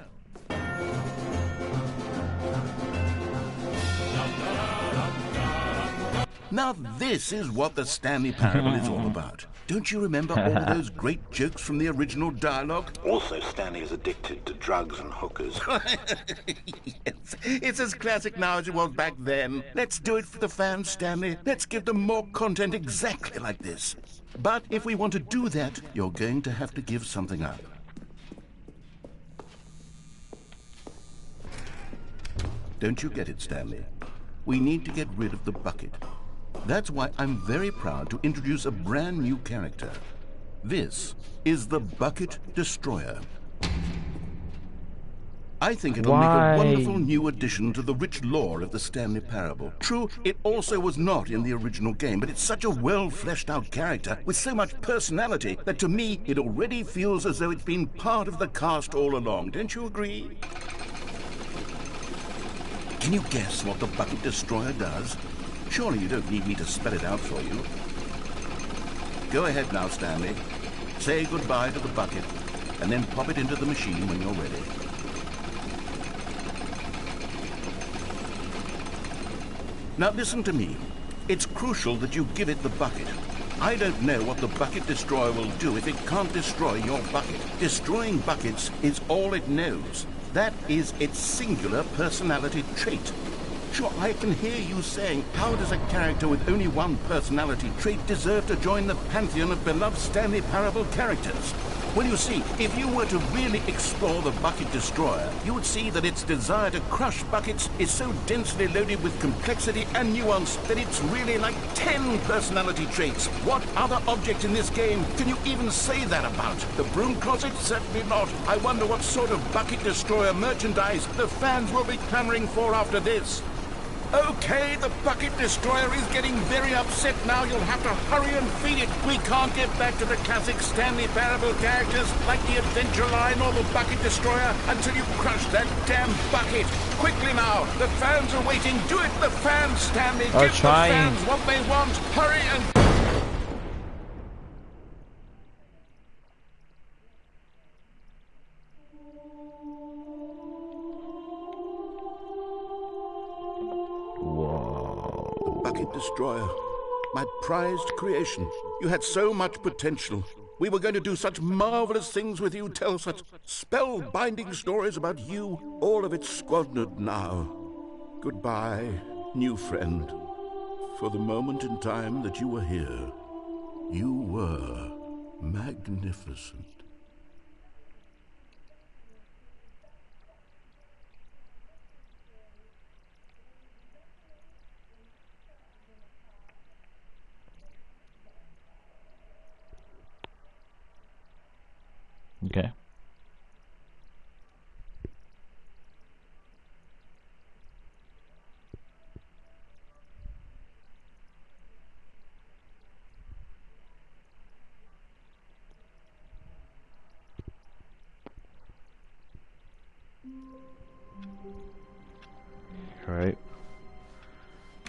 [SPEAKER 2] Now this is what the Stanley Parable is all about. Don't you remember all those great jokes from the original dialogue?
[SPEAKER 6] Also, Stanley is addicted to drugs and hookers.
[SPEAKER 2] Yes, it's as classic now as it was back then. Let's do it for the fans, Stanley. Let's give them more content exactly like this. But if we want to do that, you're going to have to give something up. Don't you get it, Stanley? We need to get rid of the bucket. That's why I'm very proud to introduce a brand new character. This is the Bucket Destroyer. I think it'll make a wonderful new addition to the rich lore of the Stanley Parable. True, it also was not in the original game, but it's such a well-fleshed-out character with so much personality that to me it already feels as though it's been part of the cast all along. Don't you agree? Can you guess what the Bucket Destroyer does? Surely you don't need me to spell it out for you. Go ahead now, Stanley. Say goodbye to the bucket, and then pop it into the machine when you're ready. Now listen to me. It's crucial that you give it the bucket. I don't know what the Bucket Destroyer will do if it can't destroy your bucket. Destroying buckets is all it knows. That is its singular personality trait. Sure, I can hear you saying, how does a character with only one personality trait deserve to join the pantheon of beloved Stanley Parable characters? Well, you see, if you were to really explore the bucket destroyer, you would see that its desire to crush buckets is so densely loaded with complexity and nuance that it's really like 10 personality traits. What other object in this game can you even say that about? The broom closet? Certainly not. I wonder what sort of bucket destroyer merchandise the fans will be clamoring for after this. Okay, the bucket destroyer is getting very upset now. You'll have to hurry and feed it. We can't get back to the classic Stanley Parable characters like the Adventure Line or the bucket destroyer until you crush that damn bucket. Quickly now, the fans are waiting. Do it, the fans, Stanley. Give the fans what they want. Hurry and... Bucket destroyer, my prized creation. You had so much potential. We were going to do such marvelous things with you, tell such spellbinding stories about you. All of it squandered now. Goodbye, new friend. For the moment in time that you were here, you were magnificent.
[SPEAKER 1] Okay. All right.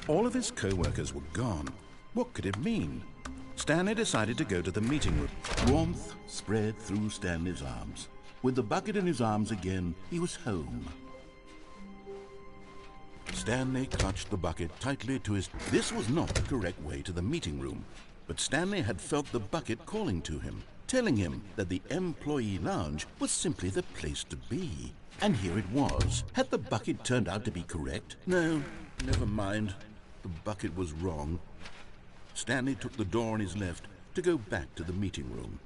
[SPEAKER 2] All of his co-workers were gone. What could it mean? Stanley decided to go to the meeting room. Warmth spread through Stanley's arms. With the bucket in his arms again, he was home. Stanley clutched the bucket tightly to his... This was not the correct way to the meeting room, but Stanley had felt the bucket calling to him, telling him that the employee lounge was simply the place to be. And here it was. Had the bucket turned out to be correct? No, never mind. The bucket was wrong. Stanley took the door on his left to go back to the meeting room.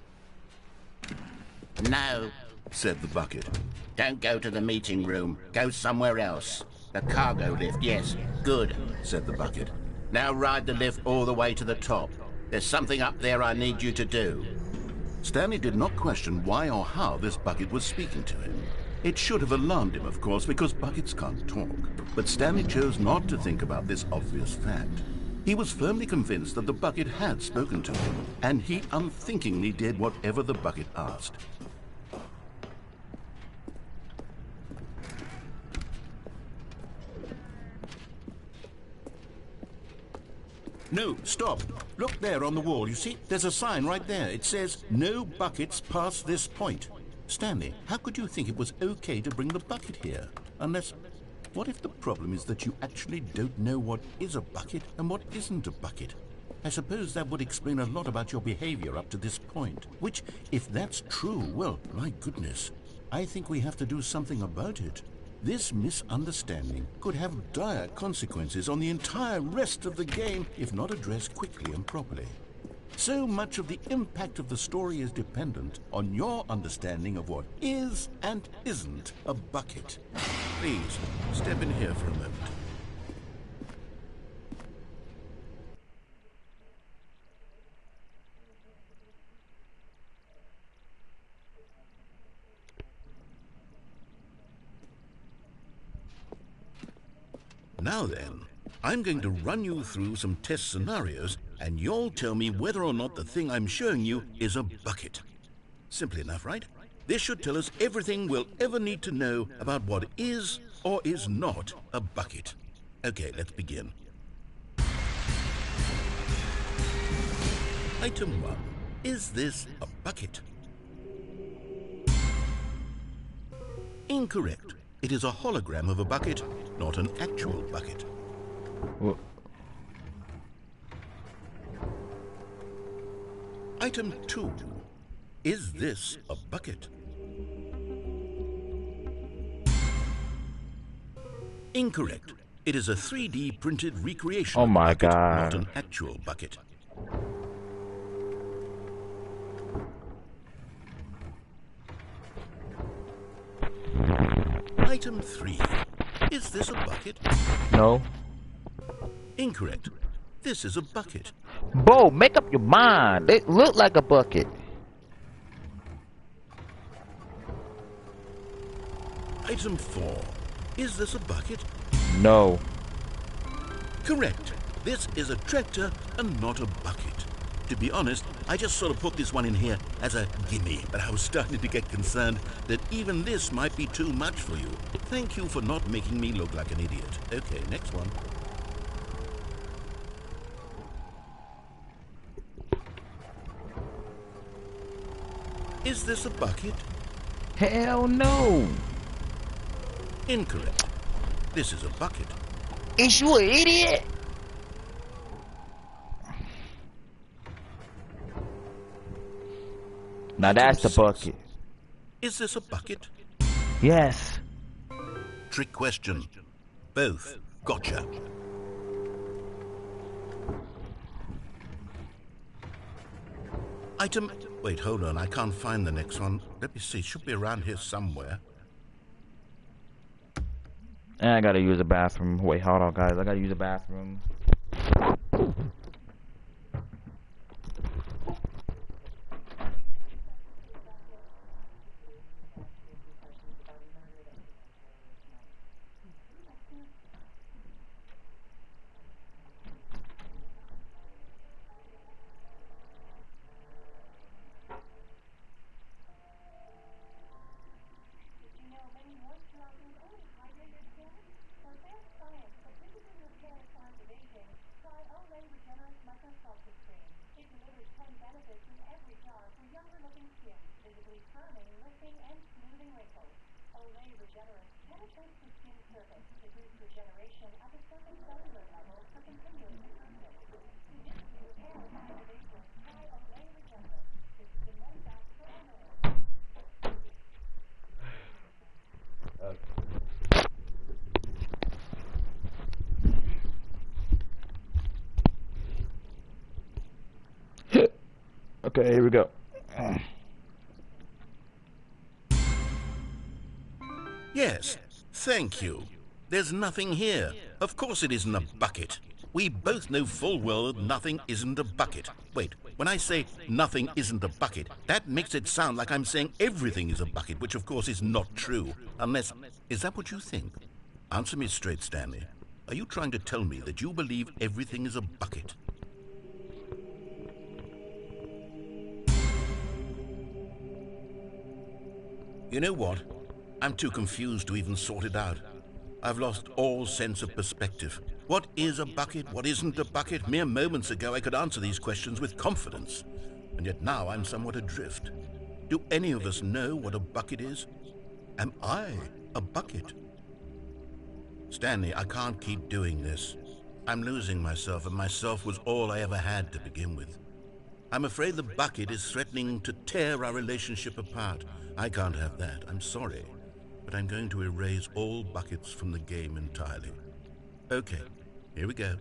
[SPEAKER 5] No,
[SPEAKER 2] said the bucket.
[SPEAKER 5] don't go to the meeting room. Go somewhere else. The cargo lift, yes. Good,
[SPEAKER 2] Said the bucket.
[SPEAKER 5] now ride the lift all the way to the top. There's something up there I need you to do.
[SPEAKER 2] Stanley did not question why or how this bucket was speaking to him. It should have alarmed him, of course, because buckets can't talk. But Stanley chose not to think about this obvious fact. He was firmly convinced that the bucket had spoken to him, and he unthinkingly did whatever the bucket asked. No, stop. Look there on the wall. You see, there's a sign right there. It says, "No buckets past this point." Stanley, how could you think it was okay to bring the bucket here? Unless... What if the problem is that you actually don't know what is a bucket and what isn't a bucket? I suppose that would explain a lot about your behavior up to this point. Which, if that's true, well, my goodness, I think we have to do something about it. This misunderstanding could have dire consequences on the entire rest of the game if not addressed quickly and properly. So much of the impact of the story is dependent on your understanding of what is and isn't a bucket. Please, step in here for a moment. Now then, I'm going to run you through some test scenarios, and you'll tell me whether or not the thing I'm showing you is a bucket. Simple enough, right? This should tell us everything we'll ever need to know about what is or is not a bucket. Okay, let's begin. Item 1. Is this a bucket? Incorrect. It is a hologram of a bucket, not an actual bucket.
[SPEAKER 1] Well,
[SPEAKER 2] Item 2. Is this a bucket? Incorrect. It is a 3D printed recreation
[SPEAKER 1] Oh
[SPEAKER 2] of a
[SPEAKER 1] my
[SPEAKER 2] bucket,
[SPEAKER 1] God.
[SPEAKER 2] not an actual bucket. Item 3. Is this a bucket?
[SPEAKER 1] No.
[SPEAKER 2] Incorrect. This is a bucket.
[SPEAKER 1] Bro, make up your mind. It look like a bucket.
[SPEAKER 2] Item 4. Is this a bucket?
[SPEAKER 1] No.
[SPEAKER 2] Correct. This is a tractor and not a bucket. To be honest, I just sort of put this one in here as a gimme, but I was starting to get concerned that even this might be too much for you. Thank you for not making me look like an idiot. Okay, next one. Is this a bucket?
[SPEAKER 1] Hell no.
[SPEAKER 2] Incorrect. This is a bucket.
[SPEAKER 1] Is you an idiot? Now that's the bucket.
[SPEAKER 2] Is this a bucket?
[SPEAKER 1] Yes.
[SPEAKER 2] Trick question. Both. Gotcha. Item... Wait, hold on. I can't find the next one. Let me see. It should be around here somewhere.
[SPEAKER 1] I gotta use the bathroom. Wait, hold on, guys. I gotta use the bathroom. Okay, here we go.
[SPEAKER 2] Yes, thank you. There's nothing here. Of course it isn't a bucket. We both know full well that nothing isn't a bucket. Wait, when I say nothing isn't a bucket, that makes it sound like I'm saying everything is a bucket, which of course is not true. Unless... Is that what you think? Answer me straight, Stanley. Are you trying to tell me that you believe everything is a bucket? You know what? I'm too confused to even sort it out. I've lost all sense of perspective. What is a bucket? What isn't a bucket? Mere moments ago I could answer these questions with confidence. And yet now I'm somewhat adrift. Do any of us know what a bucket is? Am I a bucket? Stanley, I can't keep doing this. I'm losing myself, and myself was all I ever had to begin with. I'm afraid the bucket is threatening to tear our relationship apart. I can't have that. I'm sorry. But I'm going to erase all buckets from the game entirely. Okay, here we go.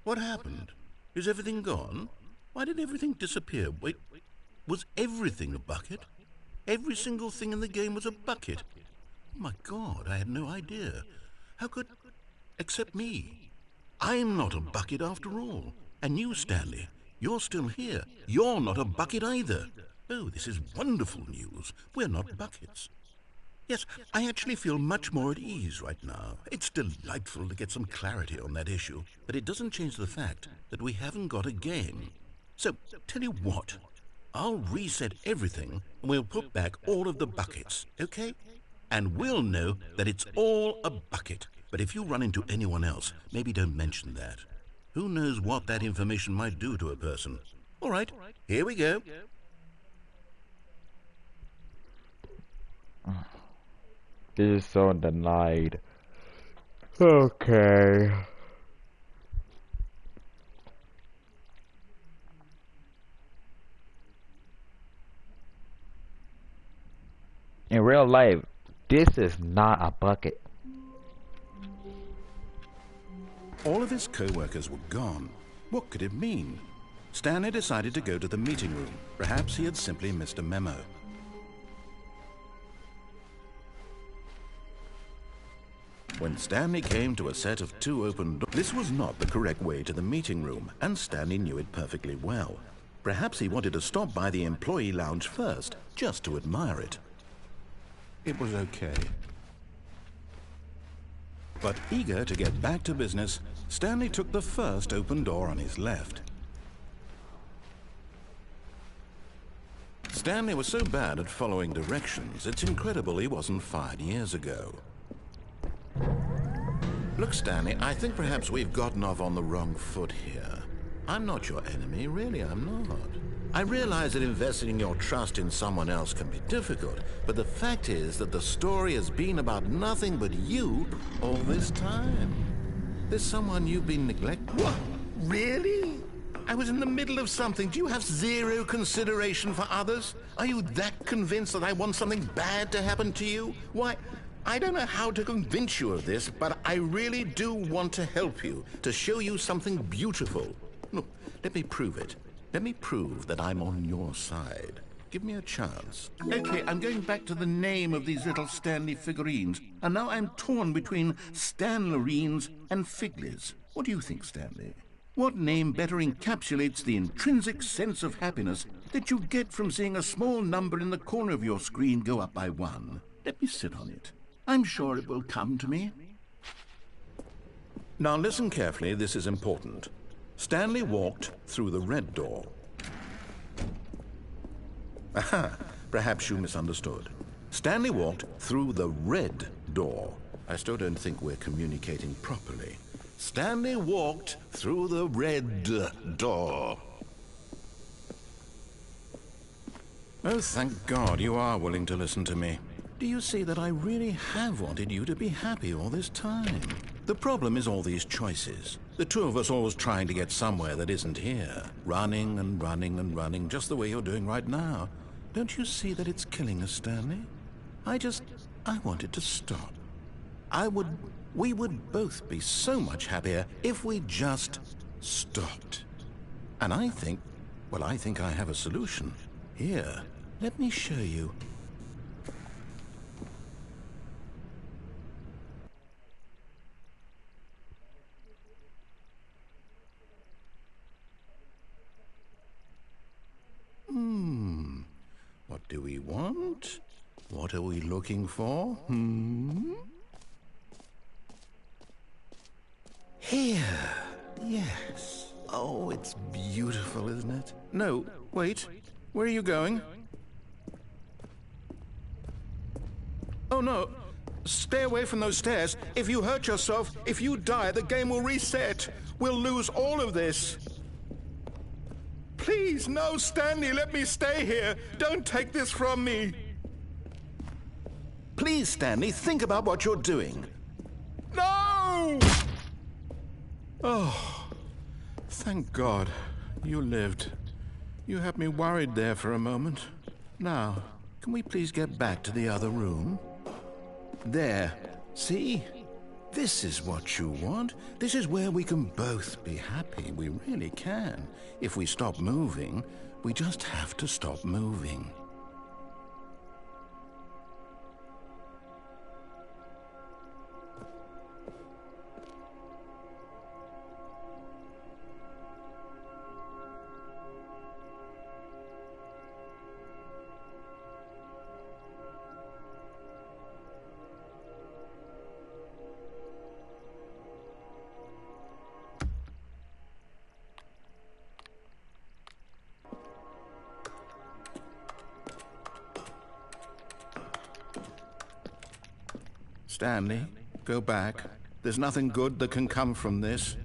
[SPEAKER 2] What happened? Is everything gone? Why did everything disappear? Wait, was everything a bucket? Every single thing in the game was a bucket. Oh my God, I had no idea. How could... Except me. I'm not a bucket after all. And you, Stanley, you're still here. You're not a bucket either. Oh, this is wonderful news. We're not buckets. Yes, I actually feel much more at ease right now. It's delightful to get some clarity on that issue, but it doesn't change the fact that we haven't got a game. So, tell you what, I'll reset everything and we'll put back all of the buckets, okay? And we'll know that it's all a bucket. But if you run into anyone else, maybe don't mention that. Who knows what that information might do to a person? All right, here we go.
[SPEAKER 1] This is so denied. Okay. In real life, this is not a bucket.
[SPEAKER 2] All of his co-workers were gone. What could it mean? Stanley decided to go to the meeting room. Perhaps he had simply missed a memo. When Stanley came to a set of 2 open doors, this was not the correct way to the meeting room, and Stanley knew it perfectly well. Perhaps he wanted to stop by the employee lounge first, just to admire it. It was okay. But eager to get back to business, Stanley took the first open door on his left. Stanley was so bad at following directions, it's incredible he wasn't fired years ago. Look, Stanley, I think perhaps we've gotten off on the wrong foot here. I'm not your enemy, really, I'm not. I realize that investing your trust in someone else can be difficult, but the fact is that the story has been about nothing but you all this time. There's someone you've been neglecting. What? Really? I was in the middle of something. Do you have zero consideration for others? Are you that convinced that I want something bad to happen to you? Why, I don't know how to convince you of this, but I really do want to help you, to show you something beautiful. Look, let me prove it. Let me prove that I'm on your side. Give me a chance. Okay, I'm going back to the name of these little Stanley figurines, and now I'm torn between Stanlerines and Figlies. What do you think, Stanley? What name better encapsulates the intrinsic sense of happiness that you get from seeing a small number in the corner of your screen go up by 1? Let me sit on it. I'm sure it will come to me. Now listen carefully, this is important. Stanley walked through the red door. Aha, perhaps you misunderstood. Stanley walked through the red door. I still don't think we're communicating properly. Stanley walked through the red door. Oh, thank God you are willing to listen to me. Do you see that I really have wanted you to be happy all this time? The problem is all these choices. The two of us always trying to get somewhere that isn't here. Running and running and running, just the way you're doing right now. Don't you see that it's killing us, Stanley? I wanted to stop. We would both be so much happier if we just stopped. And I think I have a solution. Here, let me show you. What do we want? What are we looking for? Here. Yes. Oh, it's beautiful, isn't it? No, wait. Where are you going? Oh, no. Stay away from those stairs. If you hurt yourself, if you die, the game will reset. We'll lose all of this. Please, no, Stanley, let me stay here. Don't take this from me. Please, Stanley, think about what you're doing. No! Oh, thank God you lived. You had me worried there for a moment. Now, can we please get back to the other room? There, see? This is what you want. This is where we can both be happy. We really can. If we stop moving, we just have to stop moving. Stanley, go back. There's nothing good that can come from this.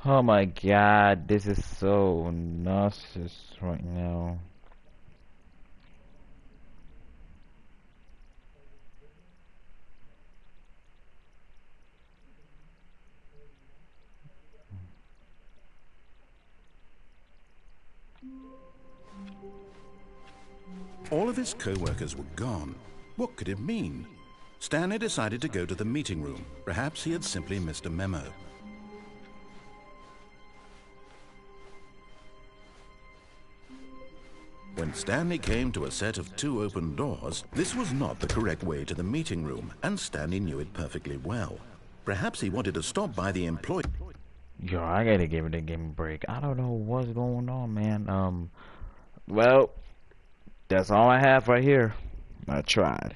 [SPEAKER 1] Oh my God, this is so nauseous right now.
[SPEAKER 2] All of his co-workers were gone. What could it mean? Stanley decided to go to the meeting room. Perhaps he had simply missed a memo. When Stanley came to a set of 2 open doors, this was not the correct way to the meeting room, and Stanley knew it perfectly well. Perhaps he wanted to stop by the employee.
[SPEAKER 1] Yo, I gotta give it a game break. I don't know what's going on, man. Well, that's all I have right here. I tried.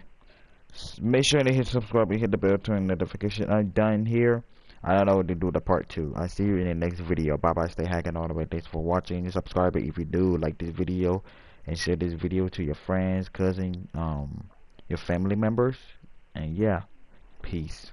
[SPEAKER 1] Make sure to hit subscribe and hit the bell to turn notification. I'm done here. I don't know what to do the part 2. I see you in the next video. Bye bye. Stay hacking all the way. Thanks for watching. Subscribe if you do like this video, and share this video to your friends, cousins, your family members. And yeah, peace.